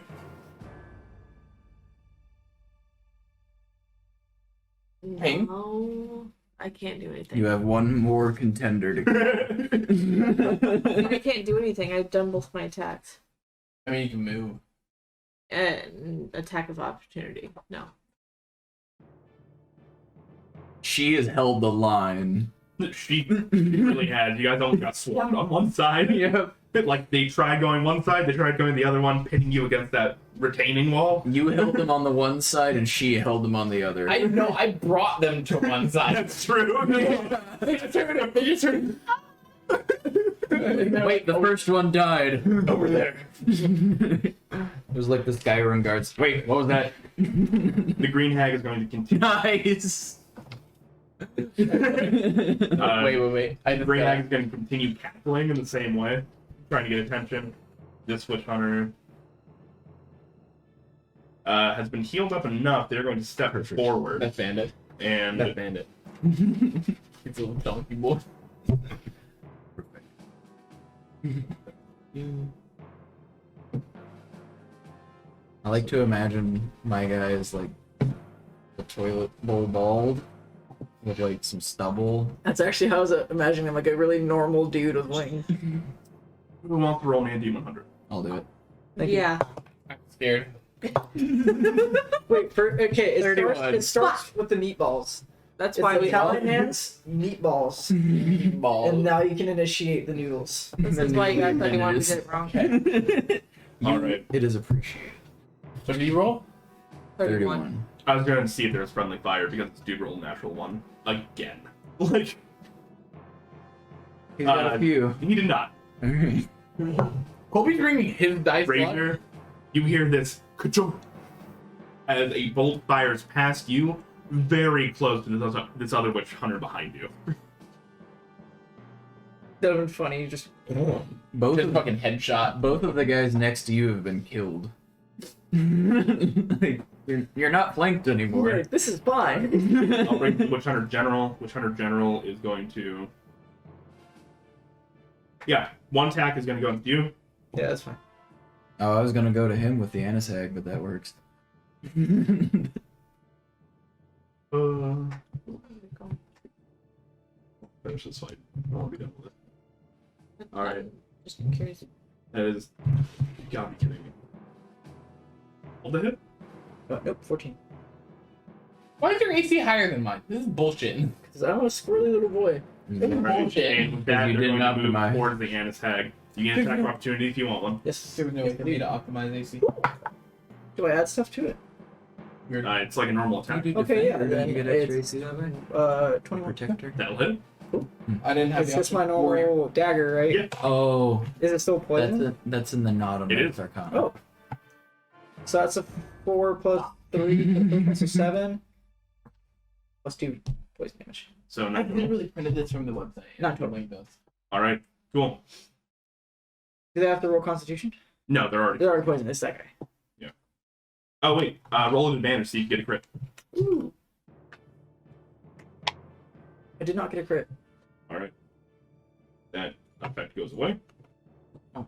Ping? No, I can't do anything. You have one more contender to go. I can't do anything. I've done both my attacks. I mean, you can move. And attack of opportunity. No. She has held the line She really had. You guys almost got swarmed on one side. Yep. Like they tried going one side, they tried going the other one, pitting you against that retaining wall. You held them on the one side, and she held them on the other. I know. I brought them to one side. That's true. They just heard. Wait, the first one died. Over there. It was like the Skyrim guards. Wait, what was that? The green hag is going to continue. Nice. Wait. I The just green got- hag is going to continue cackling in the same way, trying to get attention. This witch hunter has been healed up enough. They're going to step forward That's Bandit. and That's Bandit. It's a little donkey boy. I like to imagine my guy is like a toilet bowl bald with like some stubble. That's actually how I was imagining him, like a really normal dude with wings. who wants to roll me a D100? I'll do it. Thank you. Yeah. I'm scared. Wait, okay, it starts with the meatballs. That's It's why the we Callahan's meatballs. Ball. And now you can initiate the noodles. This is why you guys said you wanted to It get it wrong. All right. It is appreciated. So do you roll? 31. I was going to see if there was friendly fire because this dude rolled a natural one again. Like He's got a few. he did not. Alright. Colby's bringing his dice. slot. Ranger, you hear this ka-chunk as a bolt fires past you, very close to this other witch hunter behind you. That would be funny. Just Both Just of, fucking headshot. both of the guys next to you have been killed. Like, you're not flanked anymore. Like, this is fine. I'll bring the witch hunter general. Witch hunter general is going to. Yeah, one attack is going to go with you. Yeah, that's fine. Oh, I was gonna go to him with the Anisag, but that works. Finish this fight. I'll be done with it. All right. Just curious. That is. You gotta be kidding me. Hold the hit. Nope, 14. Why is your AC higher than mine? This is bullshit. Because I'm a squirrely little boy. Right. Bullshit. And with that, You they're didn't going to move optimize. towards the Annis hag. You get an attack of opportunity if you want one. Yes. There was no way for me to optimize AC. Do I add stuff to it? It's like a normal attack. Okay, yeah, Then then you get it's- extra AC that way. 21. Protector. That'll hit. I didn't have It's the just my option. Warrior. normal dagger, right? Yeah. Oh, Is it still poison? that's in the not on It Earth is. Arcana. Oh. So that's a 4 plus 3, that's a 7. Plus 2 poison damage. So I not literally printed this from the website. Not totally. Link those. All right. Cool. Do they have to roll Constitution? No, they're already. They're already poisoned. It's that guy. Oh wait. Roll an advantage so you can get a crit. Ooh. I did not get a crit. All right. That effect goes away. Oh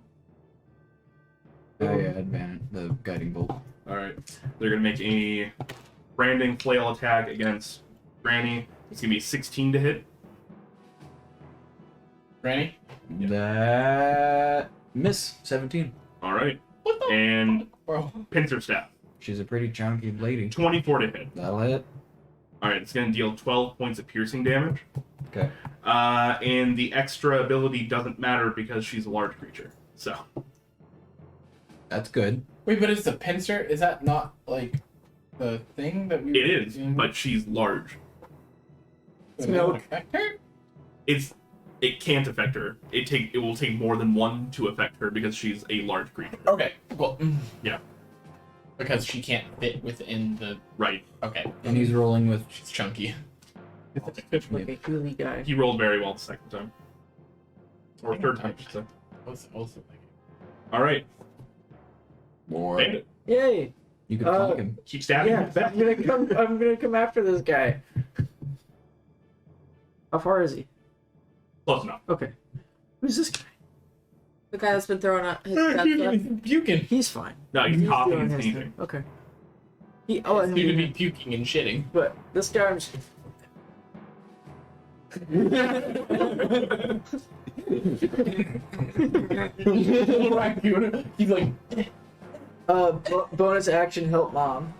yeah, advantage. The guiding bolt. All right. They're gonna make a branding flail attack against Granny. It's gonna be 16 to hit. Granny? Yeah. That miss 17. All right. What the And fuck, bro? pincer staff. She's a pretty chunky lady. 24 to hit. That'll hit. All right. It's gonna deal 12 points of piercing damage. Okay. And the extra ability doesn't matter because she's a large creature. So That's good. Wait, but it's a pincer? Is that not like the thing that we it were is, doing? but she's large. Does it not affect her? It can't affect her. It will take more than one to affect her because she's a large creature. Okay, well. Yeah. Because she can't fit within the. Right. Okay. And he's rolling with. She's chunky. Like a Healy guy. He rolled very well the second time. Or third time, I should say. I was also thinking. All right. More. Bandit. Yay! You could flank him. Keep stabbing Yeah, him back. I'm gonna come after this guy. How far is he? Close enough. Okay. Who's this guy? The guy that's been throwing out his stuff. Puking. He's fine. No, he's coughing doing and his sneezing. thing. Okay. I He would be mean, puking and shitting. but this guy, I'm just... He's like, bonus action, help mom.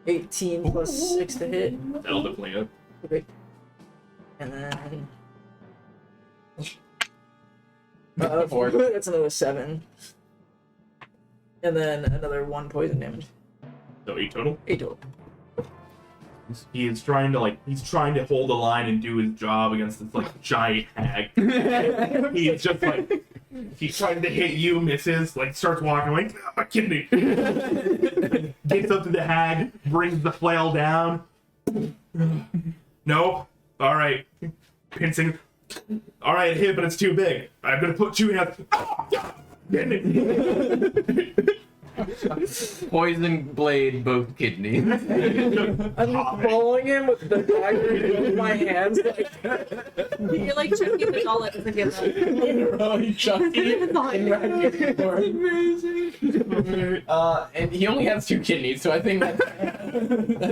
18 plus 6 to hit. That'll definitely hit. Okay. And then Four. that's another 7. And then another 1 poison damage. So 8 total. 8 total. He is trying to hold the line and do his job against this like giant hag. He's just like he's trying to hit you, misses, like starts walking like a kidney. Gets up to the hag, brings the flail down. Nope. Alright. Pincing. Alright, it hit, but it's too big. I'm gonna put 2 hands. Poison blade, both kidneys. I'm just following him with the dagger in my hands. Like, You're like Chucky the doll that doesn't give up. Literally Chucky. And he only has 2 kidneys, so I think that's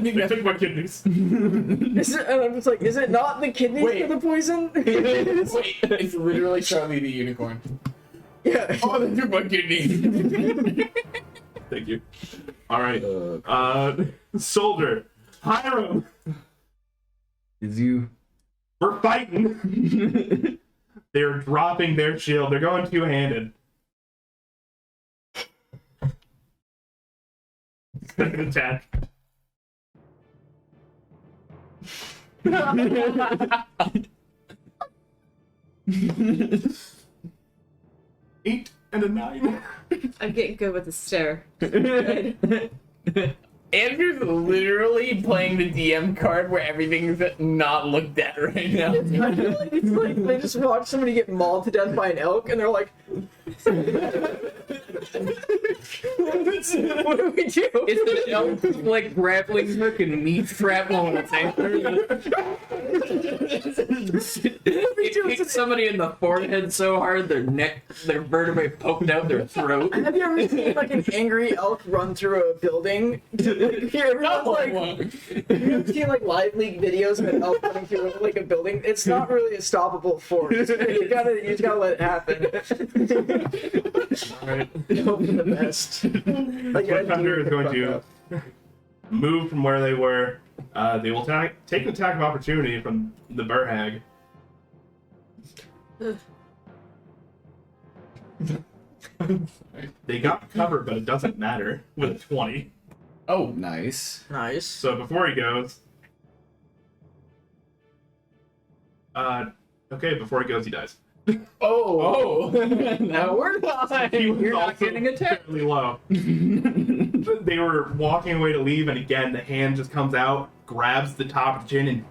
They took my kidneys. is it, and I'm just like, is it not the kidneys Wait. for the poison? Wait, it's literally Charlie the Unicorn. Yeah. Oh, they took my kidney. Thank you. Alright. Soldier. Hiram. Is you? We're fighting. They're dropping their shield. They're going 2-handed. Second attack. Eight and a 9. I'm getting good with the stare. Good. Andrew's literally playing the DM card where everything's not looked at right now. It's like they just watch somebody get mauled to death by an elk, and they're like, "What do we do?" It's an elf like grappling hook and meat trap all at the same time. It hits somebody in the forehead so hard their vertebrae poked out their throat. Have you ever seen like an angry elk run through a building? Like, you've seen like live leak videos of an elk running through like a building. It's not really a stoppable force. You just gotta let it happen. Alright. Hope for the best. Like, Foot Thunder is going to move from where they were. They will take an attack of opportunity from the Burhag. They got cover, but it doesn't matter with a 20. Oh, nice. Nice. So before he goes, before he goes, he dies. Oh, That worked. He was You're not also getting attacked. fairly low. They were walking away to leave, and again, the hand just comes out, grabs the top of the chin,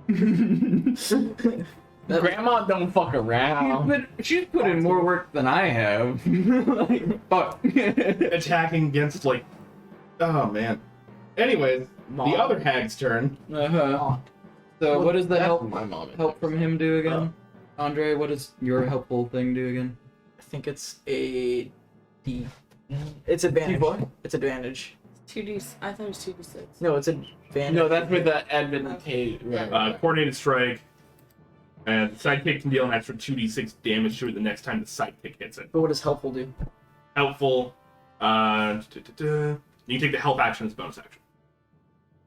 and Grandma don't fuck around. She's put in more work than I have. Like, fuck. attacking against, like, oh man. Anyways, the other hag's turn. Uh-huh. So what does the help My mom. from him do again? Andre, what does your helpful thing do again? I think it's a D. It's advantage. what? It's advantage. 2D. I thought it was 2D6. No, it's advantage. No, that's with the advantage. Right. Coordinated strike. And the sidekick can deal an extra 2d6 damage to it the next time the sidekick hits it. But what does helpful do? Helpful. You can take the help action as a bonus action.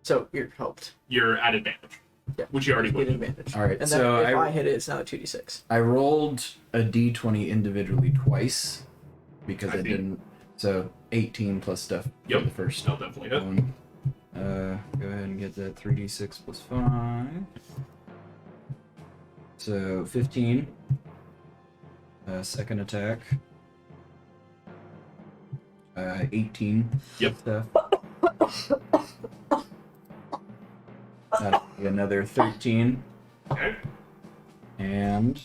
So you're helped. You're at advantage. Yeah. Which you already You get would. advantage. All right, And so then if I hit it, it's now a 2d6. I rolled a d20 individually twice because I I see. didn't. So 18 plus stuff Yep. for the first I'll definitely hit. one. Go ahead and get that 3d6 plus 5. So 15. Second attack. 18. Yep. Stuff. That'll be another 13. Okay. And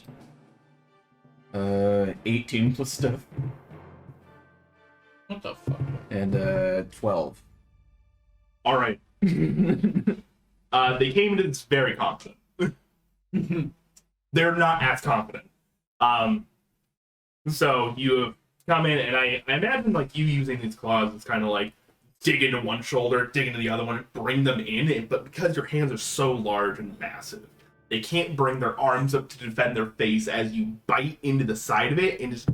18 plus stuff. What the fuck? And 12. Alright. They came into this very confident. They're not as confident. So you have come in, and I imagine like you using these claws is kind of like dig into one shoulder, dig into the other one, and bring them in. But because your hands are so large and massive, they can't bring their arms up to defend their face as you bite into the side of it and just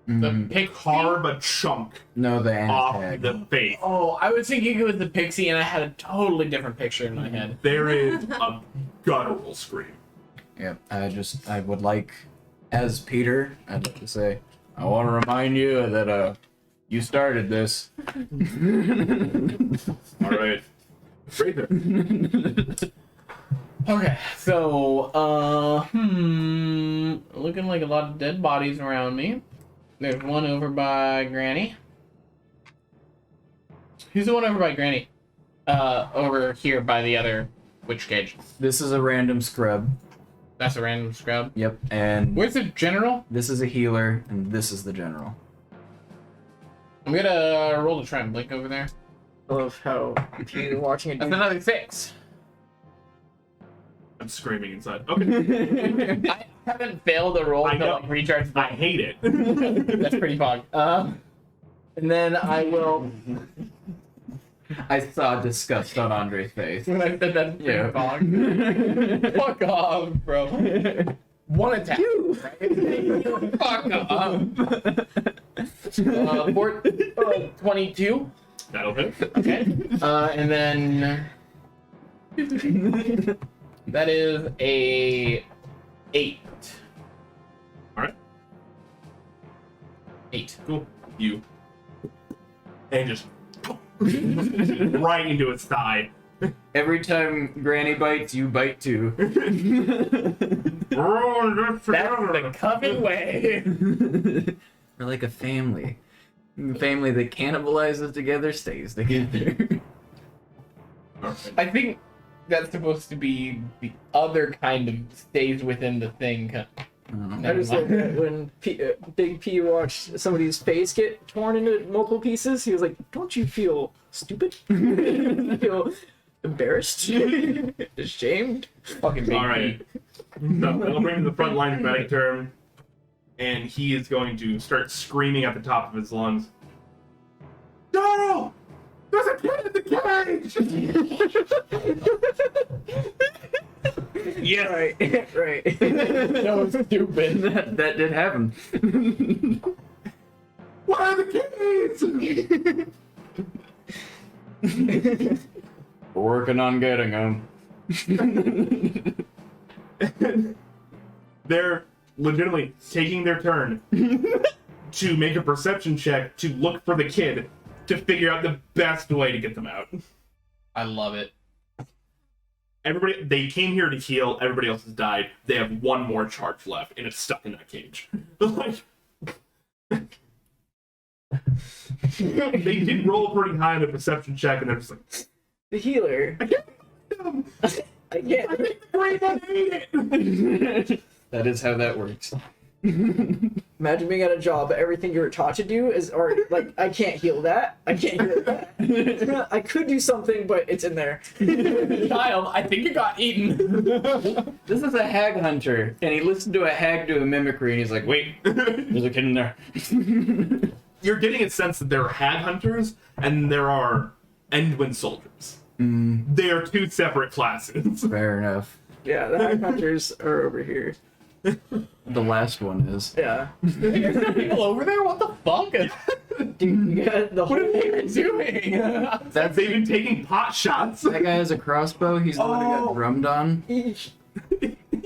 The pixie? carve a chunk No, the off tag. the face. Oh, I was thinking it was the pixie, and I had a totally different picture in my head. There is a guttural scream. Yeah, I would like, as Peter, I'd like to say, I want to remind you that, you started this. All right. Razor. Okay, so, looking like a lot of dead bodies around me. There's one over by Granny. Who's the one over by Granny? Over here by the other witch cage. This is a random scrub. That's a random scrub. Yep, and Where's the general? this is a healer, and this is the general. I'm gonna roll to try and blink over there. I love how if you're watching it. That's another 6. I'm screaming inside. Okay. I haven't failed a roll I to know. like recharge. I hate it. That's pretty fog. And then I will. I saw disgust on Andre's face. When I said that's pretty Yeah. fog. Fuck off, bro. One attack. Right? Fuck off. 22. That'll hit. Okay. And then that is a 8. All right. 8. Cool. You. And just right into its thigh. Every time Granny bites, you bite too. That's the Coven way. We're like a family. The family that cannibalizes together stays together. Perfect. I think that's supposed to be the other kind of stays within the thing. I just like that when Big P watched somebody's face get torn into multiple pieces. He was like, "Don't you feel stupid? You feel embarrassed, ashamed?" Fucking big. All right. So we'll bring the front line medic turn, and he is going to start screaming at the top of his lungs. Darrell! There's a kid in the cage! Yes. Right, right. That was stupid. that did happen. What are the keys? We're working on getting them. They're legitimately taking their turn to make a perception check to look for the kid to figure out the best way to get them out. I love it. Everybody, they came here to heal. Everybody else has died. They have one more charge left, and it's stuck in that cage. Like, they did roll pretty high on the perception check, and they're just like, The healer. I can't. I get. I think the green one ate it. That is how that works. Imagine being at a job, but everything you were taught to do is, or like, I can't heal that. I can't heal that. I could do something, but it's in there. Child, I think it got eaten. This is a hag hunter, and he listened to a hag do a mimicry, and he's like, "Wait, there's a kid in there." You're getting a sense that there are hag hunters and there are Endwin soldiers. They are two separate classes. Fair enough. Yeah, the hag hunters are over here. The last one is. Yeah. There's no people over there? What the fuck? Dude, you got the What whole. are they doing? They've been taking pot shots. That guy has a crossbow. He's the one who got drummed on.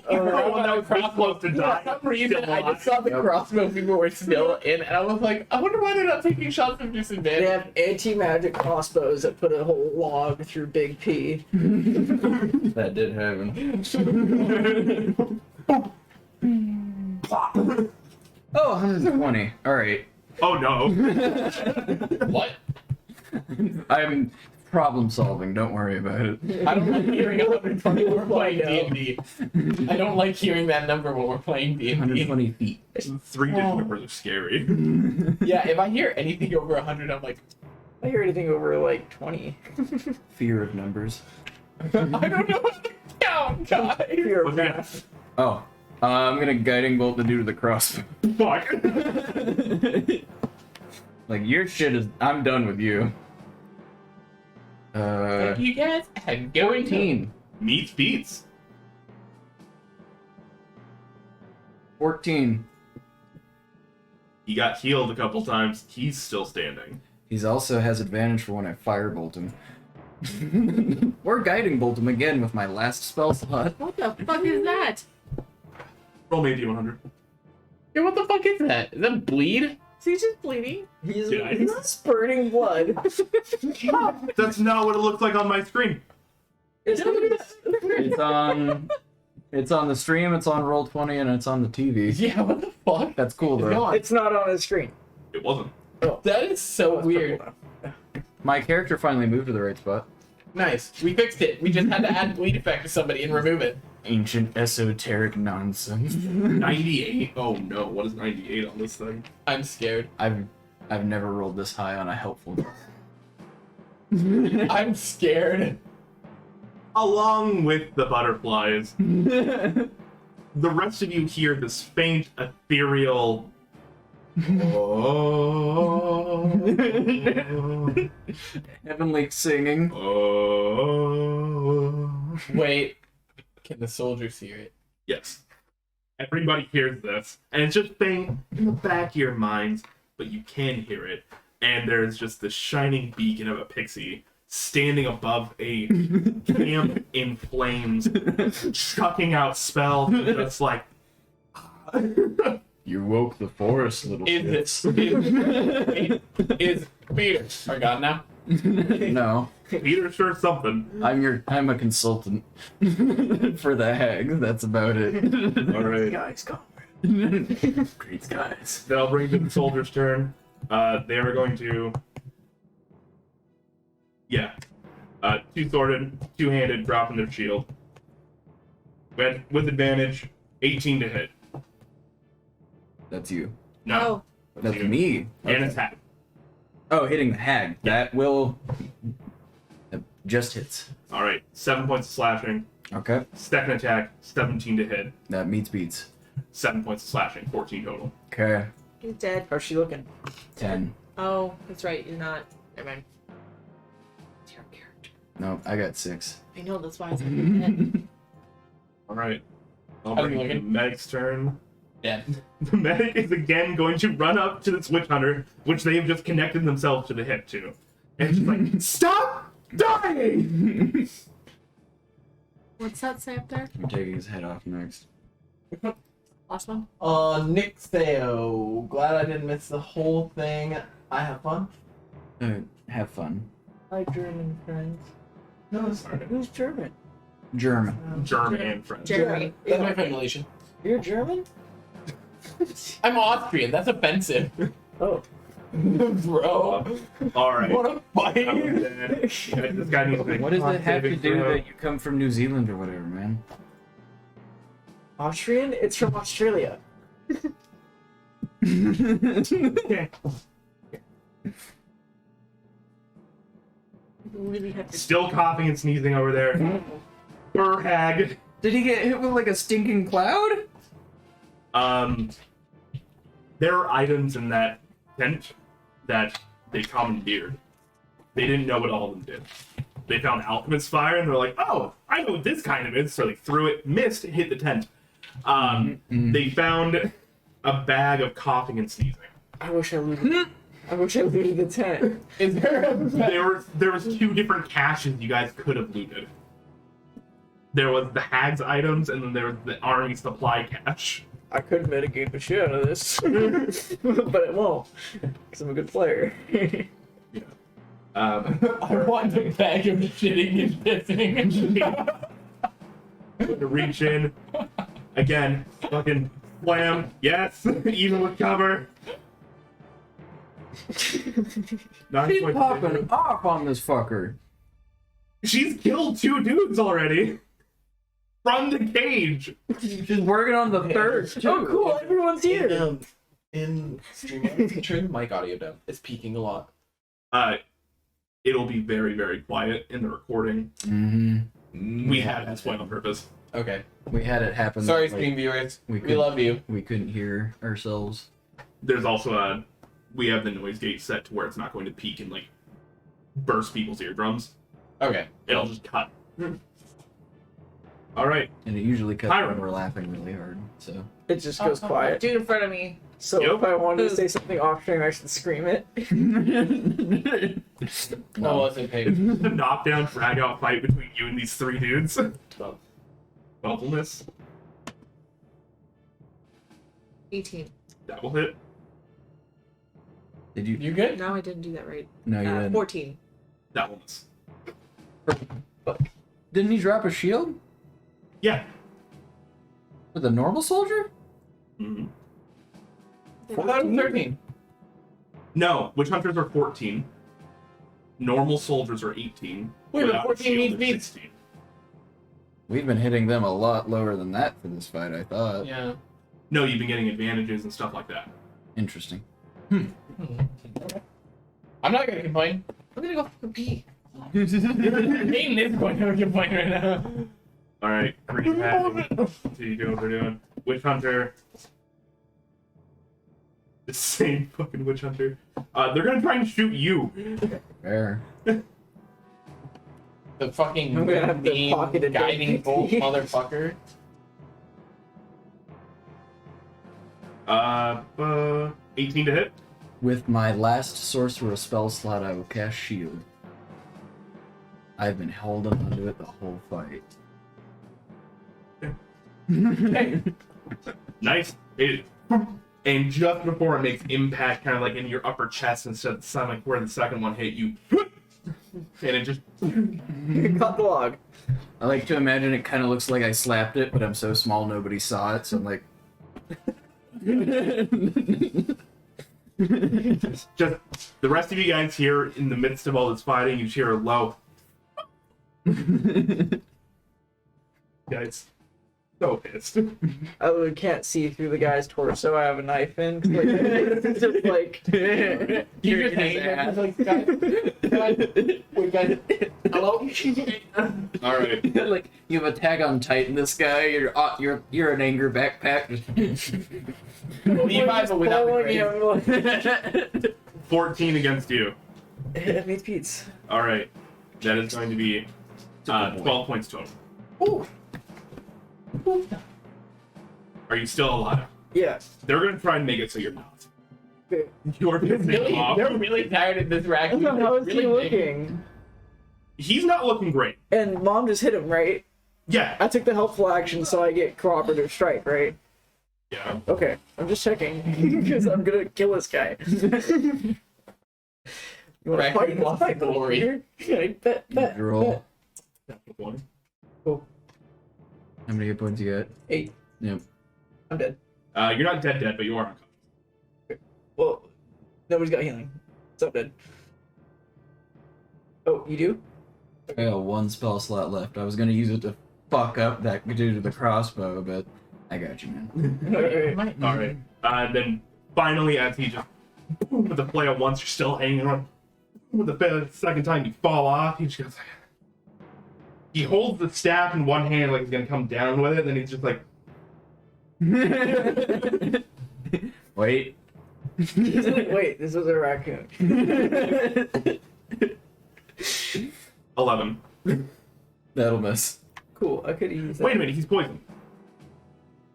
Everyone that was this close to For die. some reason, Still I just saw the Yep. crossbow people were still in, and I was like, I wonder why they're not taking shots of They disadvantage. have anti-magic crossbows that put a whole log through Big P. That did happen. Oh, 120. Alright. Oh no. What? I'm problem solving. Don't worry about it. I don't like hearing 120 when we're playing D&D. I don't like hearing that number when we're playing D&D. 120 feet. 3-digit numbers are scary. Yeah, if I hear anything over 100, I'm like, I hear anything over like 20. Fear of numbers. I don't know how to count, guys. Fear of What's that? math. Oh. I'm gonna guiding bolt the dude with the crossbow. Fuck. Like, your shit is. I'm done with you. Thank you guys. I'm going to. 14. Meets beats. 14. He got healed a couple times. He's still standing. He's also has advantage for when I firebolt him. Or guiding bolt him again with my last spell slot. What the fuck is that? Roll me a D100. Yeah, what the fuck is that? Is that bleed? Is he just bleeding? He's Yeah. spurting blood. That's not what it looks like on my screen. It's on the stream, it's on Roll20, and it's on the TV. Yeah, what the fuck? That's cool though. Go on. It's not on his screen. It wasn't. That is so weird. My character finally moved to the right spot. Nice. We fixed it. We just had to add bleed effect to somebody and remove it. Ancient esoteric nonsense. 98? Oh no, what is 98 on this thing? I'm scared. I've never rolled this high on a helpful. I'm scared. Along with the butterflies, the rest of you hear this faint, ethereal. Oh, Heavenly singing. oh. Wait. Can the soldiers hear it? Yes. Everybody hears this, and it's just faint in the back of your minds, but you can hear it. And there's just this shining beacon of a pixie standing above a camp in flames, chucking out spells, just like. You woke the forest, little Is Peter our god now? No, Peter sure something. I'm a consultant for the hag. That's about it. All right. Guys, come. Great guys. That'll bring to the soldier's turn. They are going to. Yeah. Two-sworded, two-handed, dropping their shield. With advantage, 18 to hit. That's you. No. That's you. me. And Okay. attack. Oh, hitting the hag. That will. That just hits. Alright, 7 points of slashing. Okay. Second attack, 17 to hit. That meets beats. 7 points of slashing, 14 total. Okay. He's dead. How's she looking? 10. Oh, that's right. You're not. Never mind. It's your character. No, I got 6. I know. That's why I said he's dead. Alright. I'll How are bring you the looking? medic's turn. Dead. The medic is again going to run up to this witch hunter, which they have just connected themselves to the hip to. And she's like, stop dying! What's that say up there? I'm taking his head off next. Last one. Nick Theo. Glad I didn't miss the whole thing. I have fun. Have fun. Hi, German friends. No, it's fine. Who's German? German. German and French. Jeremy. That's my formulation. You're German? I'm Austrian. That's offensive. Oh. Bro. Alright. What a fight. This guy needs to make What does a it have to saving do throw. that you come from New Zealand or whatever, man? Austrian? It's from Australia. Okay. Really have to. Still coughing and sneezing over there. Fur hag. Did he get hit with like a stinking cloud? There are items in that tent that they commandeered. They didn't know what all of them did. They found alchemist fire and they're like, oh, I know what this kind of is. So they threw it, missed, hit the tent. They found a bag of coughing and sneezing. I wish I looted. I wish I looted the tent. Is there a There was 2 different caches you guys could have looted. There was the hag's items and then there was the army supply cache. I could mitigate the shit out of this, but it won't, because I'm a good player. I want the bag of shitting and pissing. To reach in. Again, fucking slam. Yes, even with cover. Nine She's points. popping off on this fucker. She's killed 2 dudes already. From the cage. She's working on the third too. Oh, cool! Everyone's here. In streaming, turn the mic audio down. It's peaking a lot. It'll be very, very quiet in the recording. Mm-hmm. We had this one on purpose. Okay. We had it happen. Sorry, like, stream viewers. we We couldn't- love you. We couldn't hear ourselves. There's also we have the noise gate set to where it's not going to peak and like burst people's eardrums. Okay. It'll just cut. All right. And it usually cuts Hiram. when we're laughing really hard. So It just goes quiet. Dude in front of me. So Yep. if I wanted to say something off stream, I should scream it. What was it, Paige? The knockdown, drag out fight between you and these three dudes. 12. Awfulness. 18. That will hit. Did you? You good? No, I didn't do that right. No, you didn't. 14. That will miss. Didn't he drop a shield Yeah. with a normal soldier? Mhm. I thought it was 13. No, witch hunters are 14. Normal soldiers are 18. Wait, but Without a 14 shield means is 16. We've been hitting them a lot lower than that for this fight, I thought. Yeah. No, you've been getting advantages and stuff like that. Interesting. I'm not gonna complain. I'm gonna go fucking pee. Aiden is going to complain right now. Alright, green padding. So you do what we're doing. Witch hunter. The same fucking witch hunter. They're gonna try and shoot you. Fair. The fucking I'm gonna have to beam pocket a guiding dead bolt PT. motherfucker. 18 to hit. With my last sorcerer spell slot, I will cast shield. I've been holding onto it the whole fight. Nice. And just before it makes impact, kind of like in your upper chest instead of the stomach, where the second one hit you, and it just Cut the log. I like to imagine it kind of looks like I slapped it, but I'm so small nobody saw it, so I'm like... just the rest of you guys here in the midst of all this fighting, you hear a low. Guys, so pissed. I can't see through the guy's torso. I have a knife in. It's just like You just hang there, like, guys, wait, guys, hello? All right. like, you have a tag on Titan, this guy, you're an anger backpack. Levi, but without the following grace. him. 14 against you. It means Pete's. All right, that is going to be 12 points total. Are you still alive? Yeah. They're going to try and make it so you're not. Okay. You're pissing Really, him off. they're really tired of this raccoon. How is It's really he big. looking? He's not looking great. And Mom just hit him, right? Yeah. I took the helpful action, so I get cooperative strike, right? Yeah. Okay, I'm just checking because I'm gonna kill this guy. You wanna Raccoon fight? Let's wants fight, the glory. here. Yeah, bet. Roll. One. Cool. How many hit points you got? 8. Yep. I'm dead. You're not dead, but you are unconscious. Well, nobody's got healing, so I'm dead. Oh, you do? I got one spell slot left. I was gonna use it to fuck up that dude with the crossbow, but I got you, man. All right. Then finally, as he just with the flail once, you're still hanging on. With the second time, you fall off. He just goes. He holds the staff in one hand, like he's gonna come down with it. And then he's just like, Wait. He's like, wait, this was a raccoon. 11. That'll miss. Cool, I could use that. Wait a minute, he's poisoned.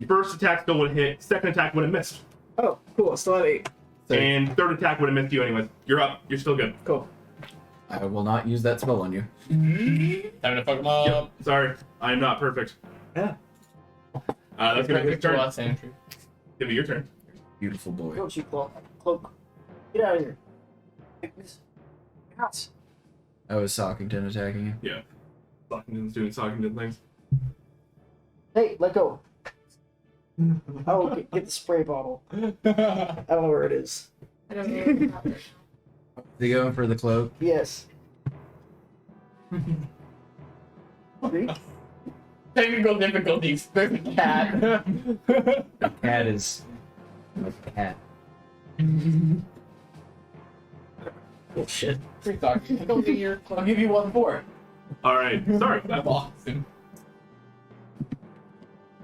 First attack still would have hit. Second attack would have missed. Oh, cool, still have 8. And third attack would have missed you anyways. You're up. You're still good. Cool. I will not use that spell on you. Time to fuck them up. Yep. Sorry, I'm not perfect. Yeah. That's gonna be your turn. Lots of entry. Give me your turn. Beautiful boy. Go, cheap cloak. Get out of here. I was Sockington attacking you. Yeah. Sockington's doing Sockington things. Hey, let go. Oh, get the spray bottle. I don't know where it is. I don't know. They going for the cloak. Yes. Three? Technical difficulties. There's a cat. The cat is a cat. Oh shit. Free talk. Go get your cloak. I'll give you one for. All right. Sorry. I'm awesome.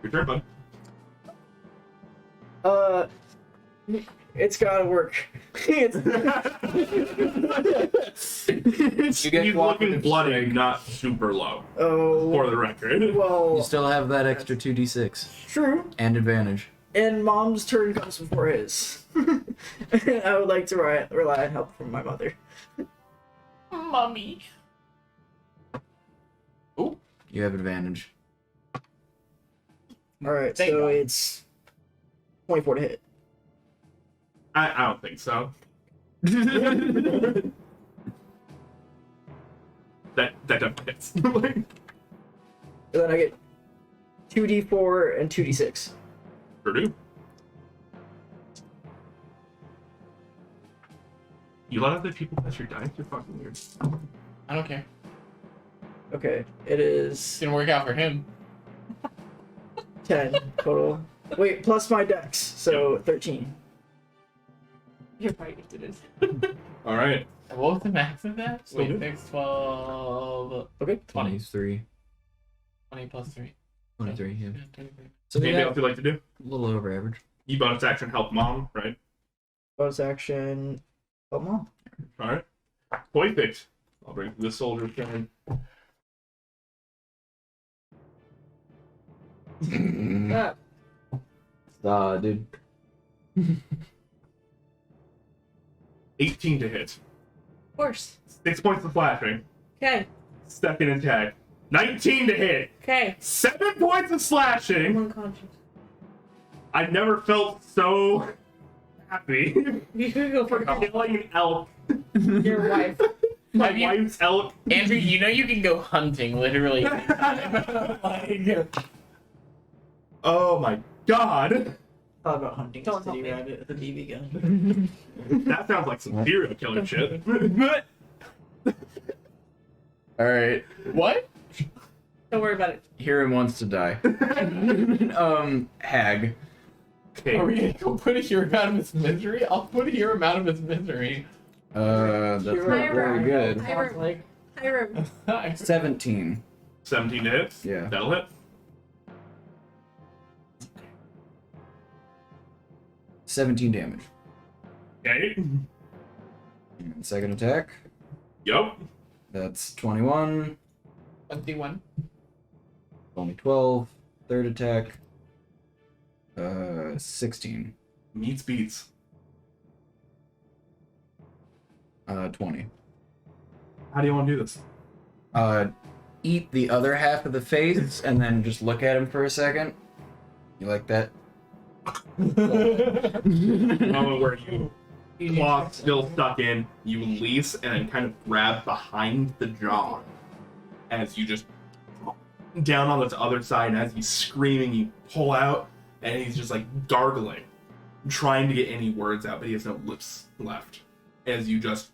Your turn, bud. It's gotta work. It's... He's get looking cooperative bloody, strike. not super low, Oh. for the record. You Well, still have that extra 2d6 true. and advantage. And Mom's turn comes before his. I would like to rely on help from my mother. Mommy. You have advantage. Alright, Thank so God. it's 24 to hit. I don't think so. that definitely hits. And then I get 2d4 and 2d6. Sure do. You let other people touch your dice? You're fucking weird. I don't care. Okay, it is Didn't work out for him. 10 total. Wait, plus my dex, so 13. You're right, it is. Alright. What was the max of that? Wait. 6, 12, Okay. 20. 23. 20 plus 3. 23, yeah. Yeah, 23. So they Anything got else you'd like to do? a little over average. You bonus action help mom, right? Bonus action. Oh, Mom. Alright. Perfect. I'll bring this soldier's turn. Dude. 18 to hit. Of course. 6 points of slashing. Okay. Second attack. 19 to hit. Okay. 7 points of I'm slashing. unconscious. I've never felt so happy. You could go for Killing an elk. your wife. My Have you- wife's elk. Andrew, you know you can go hunting, literally. Like, Oh my god. Thought about hunting Don't a city help me. rabbit with a BB gun. That sounds like some serial killer shit. Alright. what? Don't worry about it. Hero wants to die. Hag. Okay. Are we gonna go put a hero out of his misery? I'll put a hero out of his misery. That's not very good. Sounds like Hiram. 17. 17 to hit. Yeah. That'll hit. 17 damage. Okay. And second attack. Yup. That's 21. 21. Only 12. Third attack. 16. Meets beats. 20. How do you want to do this? Eat the other half of the face and then just look at him for a second. You like that? Moment where you claw still stuck in, you release and then kind of grab behind the jaw as you just down on this other side. As he's screaming, you pull out and he's just like gargling, trying to get any words out, but he has no lips left. As you just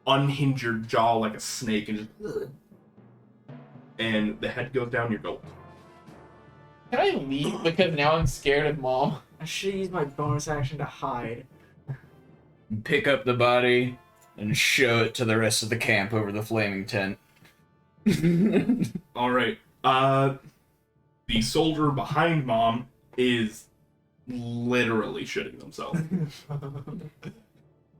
unhinge your jaw like a snake and just and the head goes down your gold. Can I leave because now I'm scared of mom? I should use my bonus action to hide. Pick up the body and show it to the rest of the camp over the flaming tent. All right. The soldier behind mom is literally shitting themselves.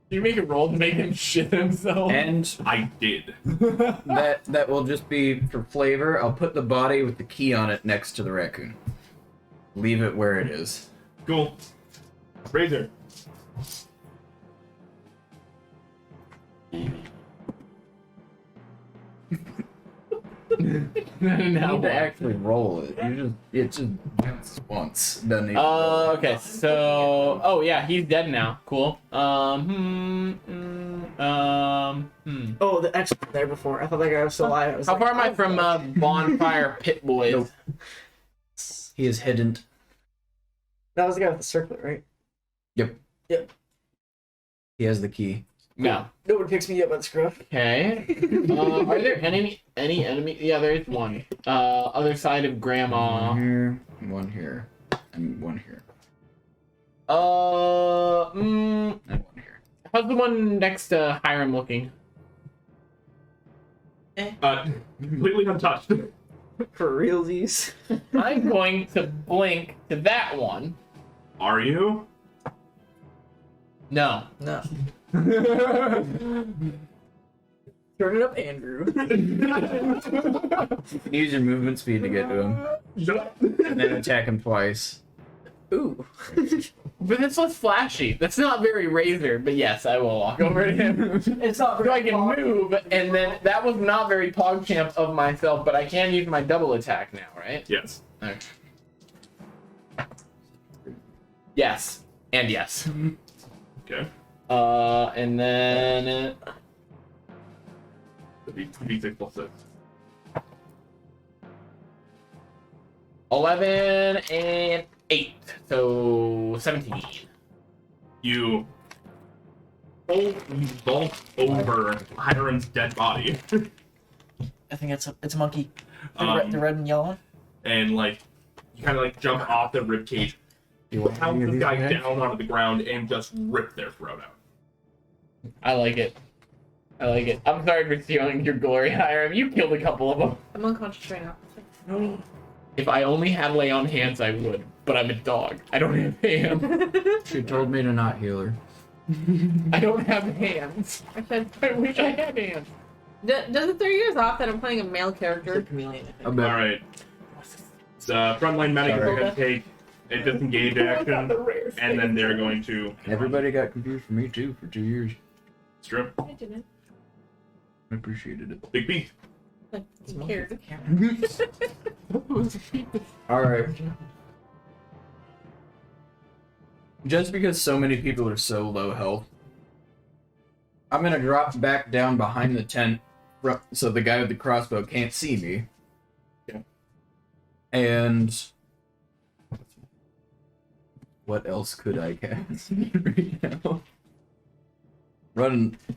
You make a roll to make him shit himself. And I did. that will just be for flavor. I'll put the body with the key on it next to the raccoon. Leave it where it is. Cool. Razor. You Now need to what? actually roll it. It just bounces once. Doesn't even Okay, so oh yeah, he's dead now. Cool. Oh, the X was there before. I thought that guy was still alive. I was How like, far am I oh, from Bonfire Pit Boys? Nope. He is hidden. That was the guy with the circlet, right? He has the key. No. Nobody picks me up by the scruff. Okay. Are there any enemy? Yeah, there is one. Other side of Grandma. One here, and one here, Mm, and one here. how's the one next to Hiram looking? Completely untouched. For realsies. I'm going to blink to that one. Are you? No. No. Turn it up, Andrew. Use your movement speed to get to him, Shut up. and then attack him twice. Ooh. But this was flashy. That's not very Razor, but yes, I will walk over to him. It's not So I can move, and then that was not very PogChamp of myself, but I can use my double attack now, right? Yes. Okay. Yes. And yes. Okay. And then... The D6 plus 6. 11 and 8, so 17. You vault over Hiram's dead body. I think it's a monkey. The, Um, the red and yellow one. And like you kind of like jump off the ribcage, pound this guy down onto the ground, and just rip their throat out. I like it. I like it. I'm sorry for stealing your glory, Hiram. You killed a couple of them. I'm unconscious right now. If I only had lay on hands, I would. But I'm a dog. I don't have hands. She told me to not heal her. I don't have hands. I said, I wish I had hands. does it throw you guys off that I'm playing a male character? chameleon. I think. A bit. All right. The frontline medic is Sorry. going to take a disengage action, and then they're going to. Everybody got confused for me too for 2 years. Strip. I didn't. I appreciated it. Big B. Like, who cares? Alright. Just because so many people are so low health, I'm gonna drop back down behind the tent so the guy with the crossbow can't see me. Okay. And what else could I cast right now?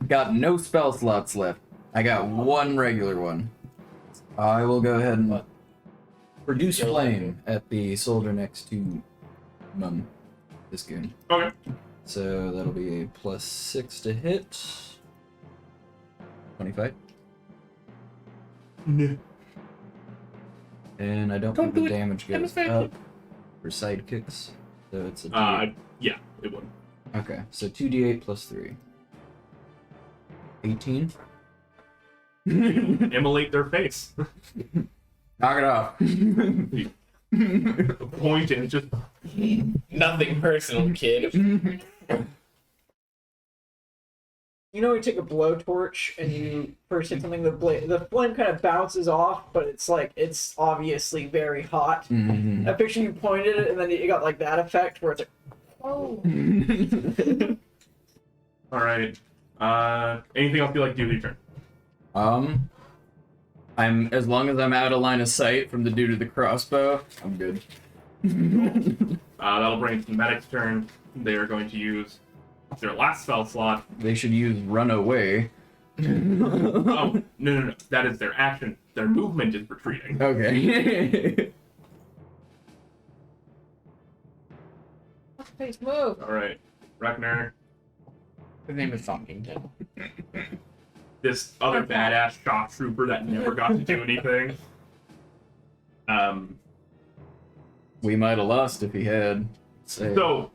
Got no spell slots left. I got one regular one. I will go ahead and produce flame at the soldier next to Mum. This goon. Okay. So that'll be a +6 to hit. 25. No. And I don't Don't think the do it. damage I'm a goes sidekick. up for sidekicks. So it's a Yeah, it would. Okay, so 2d8 plus 3. 18. Immolate their face. Knock it off. Point and just. Nothing personal, kid. You know, you take a blowtorch and you first hit something, the flame kind of bounces off, but it's like it's obviously very hot. Mhm. I picture you pointed it, and then you got like that effect where it's like, Oh. All right. Anything else you like to do with your turn? I'm as long as I'm out of line of sight from the dude with the crossbow, I'm good. That'll bring it to the medic's turn. They are going to use their last spell slot. They should use run away. Oh, no. That is their action. Their movement is retreating. Okay. Please move. All right. Ragnar, His name is Sockington. this other badass shock trooper that never got to do anything. We might have lost if he had. So,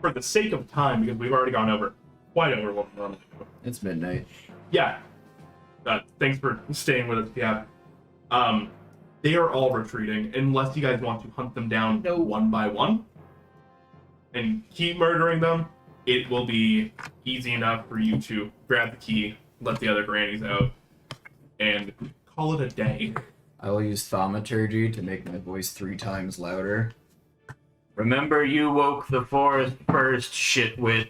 for the sake of time, because we've already gone over quite over what we normally do. It's midnight. Yeah. Thanks for staying with us, Cap. They are all retreating unless you guys want to hunt them down one by one and keep murdering them. It will be easy enough for you to grab the key, let the other grannies out, and call it a day. I will use thaumaturgy to make my voice 3 times louder. Remember, you woke the forest first, shitwit.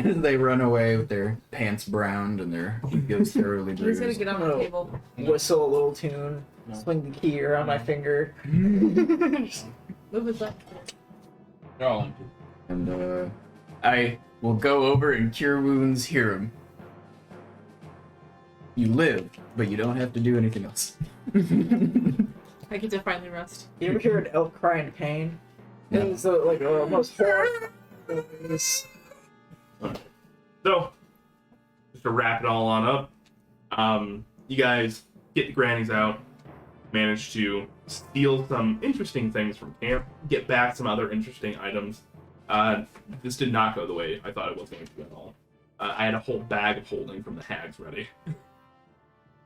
As they run away with their pants browned and their egos thoroughly He's gonna bruised. get on the table. whistle a little tune, swing the key around my finger. Move his left. They're all empty. And I will go over and cure wounds, hear him. You live, but you don't have to do anything else. I get to finally rest. You ever hear an elk cry in pain? Yeah. It's like almost horrible. It's- So, just to wrap it all on up, you guys get the grannies out, manage to steal some interesting things from camp, get back some other interesting items. This did not go the way I thought it was going to at all. I had a whole bag of holding from the hags ready,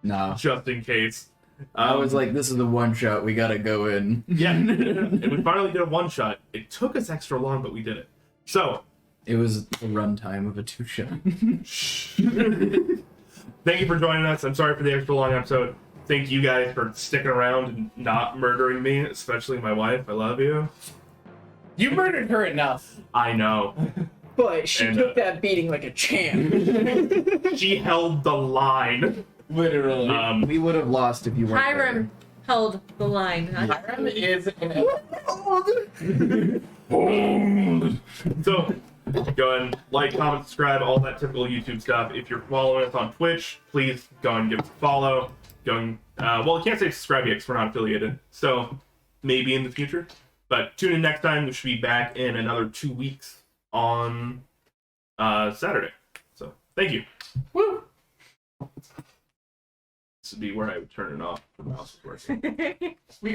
Nah. just in case. I was like, this is the one shot. We gotta go in. Yeah, and we finally did a one shot. It took us extra long, but we did it. So, It was the runtime of a 2-shot. thank you for joining us. I'm sorry for the extra long episode. Thank you guys for sticking around and not murdering me, especially my wife. I love you. You murdered her enough. I know. But she And, took that beating like a champ. She held the line. Literally. We would have lost if you weren't Hiram held the line. Hiram is an So, go and like, comment, subscribe, all that typical YouTube stuff. If you're following us on Twitch, please go and give us a follow. Go and, well, I can't say subscribe yet because we're not affiliated. So, maybe in the future. But tune in next time. We should be back in another 2 weeks on Saturday. So, thank you. Woo! This would be where I would turn it off. The mouse is working.